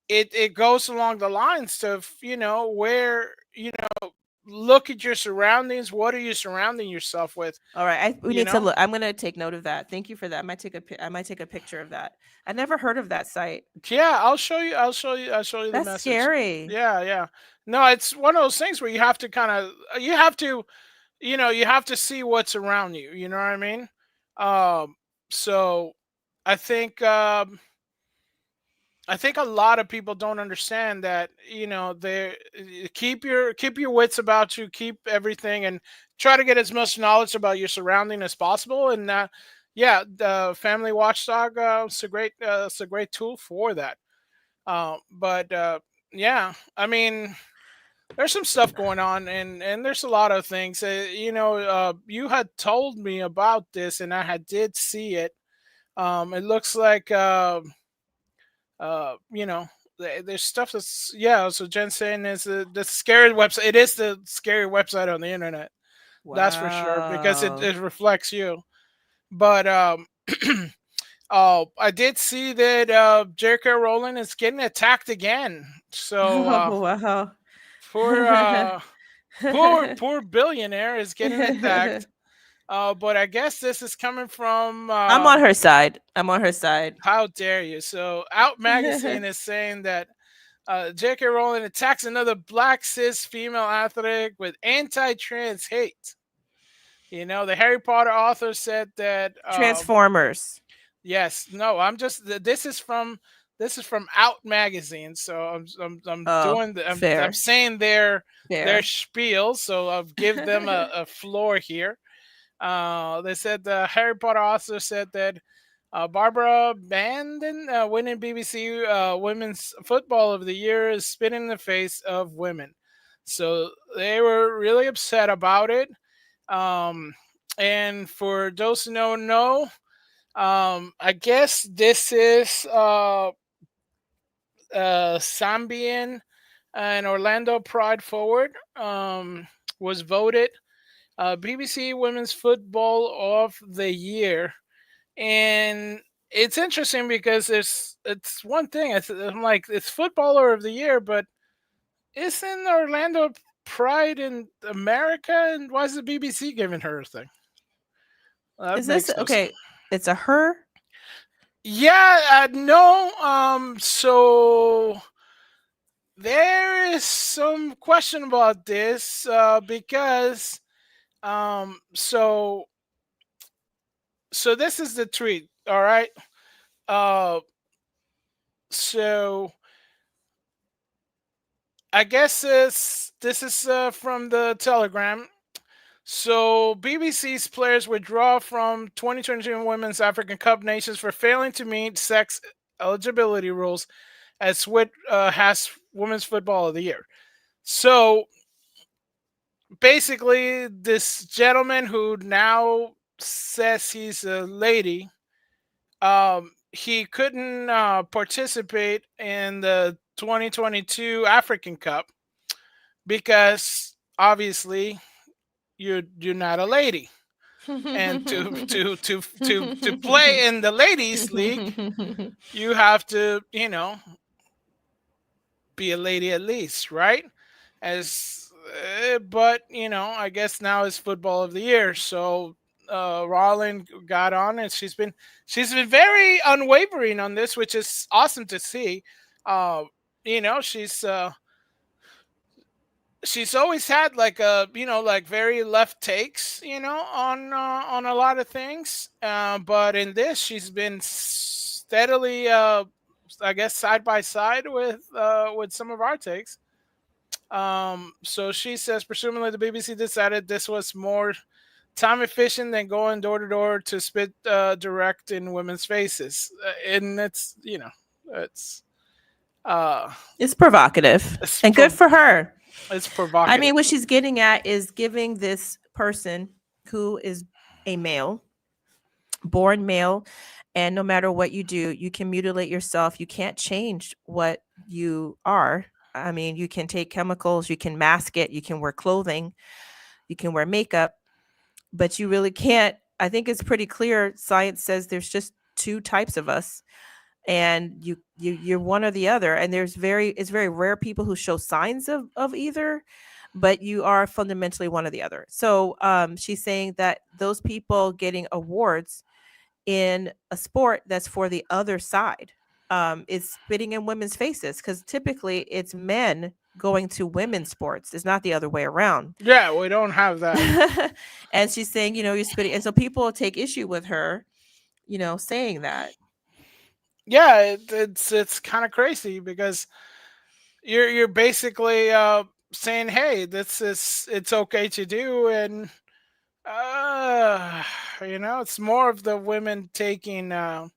it goes along the lines of where look at your surroundings. What are you surrounding yourself with? All right, we need to look. I'm going to take note of that. Thank you for that. I might take a picture of that. I never heard of that site. Yeah, I'll show you the message. That's scary. Yeah. No, it's one of those things where you have to you have to see what's around you. You know what I mean? So I think a lot of people don't understand that, they keep your wits about you, keep everything, and try to get as much knowledge about your surrounding as possible. And the Family Watchdog it's a great tool for that. But yeah, I mean, there's some stuff going on, and there's a lot of things. You had told me about this, and I did see it. It looks like there's stuff that's so Jen saying is the scary website. It is the scary website on the internet. Wow. That's for sure, because it reflects you. But I did see that J.K. Rowling is getting attacked again. So wow. Poor billionaire is getting attacked. But I guess this is coming from. I'm on her side. I'm on her side. How dare you? So, Out Magazine is saying that J.K. Rowling attacks another black cis female athlete with anti-trans hate. You know, the Harry Potter author said that. Transformers. Yes. No. I'm just. This is from. This is from Out Magazine. So I'm doing. I'm saying their spiel. So I'll give them a floor here. They said the Harry Potter author said that Barbara Bandon winning BBC Women's Football of the Year is spitting in the face of women. So they were really upset about it. And for those who don't know, I guess this is Zambian and Orlando Pride forward was voted BBC Women's Football of the Year. And it's interesting because it's one thing. I'm like, it's Footballer of the Year, but isn't Orlando Pride in America? And why is the BBC giving her a thing? Is this okay? It's a her? Yeah, no. So there is some question about this because so this is the tweet, all right? So I guess this is from the Telegram. So BBC's players withdraw from 2022 Women's African Cup Nations for failing to meet sex eligibility rules as SWIT has Women's Football of the Year. So basically, this gentleman who now says he's a lady, he couldn't participate in the 2022 African Cup because obviously you're not a lady, and to play in the ladies league, you have to be a lady at least, right? But I guess now it's Football of the Year, so Rowling got on, and she's been very unwavering on this, which is awesome to see. She's always had like very left takes, on a lot of things. But in this, she's been steadily, I guess, side by side with some of our takes. So she says, presumably the BBC decided this was more time efficient than going door to door to spit direct in women's faces, and it's it's provocative and good for her. It's provocative. I mean, what she's getting at is giving this person who is a male, born male, and no matter what you do, you can mutilate yourself. You can't change what you are. I mean, you can take chemicals, you can mask it, you can wear clothing, you can wear makeup, but you really can't. I think it's pretty clear. Science says there's just two types of us, and you're one or the other. And it's very rare people who show signs of either, but you are fundamentally one or the other. So she's saying that those people getting awards in a sport that's for the other side is spitting in women's faces, because typically it's men going to women's sports. It's not the other way around. Yeah, we don't have that. And she's saying, you're spitting. And so people take issue with her, saying that. Yeah, it's kind of crazy because you're basically saying, hey, it's okay to do, and it's more of the women taking away,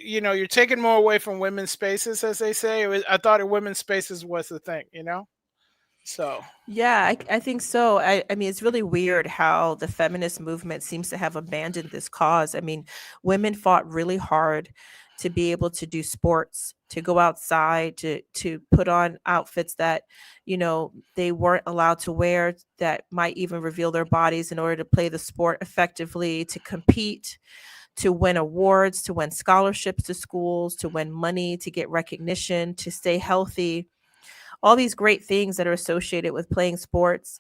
you're taking more away from women's spaces, as they say. I thought women's spaces was the thing, so yeah, I think so. I mean, it's really weird how the feminist movement seems to have abandoned this cause. I mean, women fought really hard to be able to do sports, to go outside, to put on outfits that they weren't allowed to wear, that might even reveal their bodies, in order to play the sport effectively, to compete, to win awards, to win scholarships to schools, to win money, to get recognition, to stay healthy. all these great things that are associated with playing sports,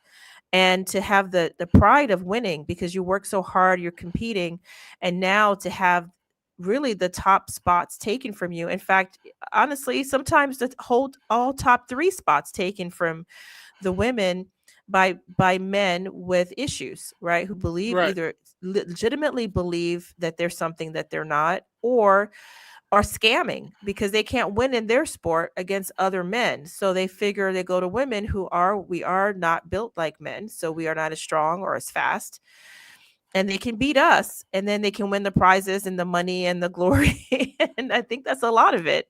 and to have the pride of winning because you work so hard, you're competing, and now to have really the top spots taken from you. In fact, honestly, sometimes the hold all top 3 spots taken from the women by men with issues, right? Who believe Right. either legitimately believe that there's something that they're not, or are scamming because they can't win in their sport against other men. So they figure they go to women we are not built like men, so we are not as strong or as fast, and they can beat us, and then they can win the prizes and the money and the glory. And I think that's a lot of it.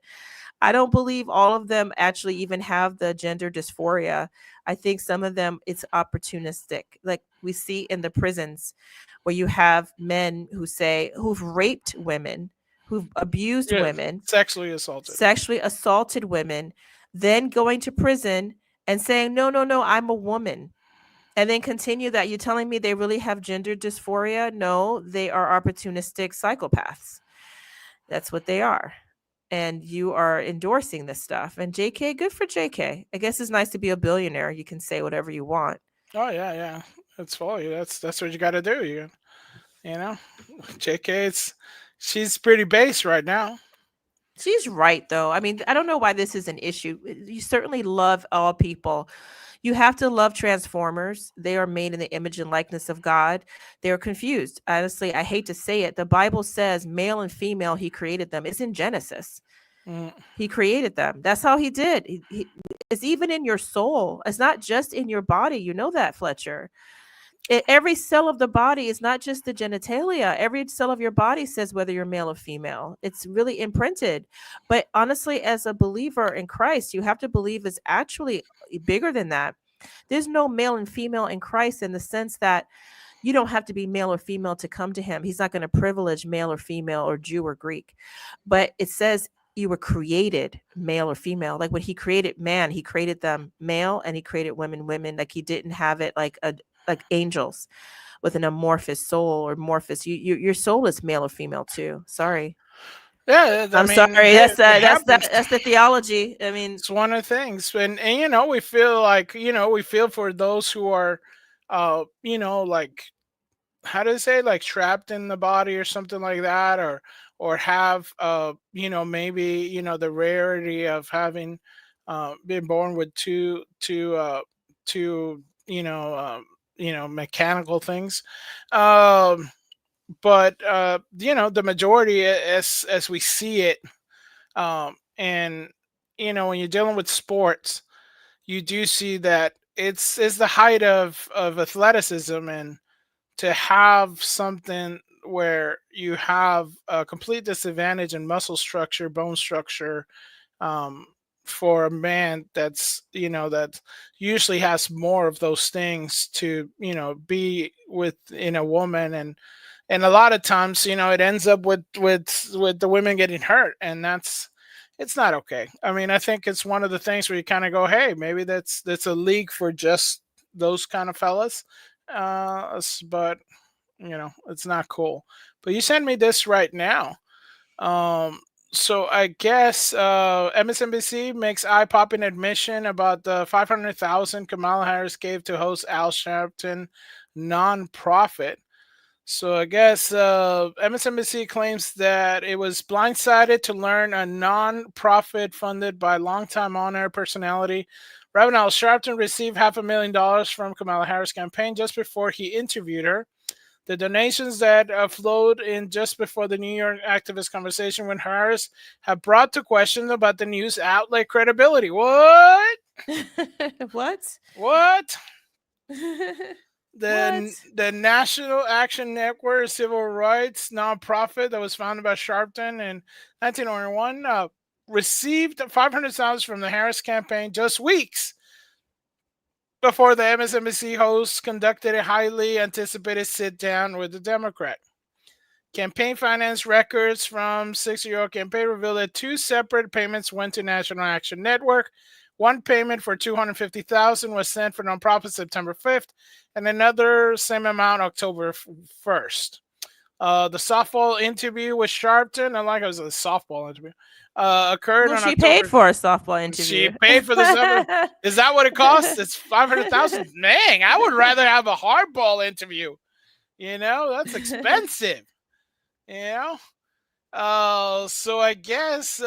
I don't believe all of them actually even have the gender dysphoria. I think some of them, it's opportunistic. Like we see in the prisons where you have men who've raped women, who've abused Yeah. women, Sexually assaulted women, then going to prison and saying, no, I'm a woman. And then continue that. You're telling me they really have gender dysphoria? No, they are opportunistic psychopaths. That's what they are. And you are endorsing this stuff. And JK, good for JK. I guess it's nice to be a billionaire. You can say whatever you want. Oh yeah. That's funny. That's what you got to do. You know, JK, she's pretty base right now. She's right, though. I mean, I don't know why this is an issue. You certainly love all people. You have to love Transformers. They are made in the image and likeness of God. They're confused. Honestly, I hate to say it. The Bible says male and female, he created them. It's in Genesis. He created them. That's how he did. It's even in your soul. It's not just in your body. You know that, Fletcher. Every cell of the body is not just the genitalia. Every cell of your body says whether you're male or female. It's really imprinted. But honestly, as a believer in Christ, you have to believe it's actually bigger than that. There's no male and female in Christ in the sense that you don't have to be male or female to come to him. He's not going to privilege male or female or Jew or Greek. But it says you were created male or female. Like when he created man, he created them male, and he created women. Like he didn't have it like angels with an amorphous soul or amorphous. Your soul is male or female too. Sorry. Yeah, I'm sorry. That's the theology. I mean, it's one of the things, and we feel like we feel for those who are, like, how to say, like trapped in the body or something like that, or have maybe the rarity of having been born with two mechanical things. But the majority, as we see it, and when you're dealing with sports, you do see that it's the height of athleticism, and to have something where you have a complete disadvantage in muscle structure, bone structure, for a man that's that usually has more of those things to be within a woman, and a lot of times it ends up with the women getting hurt, and it's not okay. I mean, I think it's one of the things where you kind of go, hey, maybe that's a league for just those kind of fellas, but it's not cool. But you send me this right now. So I guess MSNBC makes eye-popping admission about the $500,000 Kamala Harris gave to host Al Sharpton nonprofit. So I guess MSNBC claims that it was blindsided to learn a non-profit funded by longtime on-air personality Reverend Al Sharpton received $500,000 from Kamala Harris' campaign just before he interviewed her. The donations that flowed in just before the New York activist conversation with Harris have brought to question about the news outlet credibility. What? What? The National Action Network, a civil rights nonprofit that was founded by Sharpton in 1991, received $500,000 from the Harris campaign just weeks before the MSNBC host conducted a highly anticipated sit-down with the Democrat. Campaign finance records from 6-year-old campaign revealed that two separate payments went to National Action Network. One payment for $250,000 was sent for nonprofit September 5th, and another same amount October 1st. The softball interview with Sharpton, I like it was a softball interview, occurred Well, on she October. paid for a softball She interview. paid for the softball. Is that what it costs? It's 500,000. Man, I would rather have a hardball interview. That's expensive. So I guess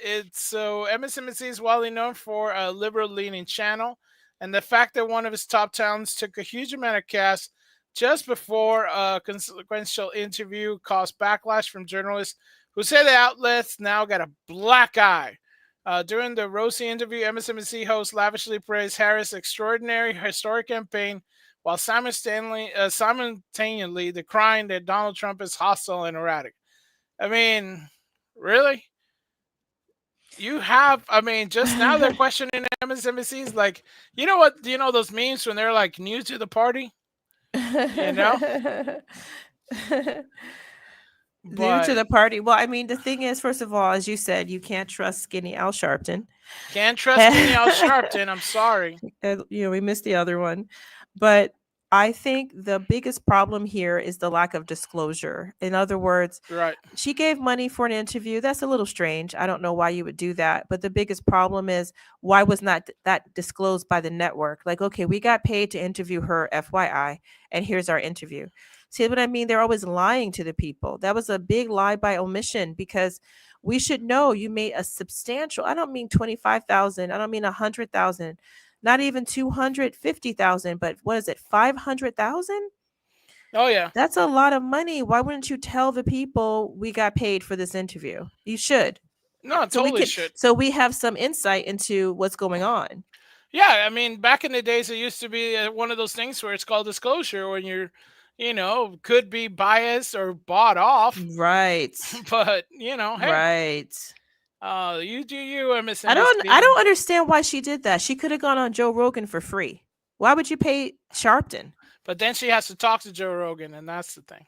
MSNBC is widely known for a liberal-leaning channel, and the fact that one of his top talents took a huge amount of cash just before a consequential interview caused backlash from journalists who say the outlets now got a black eye. During the Rosie interview, MSNBC host lavishly praised Harris' extraordinary historic campaign while simultaneously decrying that Donald Trump is hostile and erratic. I mean, really? Just now they're questioning MSNBC's like, you know what? Do you know those memes when they're like new to the party? New to the party. Well, I mean, the thing is, first of all, as you said, you can't trust skinny Al Sharpton. Can't trust skinny Al Sharpton. I'm sorry. We missed the other one. But I think the biggest problem here is the lack of disclosure. In other words, right. She gave money for an interview. That's a little strange. I don't know why you would do that. But the biggest problem is why was not that disclosed by the network? Like, okay, we got paid to interview her, FYI, and here's our interview. See what I mean? They're always lying to the people. That was a big lie by omission because we should know you made a substantial, I don't mean 25,000. I don't mean 100,000. Not even 250,000, but what is it? 500,000? Oh yeah. That's a lot of money. Why wouldn't you tell the people we got paid for this interview? You should. No, totally should. So we have some insight into what's going on. Yeah, I mean, back in the days, it used to be one of those things where it's called disclosure when you're, could be biased or bought off. Right. But hey. Right. You do you, MSNBC. I don't understand why she did that. She could have gone on Joe Rogan for free. Why would you pay Sharpton? But then she has to talk to Joe Rogan, and that's the thing.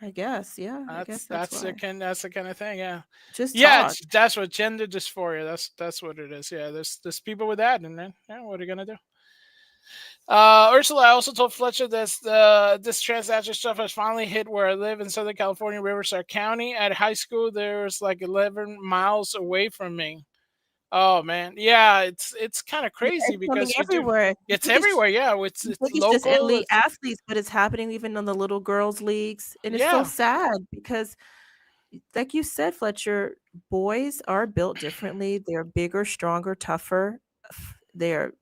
I guess, yeah. That's the kind of thing, yeah. Just talk. That's what gender dysphoria. That's what it is. Yeah, there's people with that, and then what are you gonna do? Ursula, I also told Fletcher this transaction stuff has finally hit where I live in Southern California, Riverside County. At high school, there's like 11 miles away from me. Oh man, yeah, it's kind of crazy because everywhere. It's everywhere. Yeah, it's local. Just elite athletes, but it's happening even on the little girls' leagues, and it's so sad because, like you said, Fletcher, boys are built differently. They're bigger, stronger, tougher. They're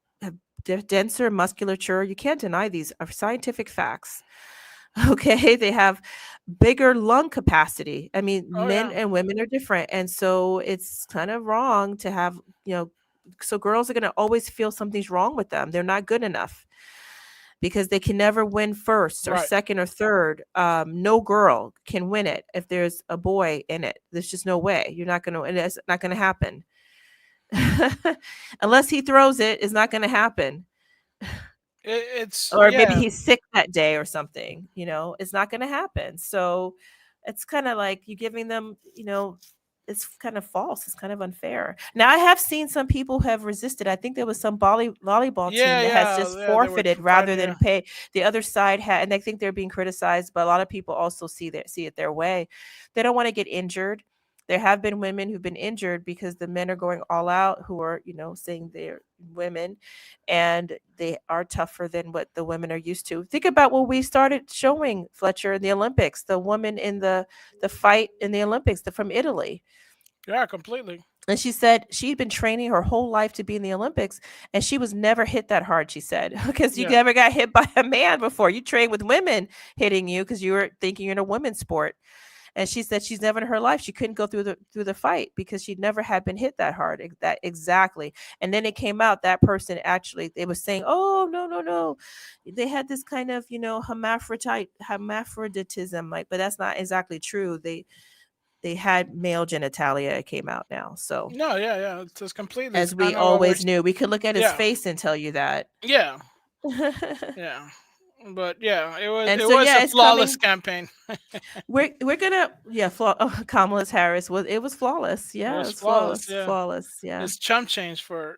denser musculature. You can't deny these are scientific facts. Okay, they have bigger lung capacity. I mean, men and women are different, and so it's kind of wrong to have so girls are going to always feel something's wrong with them. They're not good enough because they can never win first or second or third. No girl can win it if there's a boy in it. There's just no way. You're not going to, and it's not going to happen. Unless he throws it, it's not going to happen. Maybe he's sick that day or something, it's not going to happen. So it's kind of like you giving them, it's kind of false. It's kind of unfair. Now I have seen some people who have resisted. I think there was some volleyball team that has just forfeited rather than pay. The other side had, and I think they're being criticized, but a lot of people also see it their way. They don't want to get injured. There have been women who've been injured because the men are going all out who are, saying they're women and they are tougher than what the women are used to. Think about what we started showing, Fletcher, in the Olympics, the woman in the fight in the Olympics, from Italy. Yeah, completely. And she said she'd been training her whole life to be in the Olympics and she was never hit that hard, she said, because you never got hit by a man before. You trained with women hitting you because you were thinking you're in a women's sport. And she said she's never in her life, she couldn't go through the fight because she never had been hit that hard. That exactly. And then it came out that person actually, they were saying, oh, no. They had this kind of, hermaphroditism, but that's not exactly true. They had male genitalia. It came out now. So no, yeah. It's just completely. As we always knew. We could look at his face and tell you that. Yeah. Yeah. But yeah, it was a flawless campaign. we're gonna Kamala Harris it was flawless. Yeah, it was flawless. Yeah. Flawless. Yeah, it's chump change for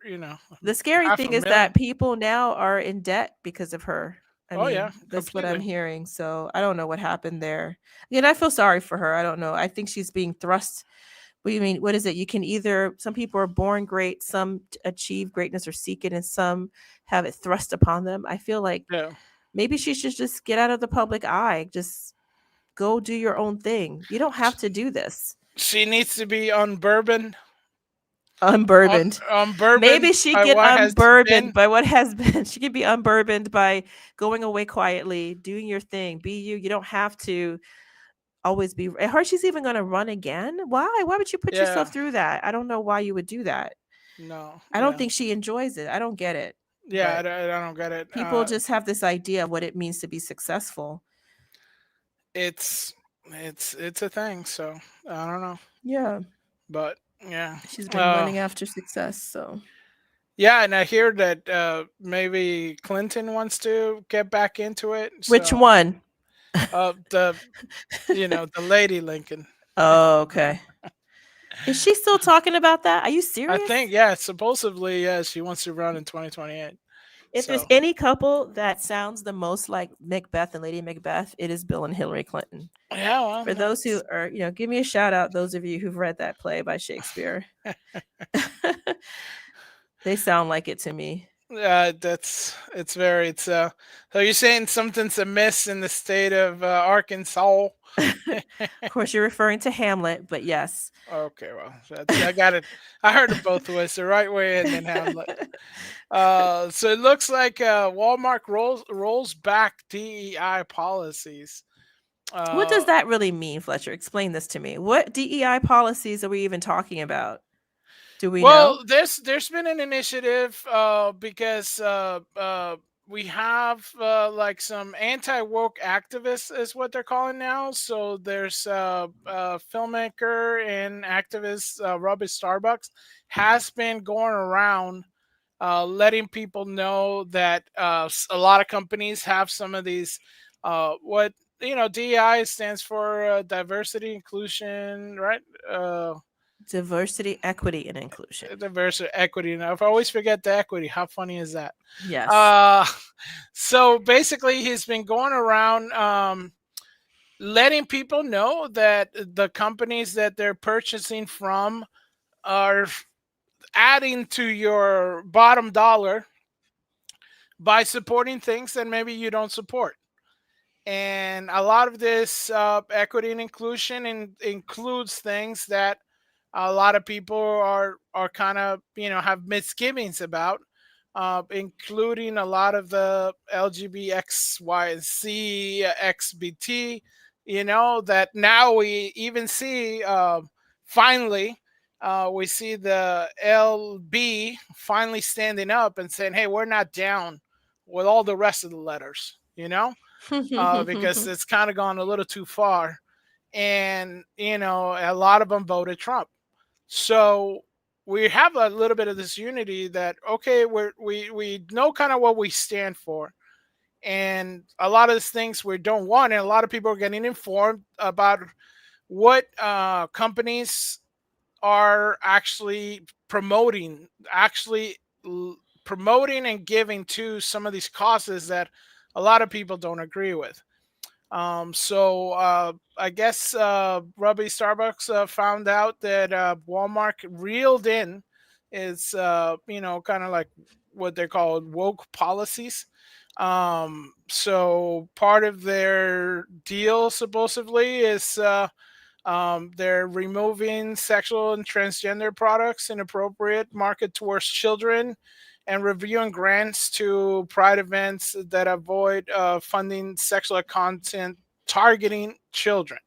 The scary thing is that people now are in debt because of her. I Oh mean, yeah, that's what I'm completely. hearing. So I don't know what happened there. Again, I feel sorry for her. I don't know. I think she's being thrust. What do you mean? What is it? You can either, some people are born great, some achieve greatness or seek it, and some have it thrust upon them. I feel like Yeah. maybe she should just get out of the public eye. Just go do your own thing. You don't have to do this. She needs to be unburdened, Unburdened. unburdened Maybe she by get what has unburdened been. by what has been. She can be unburdened by going away quietly, doing your thing, be you. You don't have to always be. I heard she's even going to run again. Why? Why would you put Yeah. yourself through that? I don't know why you would do that. No. I don't Yeah. think she enjoys it. I don't get it. Yeah. But I don't get it. people just have this idea of what it means to be successful. It's it's a thing. So I don't know. Yeah. But yeah. She's been running after success. So Yeah, and I hear that maybe Clinton wants to get back into it. which So one? the the lady Lincoln. Oh, okay. Is she still talking about that? Are you I serious? think yeah, supposedly she wants to run in 2028. If there's So any couple that sounds the most like Macbeth and Lady Macbeth, it is Bill and Hillary Clinton. yeah, well, For those who are, give me a shout out, those of you who've read that play by Shakespeare. They sound like it to me. it's very it's so you're saying something's amiss in the state of Arkansas? Of course, you're referring to Hamlet, but yes. Okay, well, I got it. I heard it both ways, the right way and then Hamlet. So it looks like Walmart rolls back DEI policies. What does that really mean, Fletcher? Explain this to me. What DEI policies are we even talking about? Do we know? There's been an initiative because we have like some anti-woke activists is what they're calling now. So there's a filmmaker and activist Robbie Starbucks has been going around letting people know that a lot of companies have some of these what DEI stands for diversity, inclusion, right? Diversity, equity, and inclusion. Diversity, equity. And I always forget the equity. How funny is that? Yes. So basically, he's been going around letting people know that the companies that they're purchasing from are adding to your bottom dollar by supporting things that maybe you don't support. And a lot of this equity and inclusion includes things that a lot of people are kind of have misgivings about, including a lot of the LGBTX, Y, and C, XBT. That now we even see finally we see the LB finally standing up and saying, "Hey, we're not down with all the rest of the letters," because it's kind of gone a little too far. And a lot of them voted Trump. So we have a little bit of this unity that okay, we know kind of what we stand for, and a lot of these things we don't want, and a lot of people are getting informed about what companies are actually promoting, promoting and giving to some of these causes that a lot of people don't agree with. So I guess Robbie Starbucks found out that Walmart reeled in is kind of like what they're called woke policies. So part of their deal supposedly is they're removing sexual and transgender products inappropriate market towards children, and reviewing grants to pride events that avoid funding sexual content targeting children.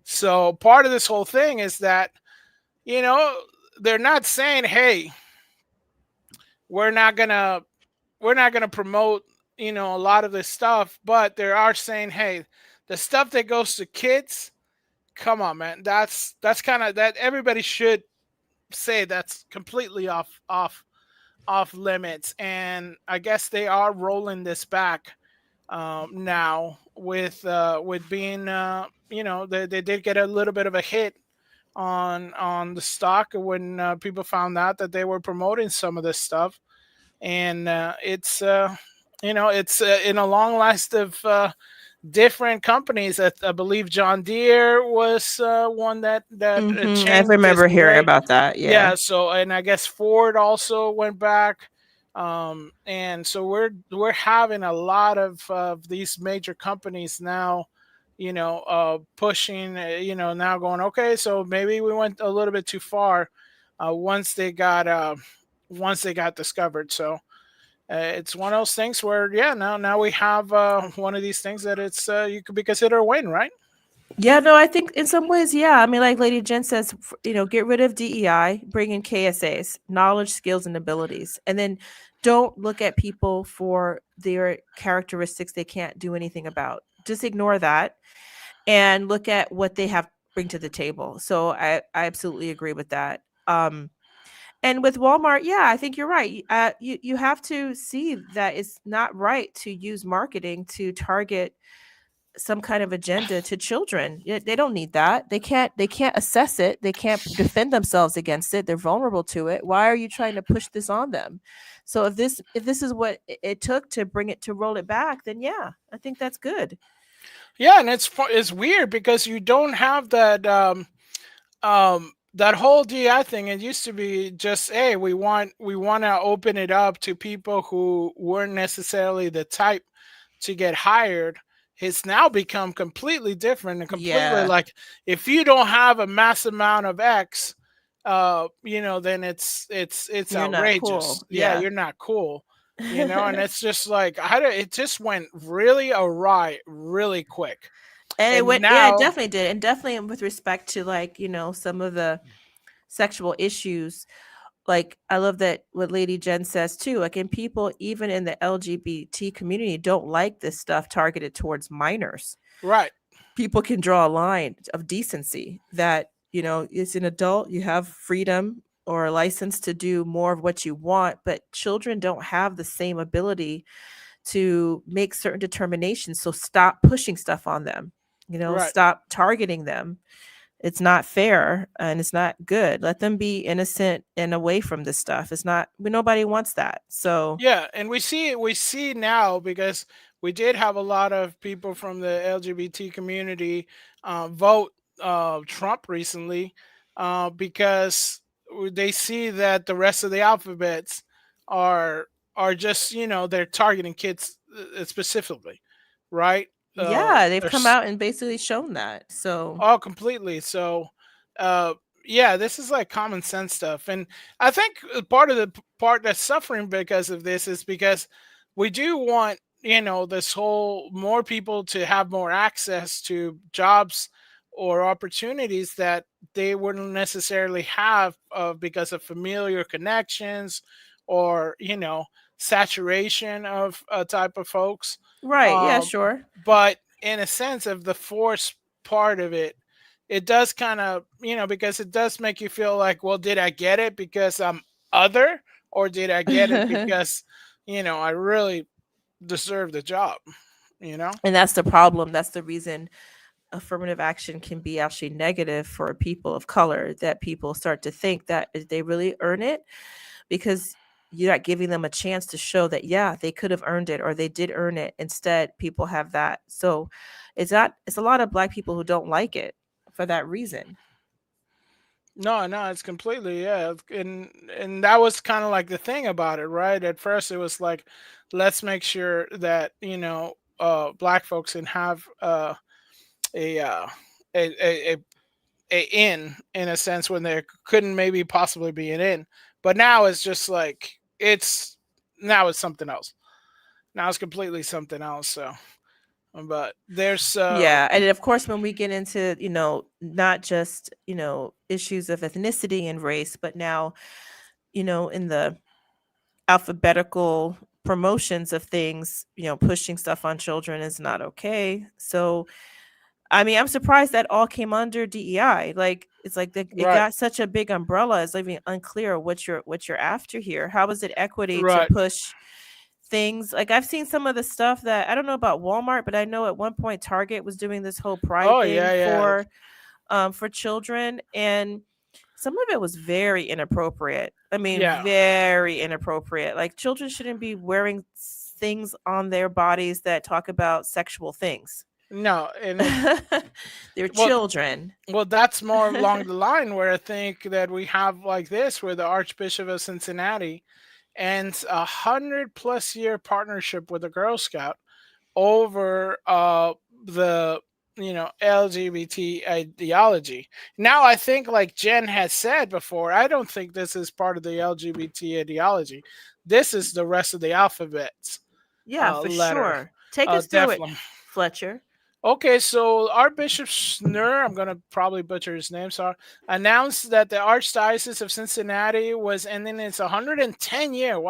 So part of this whole thing is that they're not saying, "Hey, we're not gonna promote a lot of this stuff," but they are saying, "Hey, the stuff that goes to kids, come on, man, that's kind of that everybody should say that's completely off limits." And I guess they are rolling this back now with being they did get a little bit of a hit on the stock when people found out that they were promoting some of this stuff, and it's in a long list of different companies. I believe John Deere was one that I changed its remember hearing way. about that. Yeah. Yeah. So, and I guess Ford also went back. And so we're having a lot of these major companies now, pushing, now going, okay, so maybe we went a little bit too far once they got discovered. So it's one of those things where, yeah, now we have one of these things that it's you could be considered a win, right? Yeah, no, I think in some ways, yeah. I mean, like Lady Jen says, get rid of DEI, bring in KSAs, knowledge, skills, and abilities. And then don't look at people for their characteristics they can't do anything about. Just ignore that and look at what they have bring to the table. So I absolutely agree with that. And with Walmart, yeah, I think you're right. You have to see that it's not right to use marketing to target some kind of agenda to children. They don't need that. They can't assess it. They can't defend themselves against it. They're vulnerable to it. Why are you trying to push this on them? So if this is what it took to roll it back, then yeah, I think that's good. Yeah, and it's weird because you don't have that whole DI thing. It used to be just, hey, we want to open it up to people who weren't necessarily the type to get hired. It's now become completely different and completely like, if you don't have a mass amount of X, then it's You're not outrageous. cool. Yeah, you're not cool. And it's just like, it just went really awry really quick. And it went, now, it definitely did. And definitely with respect to, like, some of the sexual issues. Like, I love that what Lady Jen says too. Like, and people even in the LGBT community don't like this stuff targeted towards minors. right. People can draw a line of decency that, it's an adult, you have freedom or a license to do more of what you want, but children don't have the same ability to make certain determinations. So stop pushing stuff on them, Right. stop targeting them. It's not fair and it's not good. Let them be innocent and away from this stuff. It's not, nobody wants that. So yeah, and we see now, because we did have a lot of people from the LGBT community vote Trump recently because they see that the rest of the alphabets are just, they're targeting kids specifically, right? yeah, they've come There's out and basically shown that. So Oh, completely. So, yeah, this is like common sense stuff, and I think part of the part that's suffering because of this is because we do want, this whole more people to have more access to jobs or opportunities that they wouldn't necessarily have because of familiar connections or saturation of a type of folks. right, yeah, Um, sure. but in a sense of the force part of it, it does kind of, because it does make you feel like, well, did I get it because I'm other, or did I get it because, I really deserve the job, And that's the problem. That's the reason affirmative action can be actually negative for people of color, that people start to think that they really earn it because you're not giving them a chance to show that, yeah, they could have earned it or they did earn it. Instead, people have that. So it's a lot of Black people who don't like it for that reason. No, it's completely, yeah, and that was kind of like the thing about it, right? At first, it was like, let's make sure that Black folks can have a uh, a, a in a sense when there couldn't maybe possibly be an in, but now it's just like it's something else. Now it's completely something else. So, but there's Yeah, and of course, when we get into, not just, issues of ethnicity and race, but now, in the alphabetical promotions of things, pushing stuff on children is not okay. So, I mean, I'm surprised that all came under DEI. Like, it's like it right, got such a big umbrella. It's even unclear what you're after here. How is it equity to right. push things? Like, I've seen some of the stuff that I don't know about Walmart, but I know at one point Target was doing this whole pride Oh thing yeah. for children, and some of it was very inappropriate. I mean, Yeah. very inappropriate. Like, children shouldn't be wearing things on their bodies that talk about sexual things. No, and They're well, children. well, that's more along the line where I think that we have like this, where the Archbishop of Cincinnati ends 100+ year partnership with a Girl Scout over the LGBT ideology. Now I think, like Jen has said before, I don't think this is part of the LGBT ideology. This is the rest of the alphabets. Yeah, for letter. sure. Take us through it, Definitely. Fletcher. Okay, so Archbishop Schnurr, I'm going to probably butcher his name, sorry, announced that the Archdiocese of Cincinnati was ending its 110-year,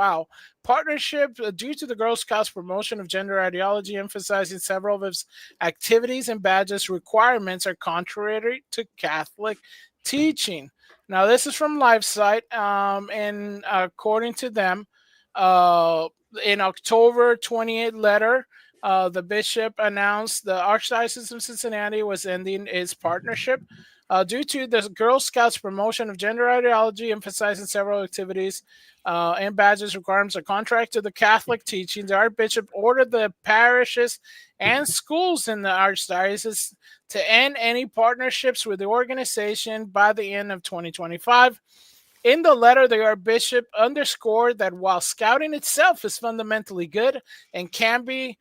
partnership due to the Girl Scouts promotion of gender ideology, emphasizing several of its activities and badges requirements are contrary to Catholic teaching. Now, this is from LifeSite, and according to them, in October 28 letter, the bishop announced the Archdiocese of Cincinnati was ending its partnership due to the Girl Scouts promotion of gender ideology, emphasizing several activities and badges requirements are contrary to the Catholic teaching. The Archbishop ordered the parishes and schools in the Archdiocese to end any partnerships with the organization by the end of 2025. In the letter, the Archbishop underscored that while scouting itself is fundamentally good and can be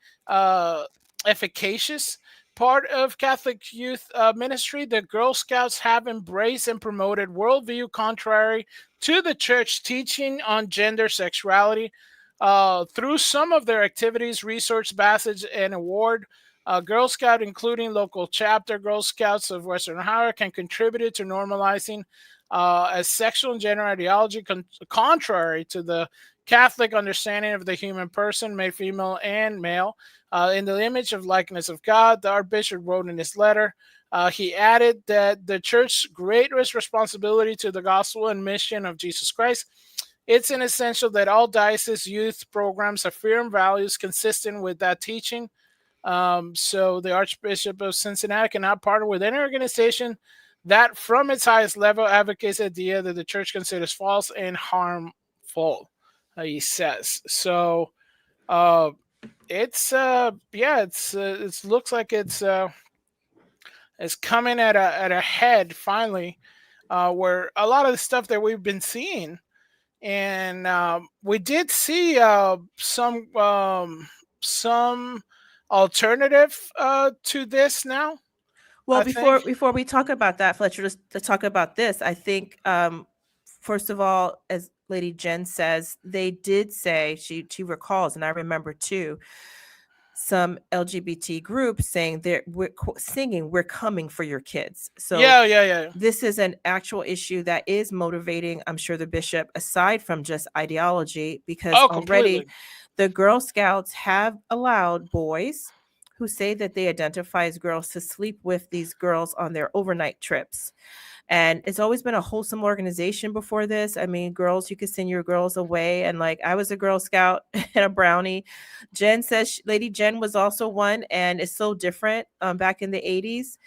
efficacious part of Catholic youth ministry, the Girl Scouts have embraced and promoted worldview contrary to the church teaching on gender sexuality. Through some of their activities, research, passage, and award, Girl Scout, including local chapter Girl Scouts of Western Ohio, can contribute to normalizing as sexual and gender ideology contrary to the Catholic understanding of the human person, made female and male, in the image of likeness of God. The Archbishop wrote in his letter, he added that the church's greatest responsibility to the gospel and mission of Jesus Christ, it's an essential that all diocese youth programs affirm values consistent with that teaching. So the Archbishop of Cincinnati cannot partner with any organization that from its highest level advocates the idea that the church considers false and harmful, he says. So it looks like it's coming at a head finally, where a lot of the stuff that we've been seeing, and we did see some alternative to this now. Well, before we talk about that, Fletcher, just to talk about this, I think first of all, as Lady Jen says, they did say she recalls, and I remember too, some LGBT groups saying we're singing "We're coming for your kids." So yeah. This is an actual issue that is motivating, I'm sure, the bishop, aside from just ideology, because already the Girl Scouts have allowed boys who say that they identify as girls to sleep with these girls on their overnight trips. And it's always been a wholesome organization before this. I mean, girls, you could send your girls away. And like, I was a Girl Scout and a brownie. Jen says Lady Jen was also one, and it's so different back in the 80s.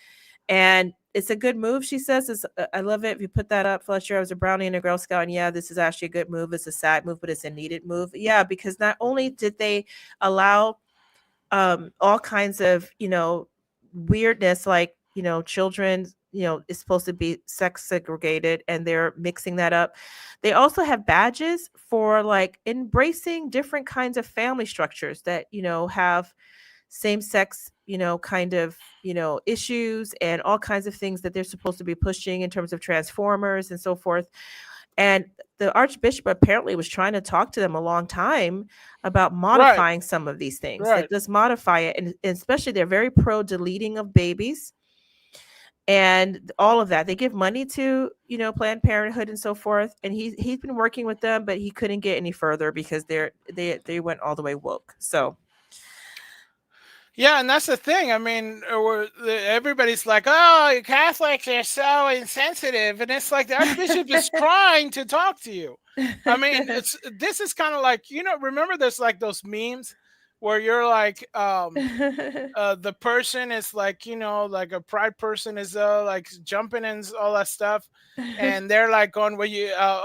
And it's a good move, she says. I love it. If you put that up, Fletcher, I was a brownie and a Girl Scout. And yeah, this is actually a good move. It's a sad move, but it's a needed move. Yeah, because not only did they allow all kinds of, weirdness, like, children, is supposed to be sex segregated, and they're mixing that up. They also have badges for like embracing different kinds of family structures that, have same sex, kind of, issues and all kinds of things that they're supposed to be pushing in terms of transformers and so forth. And the Archbishop apparently was trying to talk to them a long time about modifying some of these things. Like, let's modify it. And especially they're very pro deleting of babies and all of that. They give money to, Planned Parenthood and so forth. And he's been working with them, but he couldn't get any further because they went all the way woke. So. Yeah, and that's the thing. I mean, everybody's like, "Oh, Catholics are so insensitive," and it's like the Archbishop is trying to talk to you. I mean, this is kind of like, remember there's like those memes where you're like, the person is like, like a pride person is like jumping and all that stuff, and they're like going, well,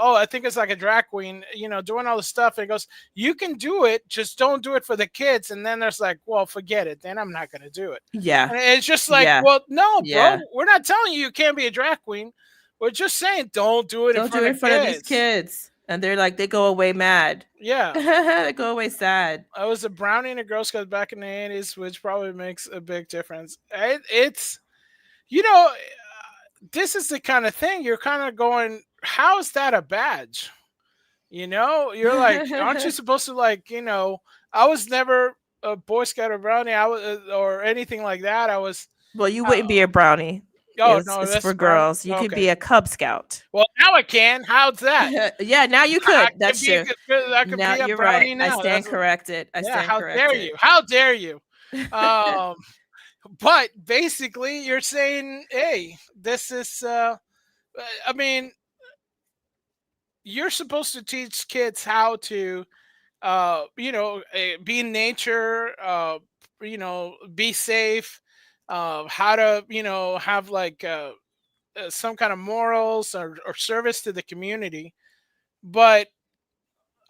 oh, I think it's like a drag queen, doing all the stuff. And it goes, you can do it, just don't do it for the kids. And then there's like, well, forget it, then I'm not gonna do it. Yeah. And it's just like, Yeah. well, no, Yeah. bro, we're not telling you can't be a drag queen. We're just saying don't do it in Don't do front it in of front of these kids. kids. And they're like, they go away mad. Yeah. They go away sad. I was a brownie and a Girl Scout back in the 80s, which probably makes a big difference. It's, this is the kind of thing you're kind of going, how is that a badge? You're like, aren't you supposed to, like, I was never a Boy Scout or brownie, or anything like that. I was. Well, you wouldn't be a brownie. Oh, no, it's that's for girls. You could okay. be a Cub Scout. Well, now I can. How's that? Yeah, now you could. That's true. I could Now be a you're brownie right. now. I stand corrected. How dare you? How dare you? But basically, you're saying, hey, this is. I mean, you're supposed to teach kids how to, be in nature. Be safe. How to, have like some kind of morals or service to the community. But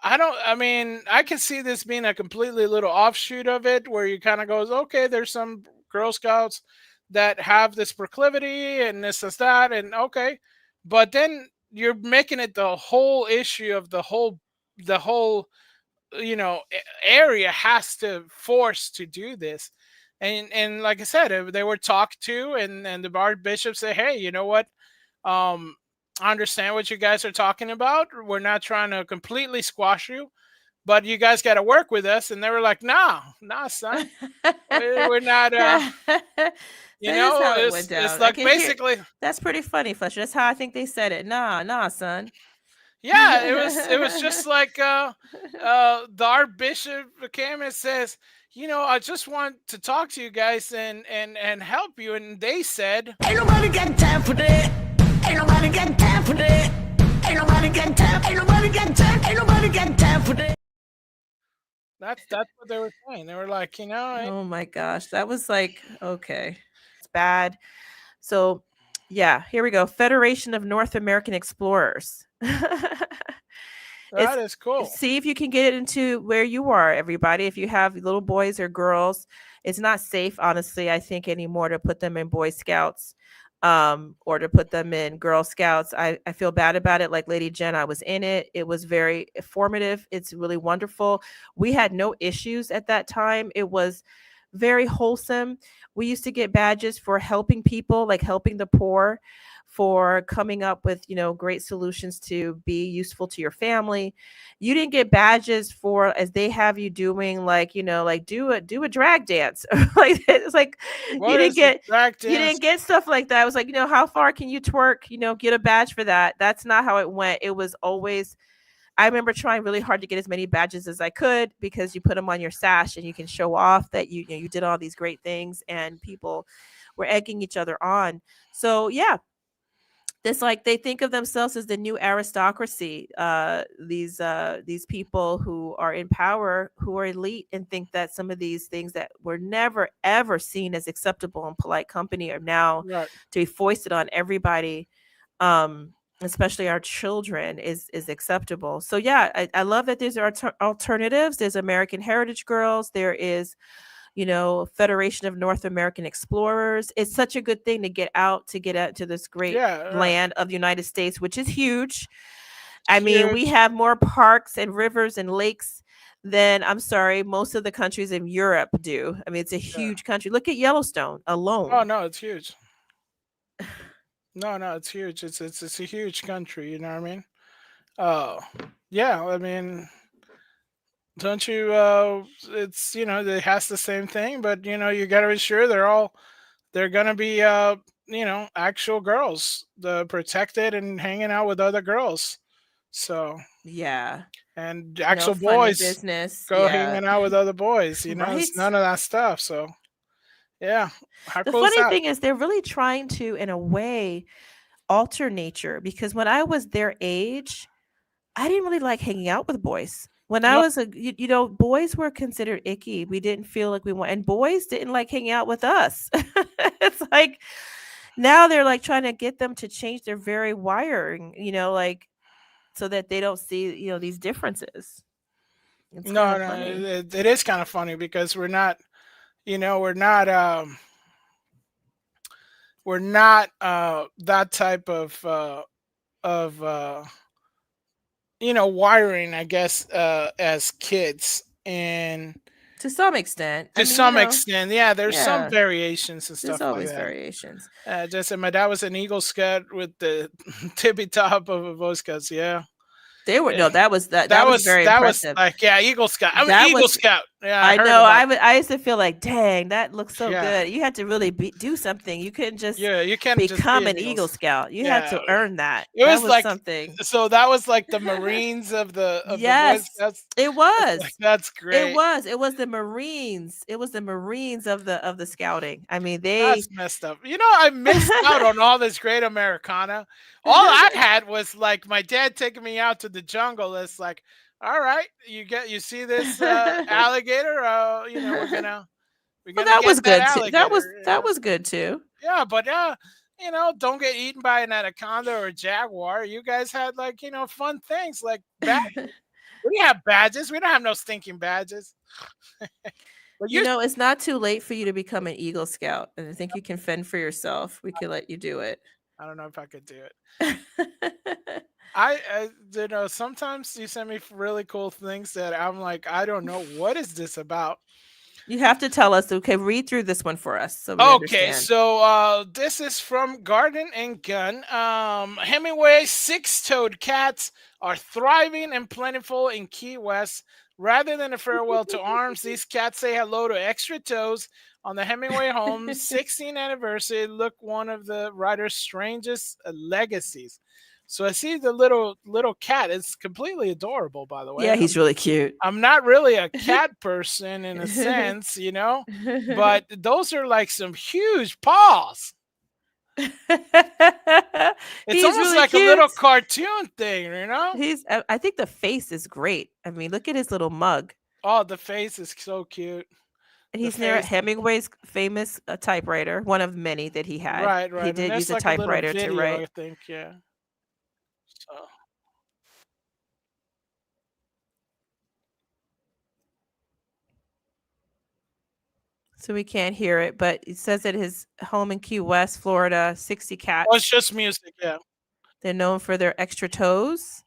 I can see this being a completely little offshoot of it, where you kind of goes, okay, there's some Girl Scouts that have this proclivity and this is that, and okay, but then you're making it the whole issue of the whole area has to force to do this. And like I said, they were talked to, and the Archbishop said, hey, you know what, I understand what you guys are talking about. We're not trying to completely squash you, but you guys got to work with us. And they were like, nah, son, we're not. It's like basically. That's pretty funny, Fletcher. That's how I think they said it. Nah, son. Yeah, it was just like the Archbishop came and says, I just want to talk to you guys and help you. And they said, ain't nobody got time for that. Ain't nobody got time for that. Ain't nobody got time. Ain't nobody got time. Ain't nobody got time for that. That's what they were saying. They were like, Oh my gosh, that was like, okay, it's bad. So, yeah, here we go. Federation of North American Explorers. That is cool. See if you can get it into where you are, everybody. If you have little boys or girls, it's not safe, honestly, I think, anymore to put them in Boy Scouts. Or to put them in Girl Scouts. I feel bad about it. Like Lady Jen, I was in it. It was very informative. It's really wonderful. We had no issues at that time. It was very wholesome. We used to get badges for helping people, like helping the poor, for coming up with, great solutions to be useful to your family. You didn't get badges for, as they have you doing, like, like do a drag dance. Like, it's like, you didn't get stuff like that. It was like, how far can you twerk, get a badge for that. That's not how it went. It was always, I remember trying really hard to get as many badges as I could, because you put them on your sash and you can show off that you did all these great things, and people were egging each other on. So yeah, it's like they think of themselves as the new aristocracy. These people who are in power, who are elite, and think that some of these things that were never ever seen as acceptable in polite company are now to be foisted on everybody, especially our children, is acceptable. So yeah, I love that there's alternatives. There's American Heritage Girls. There is, Federation of North American Explorers. It's such a good thing to get out to this great land of the United States, which is huge. I mean, we have more parks and rivers and lakes than, I'm sorry, most of the countries in Europe do. I mean, it's a huge country. Look at Yellowstone alone. Oh no, it's huge. No, it's huge. It's a huge country. You know what I mean? Yeah. I mean, don't you? It's it has the same thing, but you got to be sure they're gonna be actual girls, the protected and hanging out with other girls. So yeah, and actual boys business hanging out with other boys. Right? It's none of that stuff. So yeah, how the cool is funny that? thing is they're really trying to, in a way, alter nature, because when I was their age, I didn't really like hanging out with boys. When I was boys were considered icky. We didn't feel like we want, and boys didn't like hanging out with us. It's like now they're like trying to get them to change their very wiring, like so that they don't see, these differences. It's No, kind of no, funny. it is kind of funny because we're not, that type of wiring, I guess, as kids. And To some extent. to some extent, yeah, there's some yeah, variations and there's stuff like always that. variations. Just my dad was an Eagle Scout with the tippy top of a Boy Scouts. Yeah, They were yeah. that was very That was impressive. like, yeah, Eagle Scout. I'm an That Eagle was Scout. Yeah, I heard know. about I used to feel like, dang, that looks so Yeah. good. You had to really do something. You couldn't just Yeah, you can't just be become an an Eagle Scout. You had Yeah, to earn that. it That was was like something. so that was like the Marines of the Boy Yes, Scouts. it It's was. like, that's It great. was. It was the Marines. It was the Marines of the scouting. I mean, That's they messed up. I missed out on all this great Americana. All I had was like my dad taking me out to the jungle. It's like, all right, you see this alligator? We're gonna Well, that was get that good too. alligator. That was good too. Yeah, but don't get eaten by an anaconda or a jaguar. You guys had like fun things like badges. We didn't have badges. We don't have no stinking badges. But It's not too late for you to become an Eagle Scout, and I think you can fend for yourself. We could let you do it. I don't know if I could do it. Sometimes you send me really cool things that I'm like, I don't know, what is this about? You have to tell us. Okay, read through this one for us so we Okay, understand. so this is from Garden and Gun. Hemingway's six-toed cats are thriving and plentiful in Key West. Rather than a farewell to arms, these cats say hello to extra toes. On the Hemingway home's 16th anniversary, look one of the writer's strangest legacies. So I see the little cat. It's completely adorable, by the way. Yeah, he's really cute. I'm not really a cat person in a sense, but those are like some huge paws. It's He's almost really like cute. a little cartoon thing, I think the face is great. I mean, look at his little mug. Oh, the face is so cute. And he's near Hemingway's famous typewriter, one of many that he had. Right. He And did there's use a like little typewriter to video, write. I think, yeah. So we can't hear it, but it says at his home in Key West, Florida, 60 cats. Oh, it's just music, yeah. They're known for their extra toes,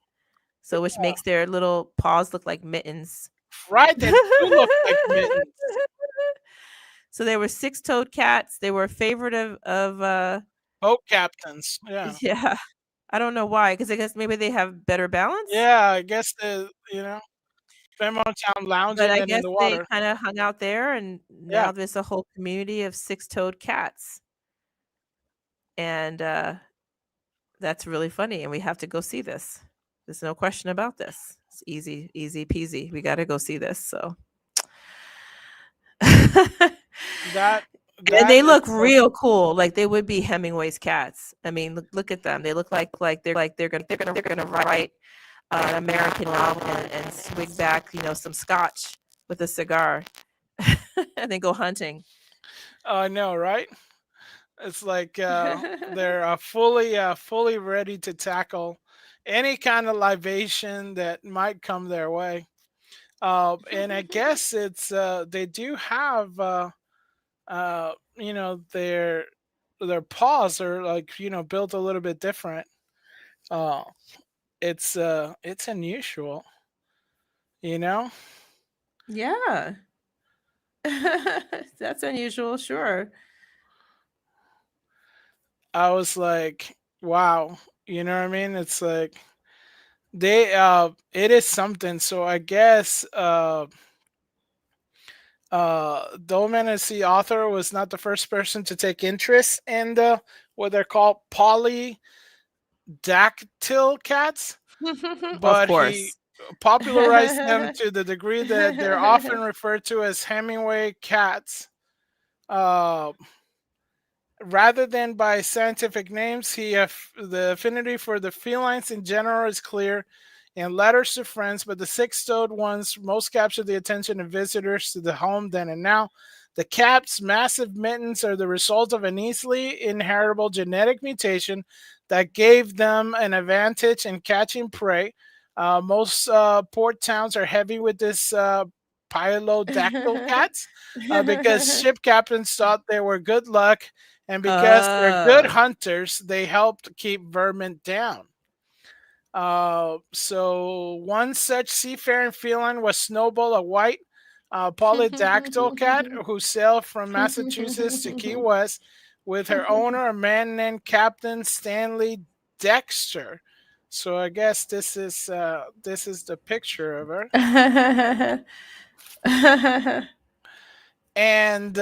which makes their little paws look like mittens. Right, they do look like mittens. So there were six-toed cats. They were a favorite of boat captains. Yeah. Yeah. I don't know why, because I guess maybe they have better balance. Yeah, I guess spend more time lounging But I than in guess the they water. kind of hung out there, and now there's a whole community of six-toed cats. And that's really funny, and we have to go see this. There's no question about this. It's easy peasy. We got to go see this. So and they look real cool, like they would be Hemingway's cats. I mean, look at them. They look like they're gonna write an American novel and swig back, some scotch with a cigar, and then go hunting. I know, right? It's like they're fully ready to tackle any kind of libation that might come their way. And I guess it's they do have their paws are like built a little bit different. It's unusual, Yeah. That's unusual, sure. I was like, wow, you know what I mean? It's like it is something. So I guess the author was not the first person to take interest in what they're called polydactyl cats, but he popularized them to the degree that they're often referred to as Hemingway cats. Rather than by scientific names, the affinity for the felines in general is clear. and letters to friends, but the six-toed ones most captured the attention of visitors to the home then and now. The cat's massive mittens are the result of an easily inheritable genetic mutation that gave them an advantage in catching prey. Most port towns are heavy with this pylodactyl cats because ship captains thought they were good luck, and because they're good hunters, they helped keep vermin down. So one such seafaring feline was Snowball, a white polydactyl cat who sailed from Massachusetts to Key West with her owner, a man named Captain Stanley Dexter. So I guess this is the picture of her. And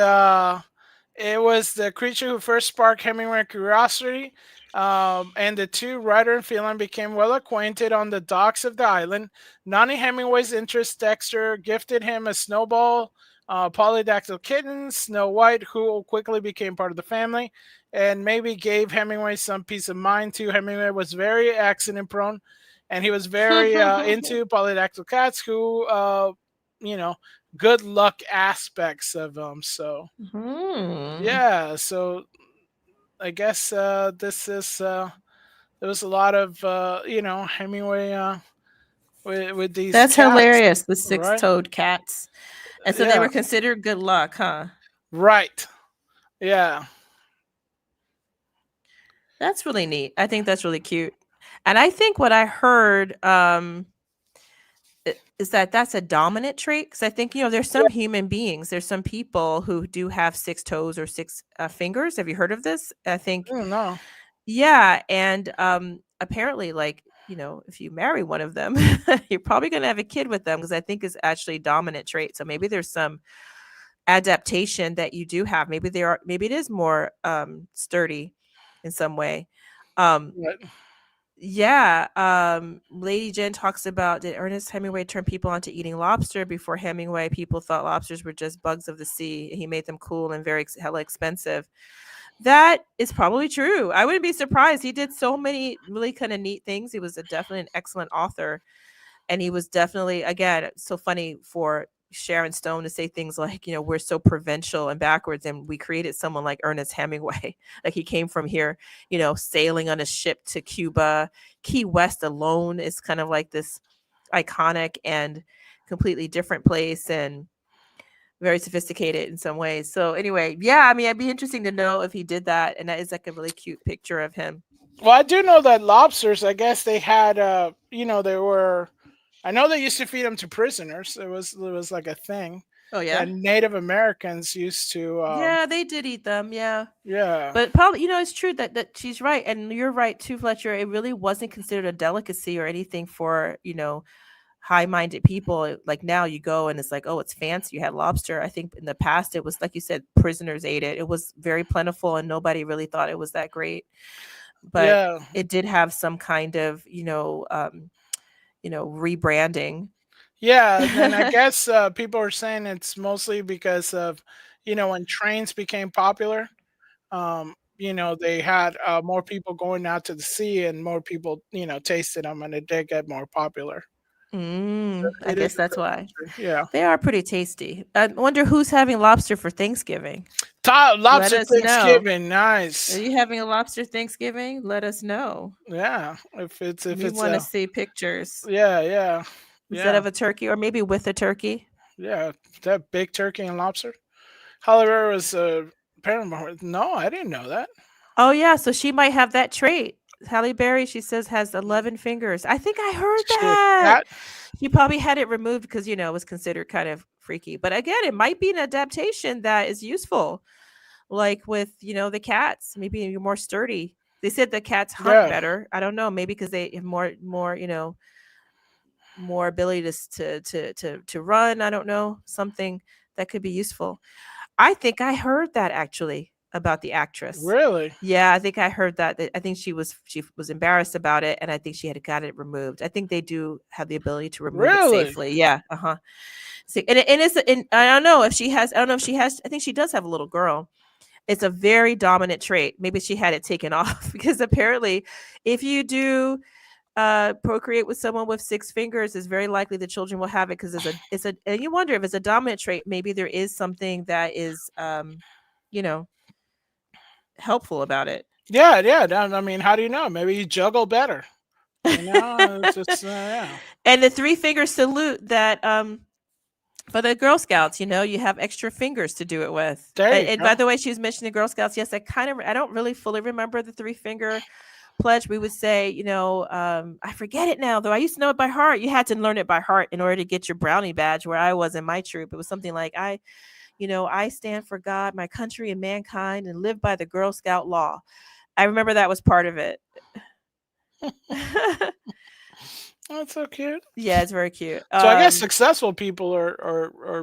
it was the creature who first sparked Hemingway's curiosity. And the two, writer and feline, became well acquainted on the docks of the island. Nonny Hemingway's interest, Dexter gifted him a Snowball, polydactyl kitten, Snow White, who quickly became part of the family, and maybe gave Hemingway some peace of mind too. Hemingway was very accident prone, and he was very into polydactyl cats, who, good luck aspects of them. So, yeah, so I guess this is there was a lot of Hemingway with these. That's cats, hilarious. The right? 6-toed cats, and so they were considered good luck, huh? Right. Yeah. That's really neat. I think that's really cute, and I think what I heard is that that's a dominant trait, because I think there's some human beings, there's some people who do have 6 toes or 6 fingers. Have you heard of this? I think. Oh, no. Yeah, and apparently, like, if you marry one of them, you're probably going to have a kid with them, because I think it's actually a dominant trait. So maybe there's some adaptation that you do have. Maybe it is more sturdy in some way. Yeah. Lady Jen talks about, did Ernest Hemingway turn people onto eating lobster? Before Hemingway, people thought lobsters were just bugs of the sea. He made them cool and very hella expensive. That is probably true. I wouldn't be surprised. He did so many really kind of neat things. He was definitely an excellent author. And he was definitely, again, so funny for Sharon Stone to say things like, we're so provincial and backwards, and we created someone like Ernest Hemingway. Like, he came from here, sailing on a ship to Cuba. Key West alone is kind of like this iconic and completely different place, and very sophisticated in some ways. So anyway, yeah, I mean, it'd be interesting to know if he did that. And that is like a really cute picture of him. Well, I do know that lobsters, I guess they had, I know they used to feed them to prisoners. It was like a thing. Oh, yeah. And Native Americans used to. Yeah, they did eat them. Yeah. Yeah. But probably, it's true that she's right. And you're right too, Fletcher. It really wasn't considered a delicacy or anything for, high-minded people. Like, now you go and it's like, oh, it's fancy. You had lobster. I think in the past it was, like you said, prisoners ate it. It was very plentiful and nobody really thought it was that great. But it did have some kind of, rebranding. Yeah, and I guess people are saying it's mostly because of, when trains became popular, they had more people going out to the sea, and more people, tasted them, and it did get more popular. I guess that's why. Yeah, they are pretty tasty. I wonder who's having lobster for Thanksgiving. Lobster Thanksgiving, nice. Are you having a lobster Thanksgiving? Let us know. Yeah, if we want to see pictures. Yeah. Instead of a turkey, or maybe with a turkey. Yeah, that big turkey and lobster. Halle Berry was apparently. No, I didn't know that. Oh yeah, so she might have that trait. Halle Berry, she says, has 11 fingers. I think I heard that. She probably had it removed because, it was considered kind of freaky. But again, it might be an adaptation that is useful. Like with, the cats, maybe you're more sturdy. They said the cats hunt better. I don't know, maybe because they have more, more ability to run. I don't know, something that could be useful. I think I heard that actually about the actress. Really? Yeah, I think I heard that. I think she was embarrassed about it, and I think she had got it removed. I think they do have the ability to remove it safely. Yeah. So, and I don't know if she has. I think she does have a little girl. It's a very dominant trait. Maybe she had it taken off, because apparently, if you do procreate with someone with 6 fingers, it's very likely the children will have it because and you wonder if it's a dominant trait. Maybe there is something that is, helpful about it. Yeah. I mean, how do you know? Maybe you juggle better. It's just, yeah. And the 3-finger salute that for the Girl Scouts, you have extra fingers to do it with. And by the way, she was mentioning Girl Scouts. Yes, I don't really fully remember the 3-finger pledge. We would say, I forget it now, though. I used to know it by heart. You had to learn it by heart in order to get your brownie badge. Where I was in my troop, it was something like, I stand for God, my country, and mankind, and live by the Girl Scout law. I remember that was part of it. That's so cute. Yeah, it's very cute. So I guess successful people are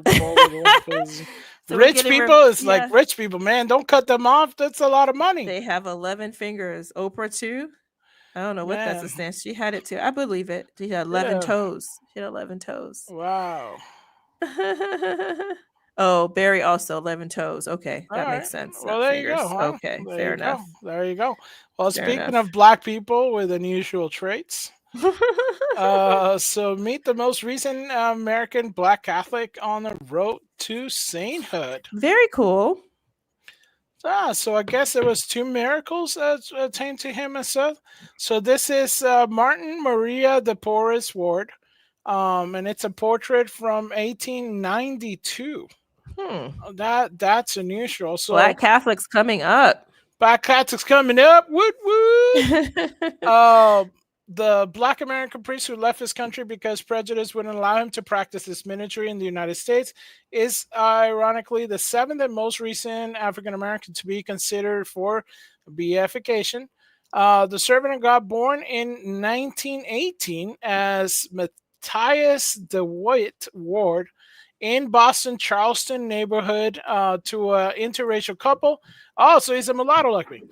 so rich people is like rich people, man. Don't cut them off. That's a lot of money. They have 11 fingers. Oprah too. I don't know what that's a stance. She had it too. I believe it. She had 11 toes. She had 11 toes. Wow. Oh, Barry also 11 toes. Okay, that makes sense. Well, there you go. Huh? Okay, fair enough. There you go. Well, speaking of Black people with unusual traits, so meet the most recent American Black Catholic on the road to sainthood. Very cool. So I guess there was 2 miracles attained to him as well. So this is Martin Maria de Porres Ward, and it's a portrait from 1892. That's unusual. So Black Catholics coming up. Black Catholics coming up. Woot woot. The Black American priest who left his country because prejudice wouldn't allow him to practice his ministry in the United States is ironically the 7th and most recent African American to be considered for beatification. The servant of God, born in 1918 as Matthias DeWitt Ward in Boston, Charleston neighborhood to an interracial couple. Oh, so he's a mulatto like me.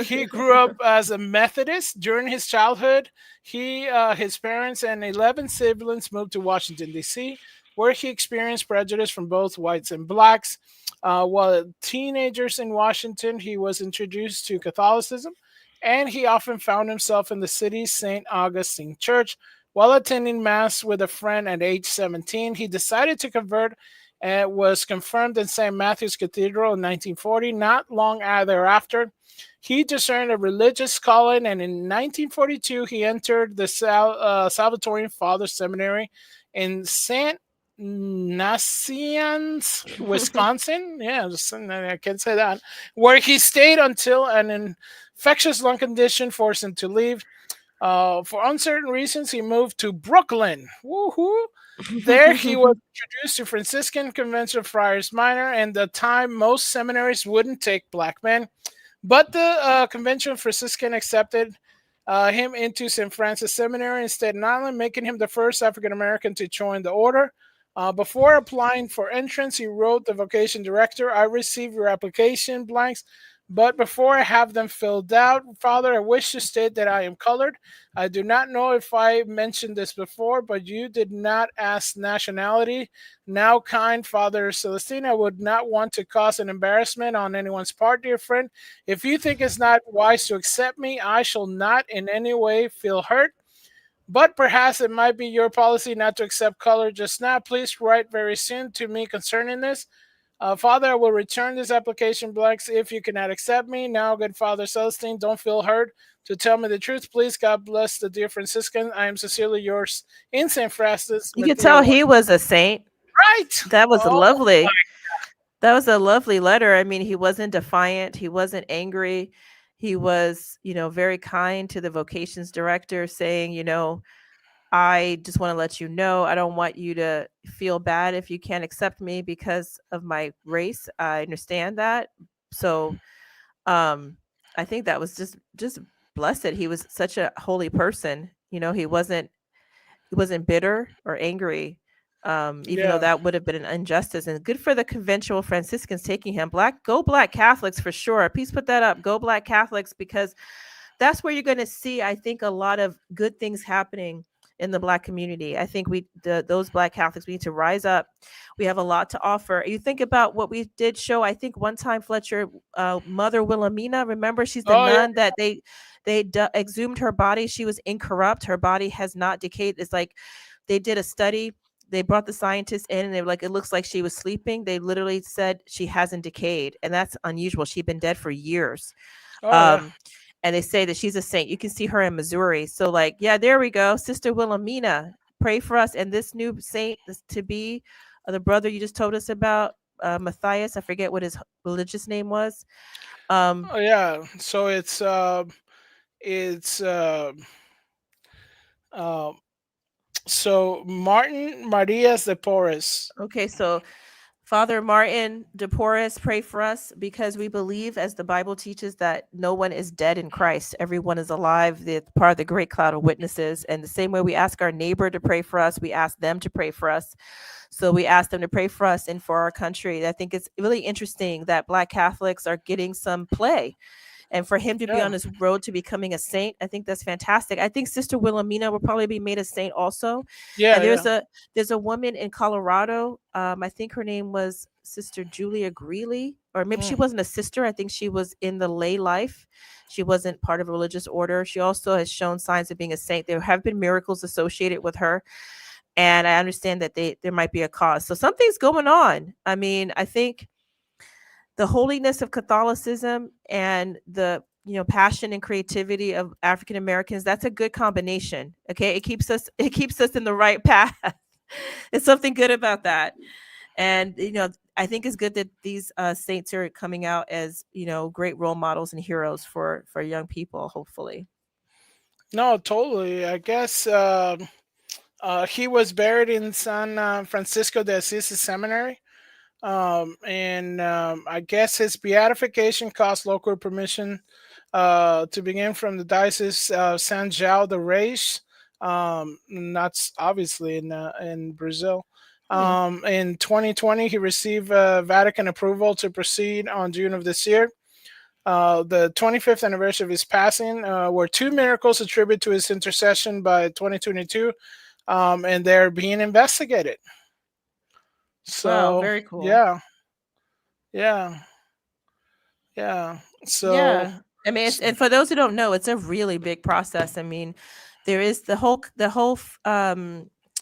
He grew up as a Methodist. During his childhood, his parents and 11 siblings moved to Washington, D.C., where he experienced prejudice from both whites and blacks. While teenagers in Washington, he was introduced to Catholicism, and he often found himself in the city's St. Augustine Church. While attending Mass with a friend at age 17, he decided to convert and was confirmed in St. Matthew's Cathedral in 1940. Not long thereafter, he discerned a religious calling, and in 1942, he entered the Salvatorian Fathers Seminary in St. Nacians, Wisconsin. Yeah, I can't say that. Where he stayed until an infectious lung condition forced him to leave. For uncertain reasons, he moved to Brooklyn. Woohoo! There, he was introduced to Franciscan Convention of Friars Minor, and at the time, most seminaries wouldn't take black men. But the Convention of Franciscan accepted him into St. Francis Seminary in Staten Island, making him the first African-American to join the order. Before applying for entrance, he wrote the vocation director, "I received your application blanks, but before I have them filled out, Father, I wish to state that I am colored. I do not know if I mentioned this before, but you did not ask nationality. Now, kind Father Celestine, I would not want to cause an embarrassment on anyone's part, dear friend. If you think it's not wise to accept me, I shall not in any way feel hurt. But perhaps it might be your policy not to accept color just now. Please write very soon to me concerning this. Father, I will return this application blanks if you cannot accept me. Now, good Father Celestine, don't feel hurt to tell me the truth. Please, God bless the dear Franciscan. I am sincerely yours in St. Francis." You can tell he was a saint. Right. That was lovely. That was a lovely letter. I mean, he wasn't defiant. He wasn't angry. He was, very kind to the vocations director, saying, I just want to let you know, I don't want you to feel bad if you can't accept me because of my race. I understand that. So I think that was just blessed. He was such a holy person. He wasn't bitter or angry, even though that would have been an injustice. And good for the conventual Franciscans taking him. Go Black Catholics for sure. Please put that up. Go Black Catholics, because that's where you're going to see, I think, a lot of good things happening in the Black community. I think those Black Catholics, we need to rise up. We have a lot to offer. You think about what we did show. I think one time, Fletcher, Mother Wilhelmina, remember, she's the nun that they exhumed her body. She was incorrupt. Her body has not decayed. It's like they did a study. They brought the scientists in and they were like, it looks like she was sleeping. They literally said she hasn't decayed. And that's unusual. She'd been dead for years. And they say that she's a saint. You can see her in Missouri. So like, yeah, there we go. Sister Wilhelmina, pray for us. And this new saint is to be the brother you just told us about, Matthias. I forget what his religious name was. So so Martin Marias de Porres. Okay, so Father Martin de Porres, pray for us, because we believe, as the Bible teaches, that no one is dead in Christ. Everyone is alive. They're part of the great cloud of witnesses. And the same way we ask our neighbor to pray for us, we ask them to pray for us. So we ask them to pray for us and for our country. I think it's really interesting that Black Catholics are getting some play. And for him to be on this road to becoming a saint, I think that's fantastic. I think Sister Wilhelmina will probably be made a saint also. Yeah. And there's a woman in Colorado. I think her name was Sister Julia Greeley, or maybe she wasn't a sister. I think she was in the lay life. She wasn't part of a religious order. She also has shown signs of being a saint. There have been miracles associated with her. And I understand that there might be a cause. So something's going on. I mean, I think the holiness of Catholicism and the passion and creativity of African Americans, that's a good combination. Okay, it keeps us in the right path. It's something good about that. And I think it's good that these saints are coming out as great role models and heroes for young people, hopefully. No, totally. I guess he was buried in San Francisco de Assisi Seminary. I guess his beatification cost local permission to begin from the Diocese of San João de Reis. That's obviously in Brazil. In 2020, he received Vatican approval to proceed on June of this year. The 25th anniversary of his passing were 2 miracles attributed to his intercession by 2022, and they're being investigated. So wow, very cool. Yeah. So yeah, I mean, and for those who don't know, it's a really big process. I mean, there is the whole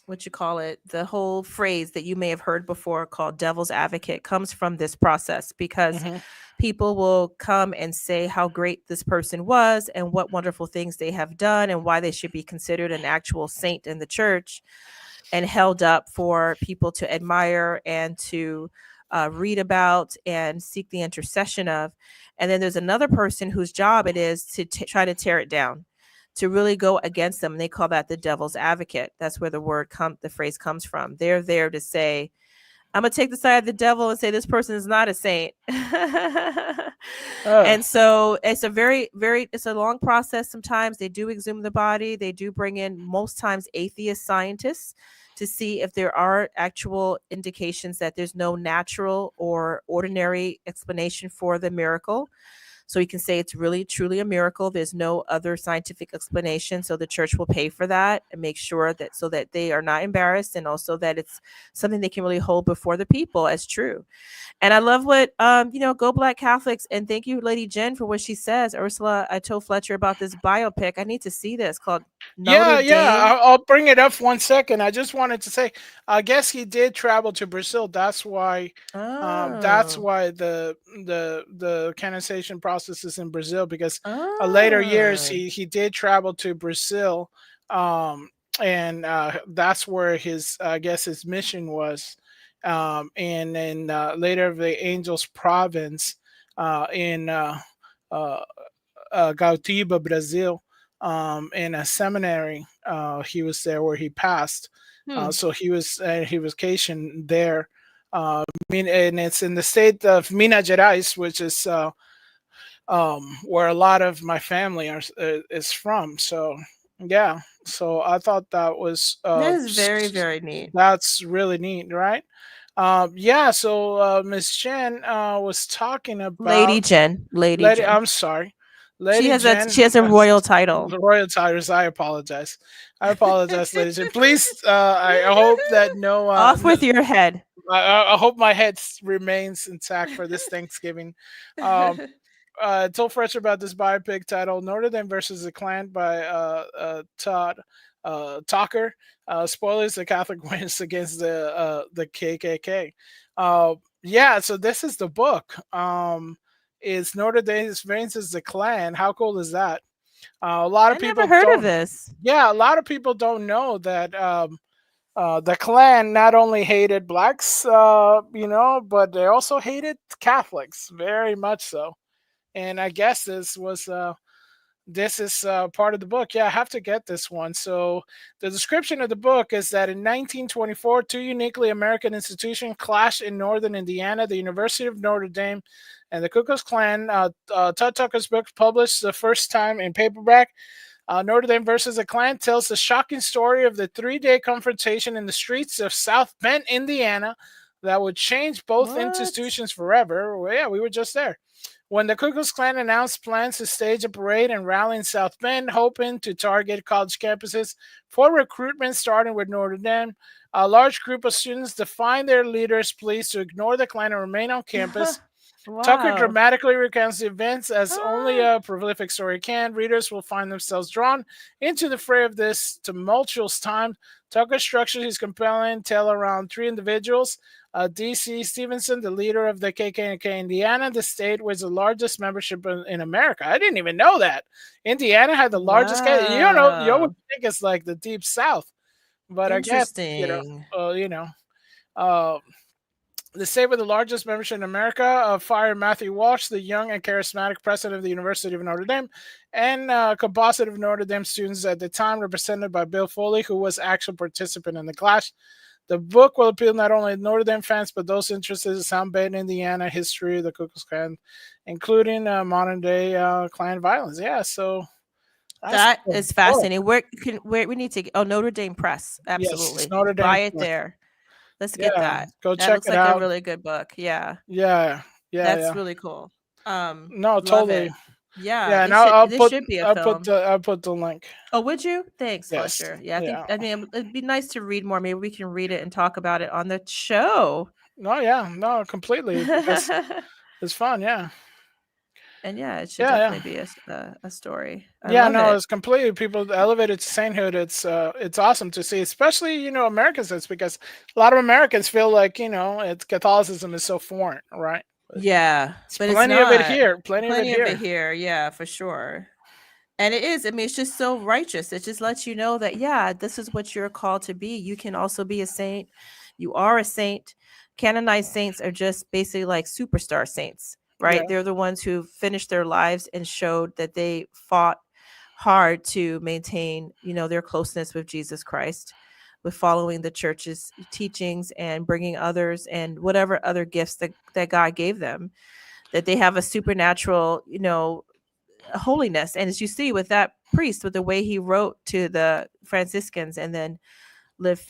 what you call it, the whole phrase that you may have heard before called devil's advocate comes from this process, because people will come and say how great this person was and what wonderful things they have done and why they should be considered an actual saint in the church and held up for people to admire and to read about and seek the intercession of. And then there's another person whose job it is to try to tear it down, to really go against them. And they call that the devil's advocate. That's where the phrase comes from. They're there to say, I'm going to take the side of the devil and say this person is not a saint. And so it's it's a long process. Sometimes they do exhume the body. They do bring in, most times, atheist scientists to see if there are actual indications that there's no natural or ordinary explanation for the miracle. So you can say it's really, truly a miracle. There's no other scientific explanation. So the church will pay for that and make sure that so that they are not embarrassed, and also that it's something they can really hold before the people as true. And I love what, Go Black Catholics. And thank you, Lady Jen, for what she says. Ursula, I told Fletcher about this biopic. I need to see this called Notre Dame. I'll bring it up 1 second. I just wanted to say, I guess he did travel to Brazil. That's why the canonization process is in Brazil, because later years he did travel to Brazil, and that's where his his mission was, and then later the Angels Province in Gautiba, Brazil, in a seminary. He was there where he passed. So he was vacationed there. And it's in the state of Minas Gerais, which is where a lot of my family is from. So yeah, so I thought that was that is very, very neat. That's really neat, right? So Miss Jen was talking about Lady Jen. I'm sorry, Lady Jen, she has a royal title. The royal titles. I apologize. Lady Jen. Please, I hope that no. Off with your head. I hope my head remains intact for this Thanksgiving. Told Fresh about this biopic titled Notre Dame versus the Klan by Todd Talker. Spoilers: the Catholic wins against the KKK. Yeah, so this is the book. Is Notre Dame versus the Klan? How cool is that? A lot of people never heard don't, of this. Yeah, a lot of people don't know that the Klan not only hated blacks, but they also hated Catholics very much so. And I guess this is part of the book. Yeah, I have to get this one. So the description of the book is that in 1924, two uniquely American institutions clashed in northern Indiana, the University of Notre Dame and the Ku Klux Klan. Todd Tucker's book, published the first time in paperback, Notre Dame versus the Klan, tells the shocking story of the 3-day confrontation in the streets of South Bend, Indiana, that would change both institutions forever. Well, yeah, we were just there. When the Ku Klux Klan announced plans to stage a parade and rally in South Bend, hoping to target college campuses for recruitment, starting with Notre Dame, a large group of students defied their leaders' pleas to ignore the Klan and remain on campus. Wow. Tucker dramatically recounts the events as only a prolific story can. Readers will find themselves drawn into the fray of this tumultuous time. Tucker structures his compelling tale around three individuals. D.C. Stevenson, the leader of the KKK Indiana, the state with the largest membership in America. I didn't even know that. Indiana had the largest. You would think it's like the Deep South. But I guess, the state with the largest membership in America fired Matthew Walsh, the young and charismatic president of the University of Notre Dame, and a composite of Notre Dame students at the time, represented by Bill Foley, who was actual participant in the clash. The book will appeal not only to Notre Dame fans, but those interested in South Bend, Indiana history, the Ku Klux Klan, including modern-day Klan violence. Yeah, so that is fascinating. Where we need to? Oh, Notre Dame Press, absolutely. Yes, Notre Dame Buy it Press. there. Let's get that. Go that check looks it like out. a really good book. Yeah. That's really cool. No, totally. It. Yeah. Yeah, and I'll should be a film. I'll put the link. Oh, would you? Thanks, Yes. Fletcher. Yeah, I mean, it'd be nice to read more. Maybe we can read it and talk about it on the show. No, completely. It's fun, yeah. And it should definitely be a story. It's completely, people elevated to sainthood. It's awesome to see, especially Americans. It's because a lot of Americans feel like it's Catholicism is so foreign, right? Yeah, but plenty of it here. Plenty of it here. Yeah, for sure. And it is. I mean, it's just so righteous. It just lets you know that this is what you're called to be. You can also be a saint. You are a saint. Canonized saints are just basically like superstar saints. Right. Yeah. They're the ones who finished their lives and showed that they fought hard to maintain, their closeness with Jesus Christ, with following the church's teachings and bringing others and whatever other gifts that God gave them, that they have a supernatural, holiness. And as you see with that priest, with the way he wrote to the Franciscans and then lived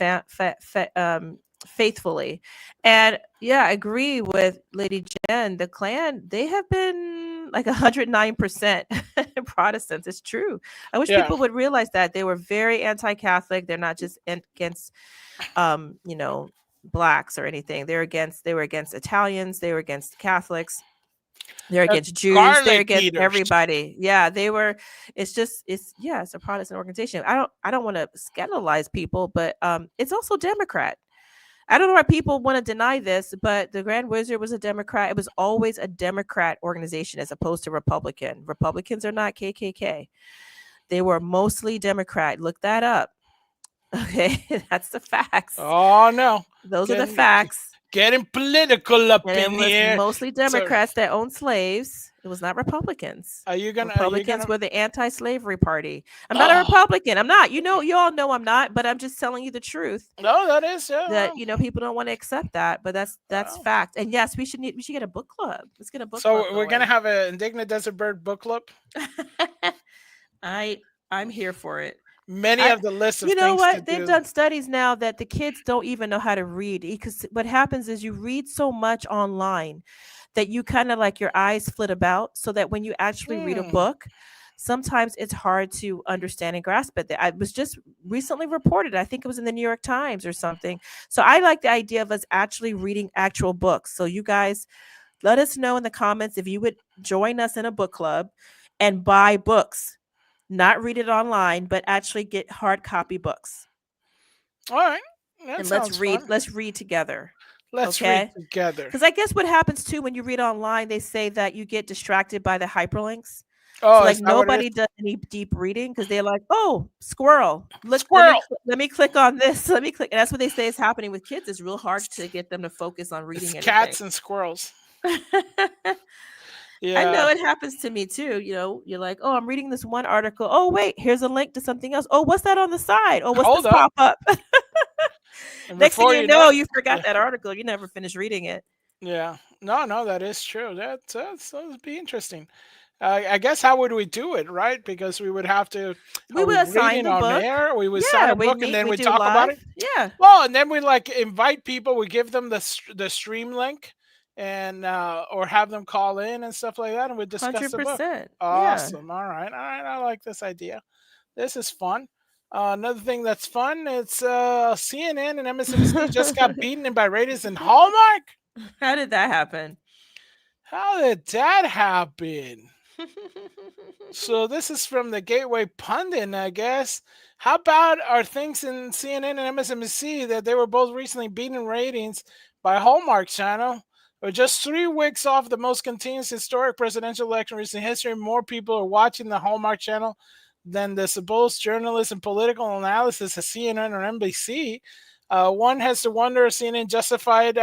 faithfully. And I agree with Lady Jen. The Klan, they have been like 109% Protestants. It's true. I wish people would realize that. They were very anti-Catholic. They're not just against blacks or anything. They were against Italians. They were against Catholics. They're against Jews. They're against everybody. Yeah, they were. It's a Protestant organization. I don't want to scandalize people, but it's also Democrat. I don't know why people want to deny this, but the Grand Wizard was a Democrat. It was always a Democrat organization as opposed to Republican. Republicans are not KKK. They were mostly Democrat. Look that up. Okay, that's the facts. Oh, no. Those are the facts. Getting political up in here. Mostly Democrats that owned slaves. It was not Republicans. Republicans were the anti-slavery party. I'm not a Republican. I'm not. You all know I'm not. But I'm just telling you the truth. No, that is that people don't want to accept that. But that's fact. And yes, we should get a book club. Let's get a book club. So we're gonna have an Indignant Desert Bird book club. I'm here for it. Many of the lists of you know what they've done studies now that the kids don't even know how to read, because what happens is you read so much online that you kind of like your eyes flit about, so that when you actually read a book, sometimes it's hard to understand and grasp it. I was just recently reported, I think it was in the New York Times or something. So I like the idea of us actually reading actual books. So you guys, let us know in the comments if you would join us in a book club and buy books, not read it online, but actually get hard copy books. All right. And let's read. Fun. Let's read together. Let's read together. Because I guess what happens too when you read online, they say that you get distracted by the hyperlinks. Oh, so like nobody does any deep reading because they're like, oh, squirrel. Let me click on this. Let me click. And that's what they say is happening with kids. It's real hard to get them to focus on reading anything. Cats and squirrels. Yeah. I know it happens to me too. You know, you're like, oh, I'm reading this one article. Oh, wait, here's a link to something else. Oh, what's that on the side? Oh, what's this pop up? Next thing you know, you forgot that article. You never finished reading it. Yeah. No, that is true. That would be interesting. I guess how would we do it, right? Because we would have to. We would assign the book. Air? We would sign a book and then we talk live. about it. Yeah. Well, and then we like invite people. We give them the stream link, and or have them call in and stuff like that, and we discuss 100%. The book. Awesome. Yeah. All right. I like this idea. This is fun. Another thing that's fun, it's CNN and MSNBC just got beaten by ratings in Hallmark. How did that happen? So this is from the Gateway Pundit, I guess. How about our things in CNN and MSNBC that they were both recently beaten in ratings by Hallmark Channel? We're just 3 weeks off the most continuous historic presidential election in recent history. More people are watching the Hallmark Channel than the supposed journalists and political analysis of CNN or NBC. One has to wonder if CNN justified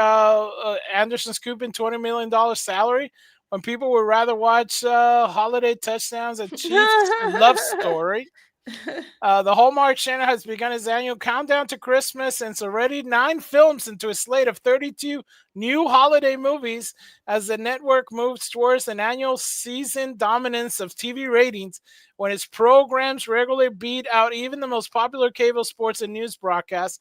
Anderson scooping $20 million salary when people would rather watch holiday touchdowns and Chiefs love story. The Hallmark Channel has begun its annual countdown to Christmas, and it's already 9 films into a slate of 32 new holiday movies as the network moves towards an annual season dominance of TV ratings when its programs regularly beat out even the most popular cable sports and news broadcasts.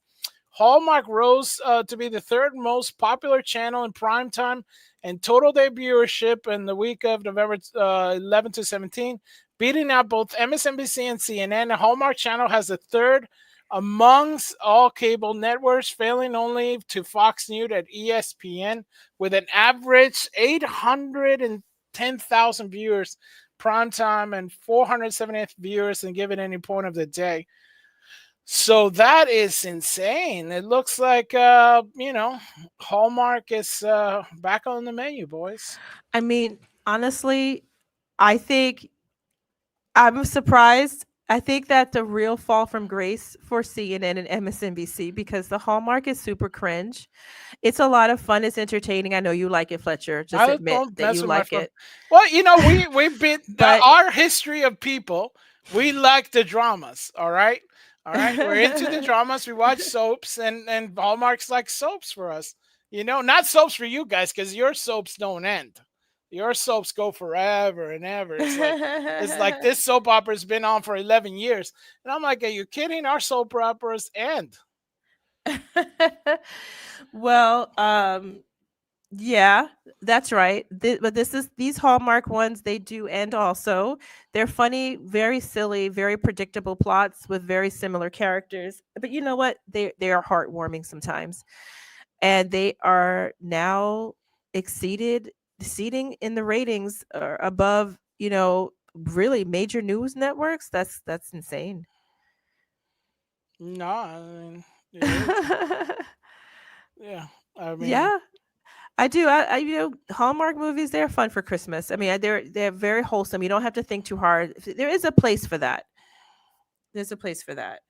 Hallmark rose to be the 3rd most popular channel in primetime and total day viewership in the week of November 11 to 17, beating out both MSNBC and CNN. The Hallmark Channel has the 3rd amongst all cable networks, failing only to Fox News at ESPN, with an average 810,000 viewers primetime and 478 viewers in given any point of the day. So that is insane. It looks like, Hallmark is back on the menu, boys. I mean, honestly, I think I'm surprised. I think that the real fall from grace for CNN and MSNBC, because the Hallmark is super cringe. It's a lot of fun. It's entertaining. I know you like it, Fletcher. Just admit that you like it. Well, we've been our history of people. We like the dramas. All right. We're into the dramas. We watch soaps, and Hallmark's like soaps for us. Not soaps for you guys, because your soaps don't end. Your soaps go forever and ever. It's like this soap opera's been on for 11 years. And I'm like, are you kidding? Our soap operas end. Well, yeah, that's right. But these Hallmark ones, they do end also. They're funny, very silly, very predictable plots with very similar characters. But you know what? They are heartwarming sometimes. And they are now exceeding in the ratings above, really major news networks. That's insane. No, I mean, yeah. Yeah. I do. I Hallmark movies, they're fun for Christmas. I mean, they're very wholesome. You don't have to think too hard. There is a place for that. There's a place for that.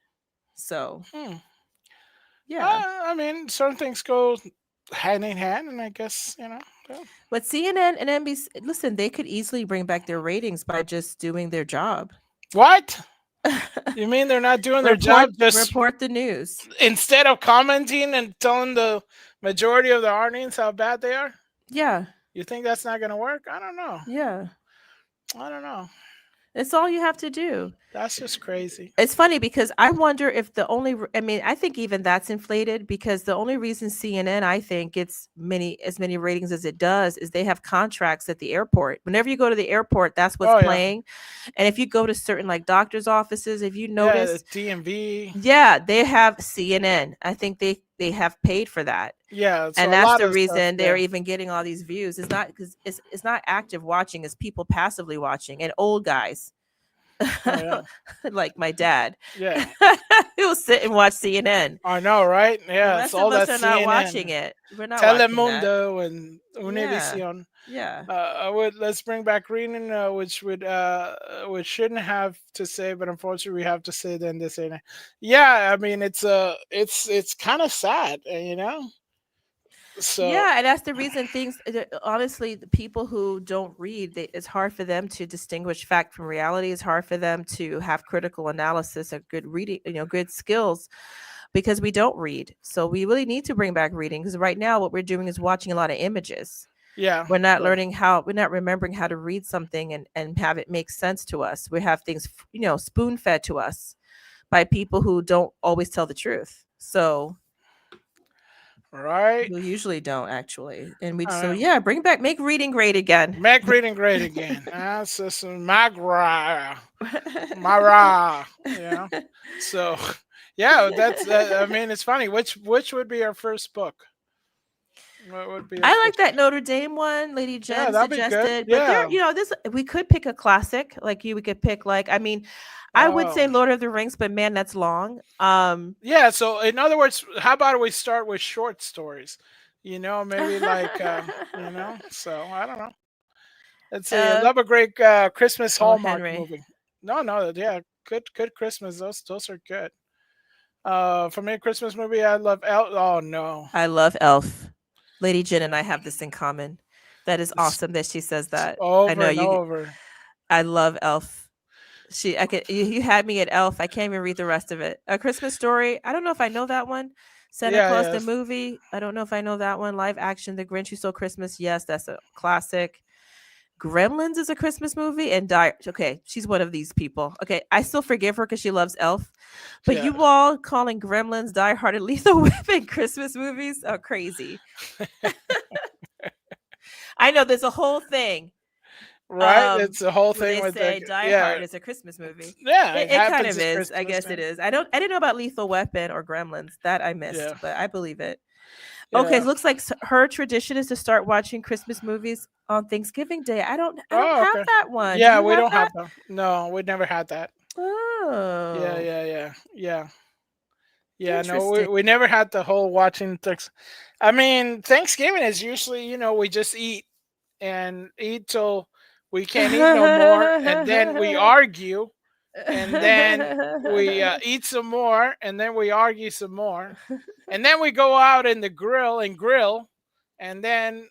So, yeah. I mean, certain things go hand in hand, and I guess, Yeah. But CNN and NBC, listen, they could easily bring back their ratings by just doing their job. What? You mean they're not doing their job? Just report the news instead of commenting and telling the majority of the audience how bad they are? Yeah. You think that's not going to work? I don't know. Yeah. I don't know. It's all you have to do. That's just crazy. It's funny because I wonder if I mean, I think even that's inflated because the only reason CNN, I think, gets as many ratings as it does is they have contracts at the airport. Whenever you go to the airport, that's what's Oh, yeah. playing. And if you go to certain like doctor's offices, if you Yeah, notice, the DMV. yeah, they have CNN. I think they have paid for that. Yeah, so And a that's lot the of stuff, reason they're yeah. even getting all these views. It's not because it's not active watching, it's people passively watching and old guys. Oh, yeah. Like my dad. Yeah. He'll sit and watch CNN. I know, right? The Yeah, rest it's all of us that are not watching CNN. it. We're not watching that. Telemundo and Yeah. Univision. Yeah. Let's bring back reading, which shouldn't have to say, but unfortunately we have to say then this ain't. Yeah, I mean it's kind of sad, you know. So Yeah, and that's the reason honestly, the people who don't read, it's hard for them to distinguish fact from reality. It's hard for them to have critical analysis or good reading, good skills because we don't read. So we really need to bring back reading because right now what we're doing is watching a lot of images. yeah, We're not we're not remembering how to read something and have it make sense to us. We have things, spoon fed to us by people who don't always tell the truth. So right. we usually don't actually. And Uh, make reading great again. Make reading great again. That's just Magra. Yeah. So yeah, that's I mean it's funny. Which would be our first book? What would be? I like that Notre Dame one, Lady Jen that'd be good. suggested. But Yeah. this we could pick a classic. We could pick I would say Oh. Lord of the Rings, but man, that's long. Yeah, so in other words, how about we start with short stories? Maybe so I don't know. Let's see. I love a great Christmas Hallmark Henry. movie. No, yeah, good Christmas. Those are good. For me, a Christmas movie, I love Elf. Oh no, I love Elf. Lady Jen and I have this in common. That is awesome that she says that. over I know and over. I love Elf. You had me at Elf. I can't even read the rest of it. A Christmas Story. I don't know if I know that one. Santa Claus the movie. I don't know if I know that one. Live action. The Grinch Who Stole Christmas. Yes, that's a classic. Gremlins is a Christmas movie, and okay, she's one of these people. Okay, I still forgive her because she loves Elf, but you all calling Gremlins, Die Hard, and Lethal Weapon Christmas movies are crazy. I know there's a whole thing. Right, it's a whole thing with say Die Hard is a Christmas movie. Yeah, it kind of is. Christmas, I guess it is. I didn't know about Lethal Weapon or Gremlins. That I missed, but I believe it. Okay, it looks like her tradition is to start watching Christmas movies on Thanksgiving Day. I don't have that one. Yeah, we don't have that. No, we never had that. Oh. Yeah. No, we never had the whole watching. I mean, Thanksgiving is usually, we just eat till we can't eat no more, and then we argue, and then we eat some more, and then we argue some more, and then we go out in the grill, and then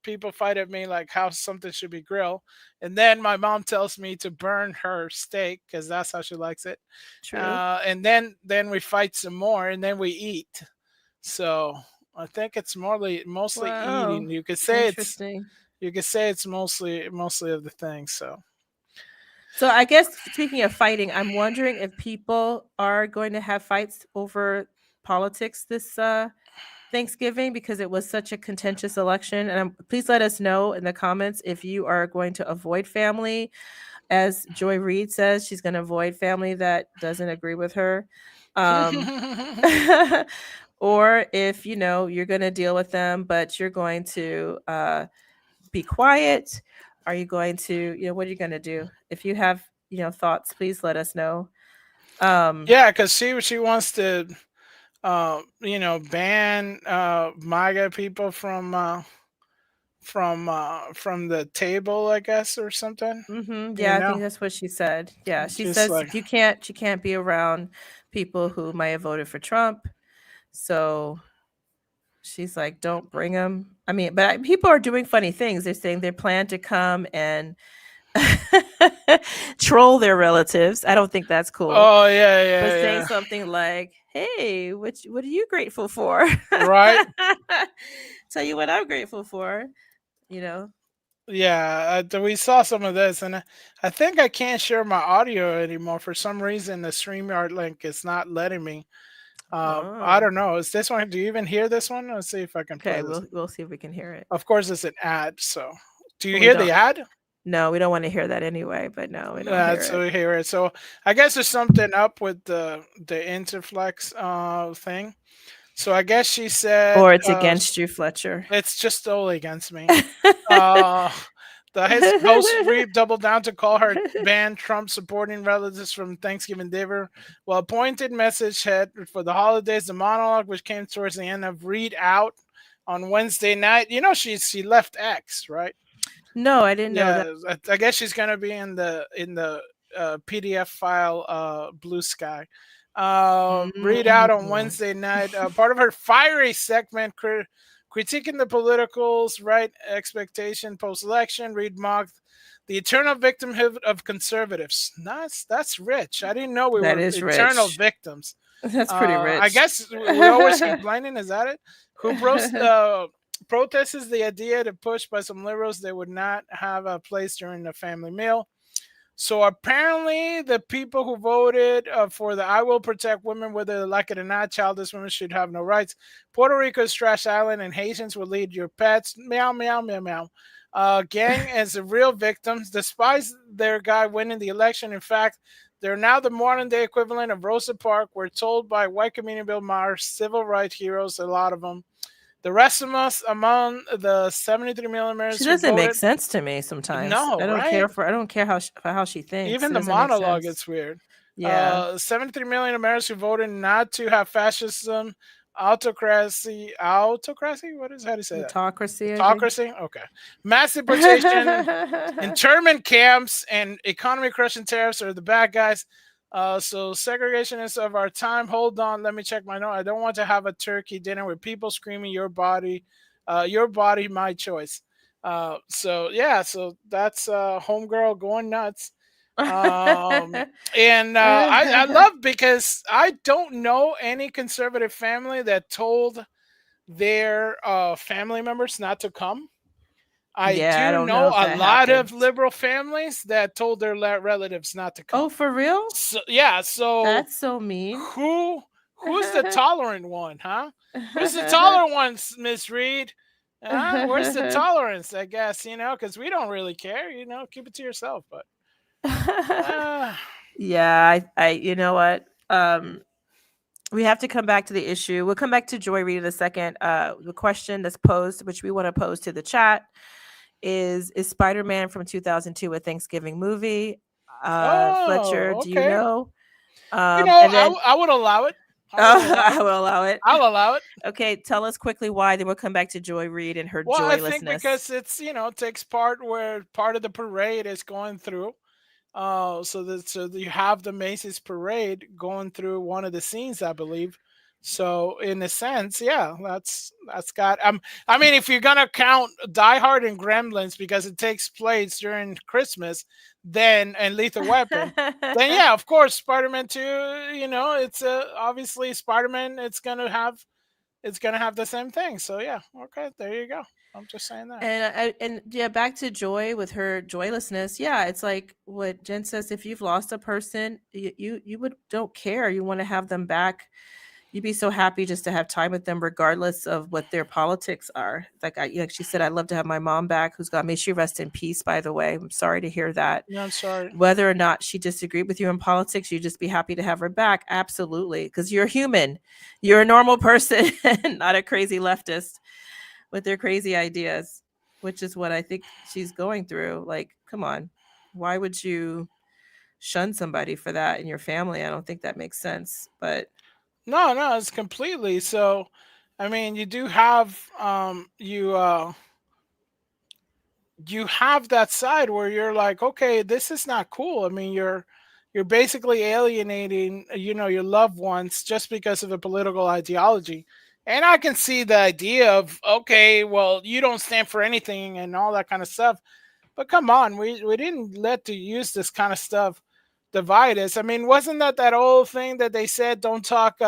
people fight at me like how something should be grilled, and then my mom tells me to burn her steak because that's how she likes it. True. And then we fight some more, and then we eat. So I think it's mostly eating. You could say it's mostly of the thing. So I guess speaking of fighting, I'm wondering if people are going to have fights over politics this Thanksgiving because it was such a contentious election. And please let us know in the comments if you are going to avoid family. As Joy Reid says, she's going to avoid family that doesn't agree with her. Or if, you're going to deal with them, but you're going to be quiet. Are you going to, what are you going to do? If you have, thoughts, please let us know. Yeah, because she wants to, ban MAGA people from the table, I guess, or something. Mm-hmm. Yeah, I think that's what she said. Yeah, she says she can't be around people who might have voted for Trump. So she's like, don't bring them. I mean, but people are doing funny things. They're saying they plan to come and troll their relatives. I don't think that's cool. Oh yeah. But saying something like, "Hey, what are you grateful for?" Right. Tell you what I'm grateful for. Yeah, we saw some of this, and I think I can't share my audio anymore. For some reason, the StreamYard link is not letting me. I Oh. don't know. Is this one? Do you even hear this one? Let's see if I can play Okay, this. we'll see if we can hear it. Of course, it's an ad. So, do you We hear don't. the ad? No, we don't want to hear that anyway. But no, we don't hear So it. we hear it. So I guess there's something up with the Interflex thing. So I guess she said, Or it's against you, Fletcher. it's just totally against me. His host Reed doubled down to call her banned Trump supporting relatives from Thanksgiving dinner. Well, appointed message head for the holidays, the monologue, which came towards the end of Reed out on Wednesday night. You know, she left X, right? No, I didn't know that. I guess she's gonna be in the PDF file Blue Sky. Read out on Wednesday night. Part of her fiery segment critiquing the politicals' right expectation post-election. Reed mocked the eternal victimhood of conservatives. That's rich. I didn't know we That were is eternal rich. victims. That's pretty rich. I guess we're always complaining. Is that it? Who protests the idea to push by some liberals they would not have a place during the family meal. So apparently, the people who voted for the "I will protect women whether they like it or not," childless women should have no rights. Puerto Rico's trash island, and Haitians will lead your pets. Meow meow meow meow. Gang as the real victims, despite their guy winning the election. In fact, they're now the modern day equivalent of Rosa Parks. We're told by white community Bill Maher, civil rights heroes, a lot of them. The rest of us, among the 73 millimeters, She doesn't make sense to me sometimes. No, I don't care how she thinks. Even It the doesn't make monologue, sense. it's weird. Yeah. 73 million Americans who voted not to have fascism, autocracy. What is, how do you say that? Autocracy. Autocracy. Okay. Mass deportation, internment camps, and economy crushing tariffs are the bad guys. So segregationists of our time. Hold on, let me check my note. I don't want to have a turkey dinner with people screaming "Your body, my choice." So that's homegirl going nuts. And I love, because I don't know any conservative family that told their family members not to come. I do know a lot of liberal families that told their relatives not to come. Oh, for real? So, yeah. So that's so mean. Who's the tolerant one, huh? Who's the tolerant one, Miss Reed? Where's the tolerance? I guess, because we don't really care. Keep it to yourself. But yeah, I you know what? We have to come back to the issue. We'll come back to Joy Reid in a second. The question that's posed, which we want to pose to the chat, is Spider-Man from 2002 a Thanksgiving movie? Fletcher, do you know? I would allow it. I will allow it. I'll allow it. Okay, tell us quickly why. Then we'll come back to Joy Reid and her joylessness. I think because it's it takes part where part of the parade is going through. So you have the Macys parade going through one of the scenes, I believe. So in a sense, yeah, that's got. I mean, if you're gonna count Die Hard and Gremlins because it takes place during Christmas, and Lethal Weapon, then yeah, of course, Spider-Man 2. It's obviously Spider-Man. It's gonna have the same thing. So yeah, okay, there you go. I'm just saying that. And yeah, back to Joy with her joylessness. Yeah, it's like what Jen says. If you've lost a person, you don't care. You want to have them back. You'd be so happy just to have time with them, regardless of what their politics are. Like she said, I'd love to have my mom back, who's got. May she rest in peace. By the way, I'm sorry to hear that. Yeah, I'm sorry. Whether or not she disagreed with you in politics, you'd just be happy to have her back. Absolutely, because you're human. You're a normal person, not a crazy leftist with their crazy ideas, which is what I think she's going through. Like, come on, why would you shun somebody for that in your family? I don't think that makes sense. But no, it's completely. So, I mean, you do have you have that side where you're like, okay, this is not cool. I mean, you're basically alienating, your loved ones just because of a political ideology. And I can see the idea of, okay, well, you don't stand for anything and all that kind of stuff. But come on, we didn't let to use this kind of stuff divide us. I mean, wasn't that old thing that they said, don't talk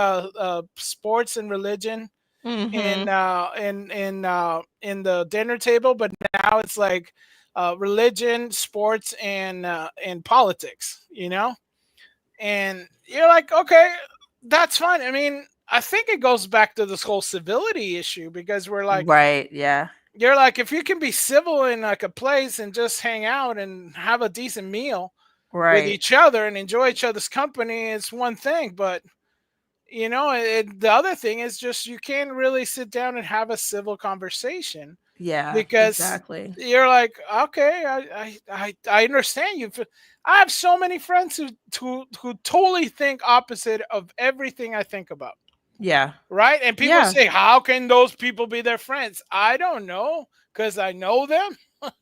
sports and religion in the dinner table, but now it's like religion, sports, and politics. And you're like, okay, that's fine. I mean, I think it goes back to this whole civility issue because we're like, Right. Yeah. you're like, if you can be civil in like a place and just hang out and have a decent meal with Right. each other and enjoy each other's company, it's one thing. But the other thing is just you can't really sit down and have a civil conversation Yeah. because Exactly. you're like, okay, I understand you. I have so many friends who totally think opposite of everything I think about. Yeah. Right? And people Yeah. say, how can those people be their friends? I don't know, because I know them.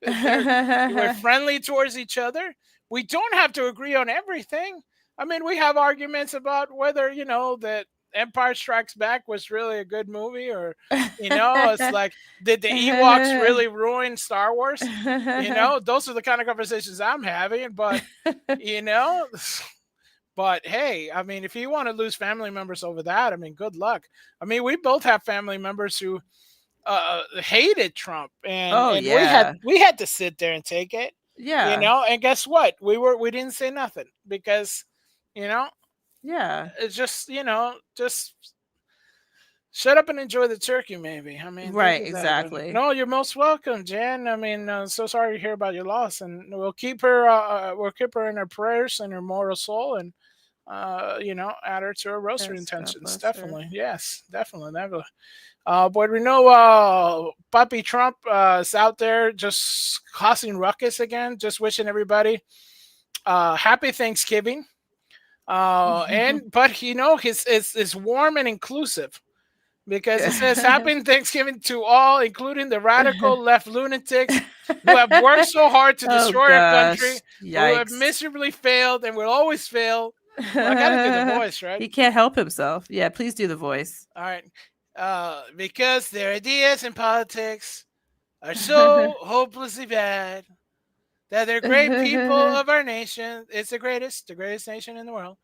We're friendly towards each other. We don't have to agree on everything. I mean, we have arguments about whether, that Empire Strikes Back was really a good movie or, it's like, did the Ewoks really ruin Star Wars? Those are the kind of conversations I'm having. But, but hey, I mean, if you want to lose family members over that, I mean, good luck. I mean, we both have family members who hated Trump, and we had to sit there and take it. Yeah. And guess what? We didn't say nothing because, Yeah. it's just just shut up and enjoy the turkey, maybe. I mean, Right. think of that. Exactly. No, you're most welcome, Jen. I mean, so sorry to hear about your loss, and we'll keep her. We'll keep her in our prayers and her mortal soul, and add her to our rosary Yes, God intentions. bless her. Definitely, yes, definitely. But we know Puppy Trump is out there just causing ruckus again. Just wishing everybody happy Thanksgiving. But it's warm and inclusive because it says happy Thanksgiving to all, including the radical left lunatics who have worked so hard to destroy our country, who have miserably failed and will always fail. Well, I gotta do the voice, right? He can't help himself. Yeah, please do the voice. All right. Because their ideas in politics are so hopelessly bad that they're great people of our nation. It's the greatest nation in the world.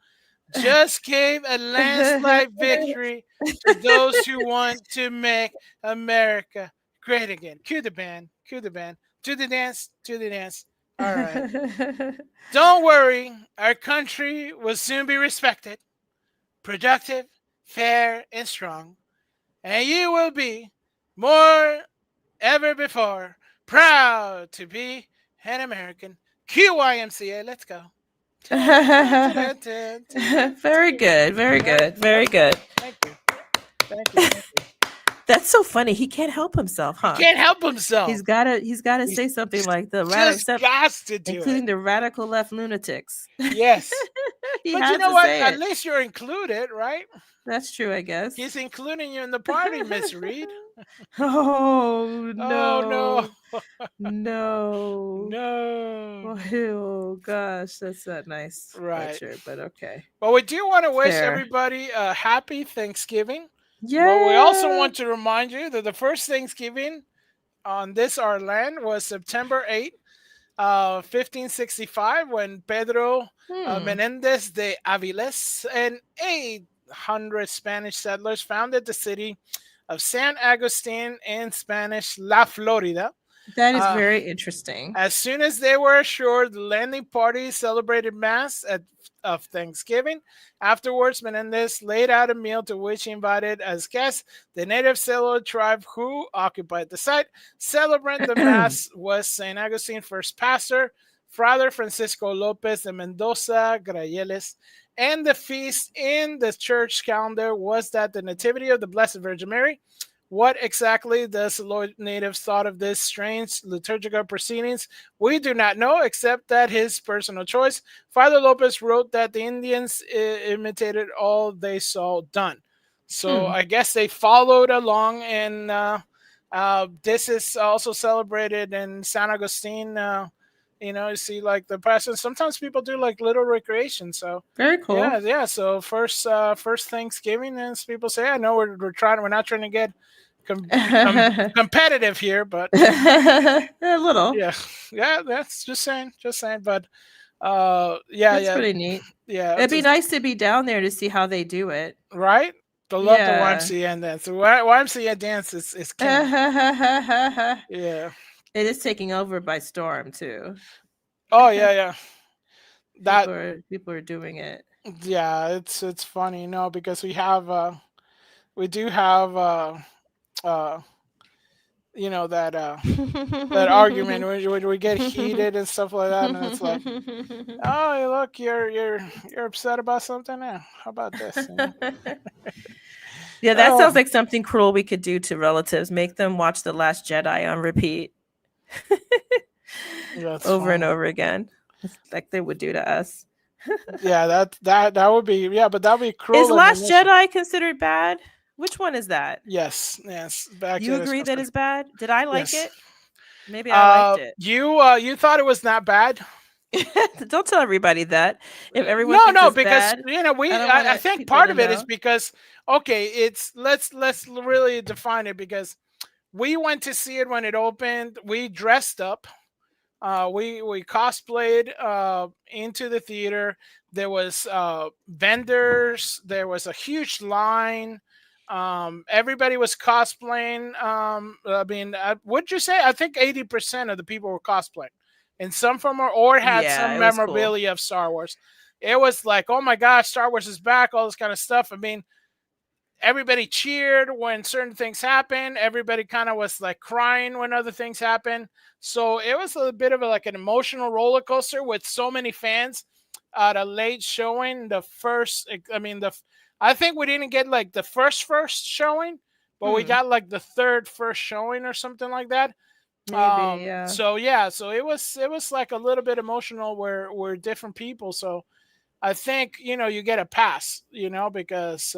Just gave a landslide victory to those who want to make America great again. Cue the band. Do the dance. All right. Don't worry. Our country will soon be respected, productive, fair, and strong. And you will be more ever before proud to be an American. QYMCA, let's go. Very good. Thank you. That's so funny. He can't help himself, huh? He can't help himself. He's gotta say something like the Just got to do including it. the radical left lunatics. Yes. He But has you know to what? say At it. least you're included, right? That's true, I guess. He's including you in the party, Miss Reed. Oh no. Oh No. no. Oh gosh, that's not nice. Right. Sure, but okay. But we do want to wish Fair. everybody a happy Thanksgiving. Yeah. But we also want to remind you that the first Thanksgiving on our land was September 8th, 1565, when Pedro Menendez de Aviles and 800 Spanish settlers founded the city of San Agustin in Spanish La Florida. That is very interesting. As soon as they were assured, the landing party celebrated Mass of Thanksgiving. Afterwards, Menendez laid out a meal to which he invited as guests the native settler tribe who occupied the site. Celebrating the Mass was St. Augustine first pastor, Father Francisco Lopez de Mendoza Grayeles. And the feast in the church calendar was that the Nativity of the Blessed Virgin Mary. What exactly the Samoan natives thought of this strange liturgical proceedings, we do not know, except that his personal choice. Father Lopez wrote that the Indians imitated all they saw done. So I guess they followed along, and this is also celebrated in San Agustin. You see, like the present. Sometimes people do like little recreation. So very cool. Yeah. So first Thanksgiving, as people say, I know we're not trying to get competitive here, but a little. Yeah. That's just saying. But that's pretty neat. Yeah, It'd be nice to be down there to see how they do it. Right. I love the Yeah. YMCA dance. The YMCA dance is king. Yeah. It is taking over by storm too. Oh yeah. That People are doing it. yeah, it's funny, because we do have that argument when we get heated and stuff like that, and it's like, oh look, you're upset about something now. How about this? Yeah, that Oh. sounds like something cruel we could do to relatives. Make them watch The Last Jedi on repeat That's over and funny. over again, like they would do to us. Yeah, that would be, but that would be cruel. Is Last Jedi considered bad? Which one is that? Yes. Back You then agree that it's bad? Did I like it? Maybe I liked it. You thought it was not bad? Don't tell everybody that. If everyone thinks it's because bad, I think part of it is because let's really define it, because we went to see it when it opened. We dressed up. We cosplayed into the theater. There was vendors. There was a huge line. Everybody was cosplaying. Would you say? I think 80% of the people were cosplaying in some form or had some memorabilia of Star Wars. It was like, oh my gosh, Star Wars is back, all this kind of stuff. I mean, everybody cheered when certain things happened. Everybody kind of was like crying when other things happened. So it was a bit of an emotional roller coaster with so many fans at a late showing. I think we didn't get like the first showing, but we got like the third first showing or something like that. Maybe, yeah. So it was like a little bit emotional where we're different people. So I think, you get a pass, because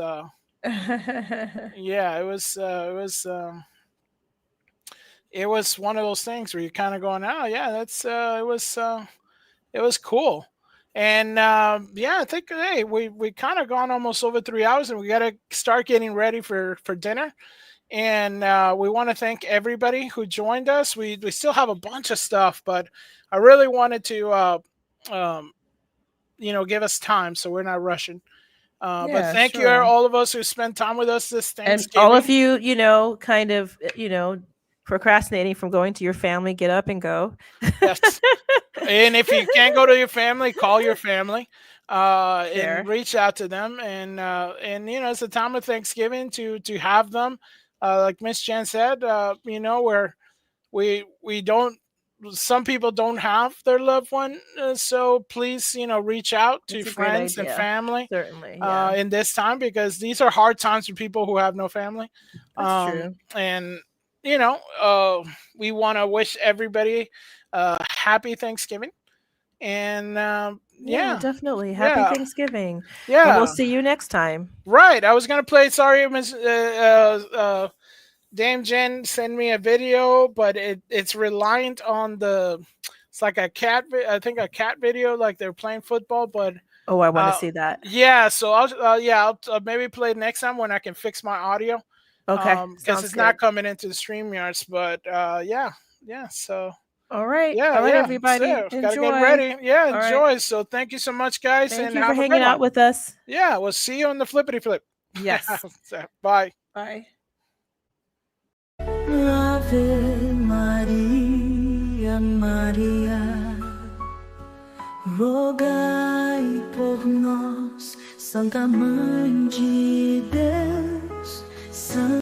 it was one of those things where you're kind of going, oh yeah, that's it was cool. And I think, hey, we kind of gone almost over 3 hours, and we got to start getting ready for dinner. And we want to thank everybody who joined us. We still have a bunch of stuff, but I really wanted to give us time, so we're not rushing. But thank you, all of us who spent time with us this Thanksgiving. And all of you, kind of, procrastinating from going to your family, get up and go. Yes. And if you can't go to your family, call your family and reach out to them. And it's a time of Thanksgiving to have them. Like Miss Jen said, where we don't. Some people don't have their loved one, so please, reach out to friends and family. Certainly, in this time, because these are hard times for people who have no family. That's true. And we want to wish everybody happy Thanksgiving. And definitely happy Thanksgiving. Yeah, and we'll see you next time. Right. I was gonna play. Sorry, Miss Dame Jen sent me a video, but it's reliant on it's like a cat. I think a cat video, like they're playing football. But I want to see that. Yeah, so I'll maybe play it next time when I can fix my audio. Okay, because it's not coming into the StreamYards. But So all right, everybody, so, gotta get ready. Yeah, enjoy. Right. So thank you so much, guys. Thank and you have for a hanging good out one. with us. Yeah, we'll see you on the flippity flip. Yes. Bye. Bye. Ave Maria, Maria, rogai por nós, Santa Mãe de Deus, Santa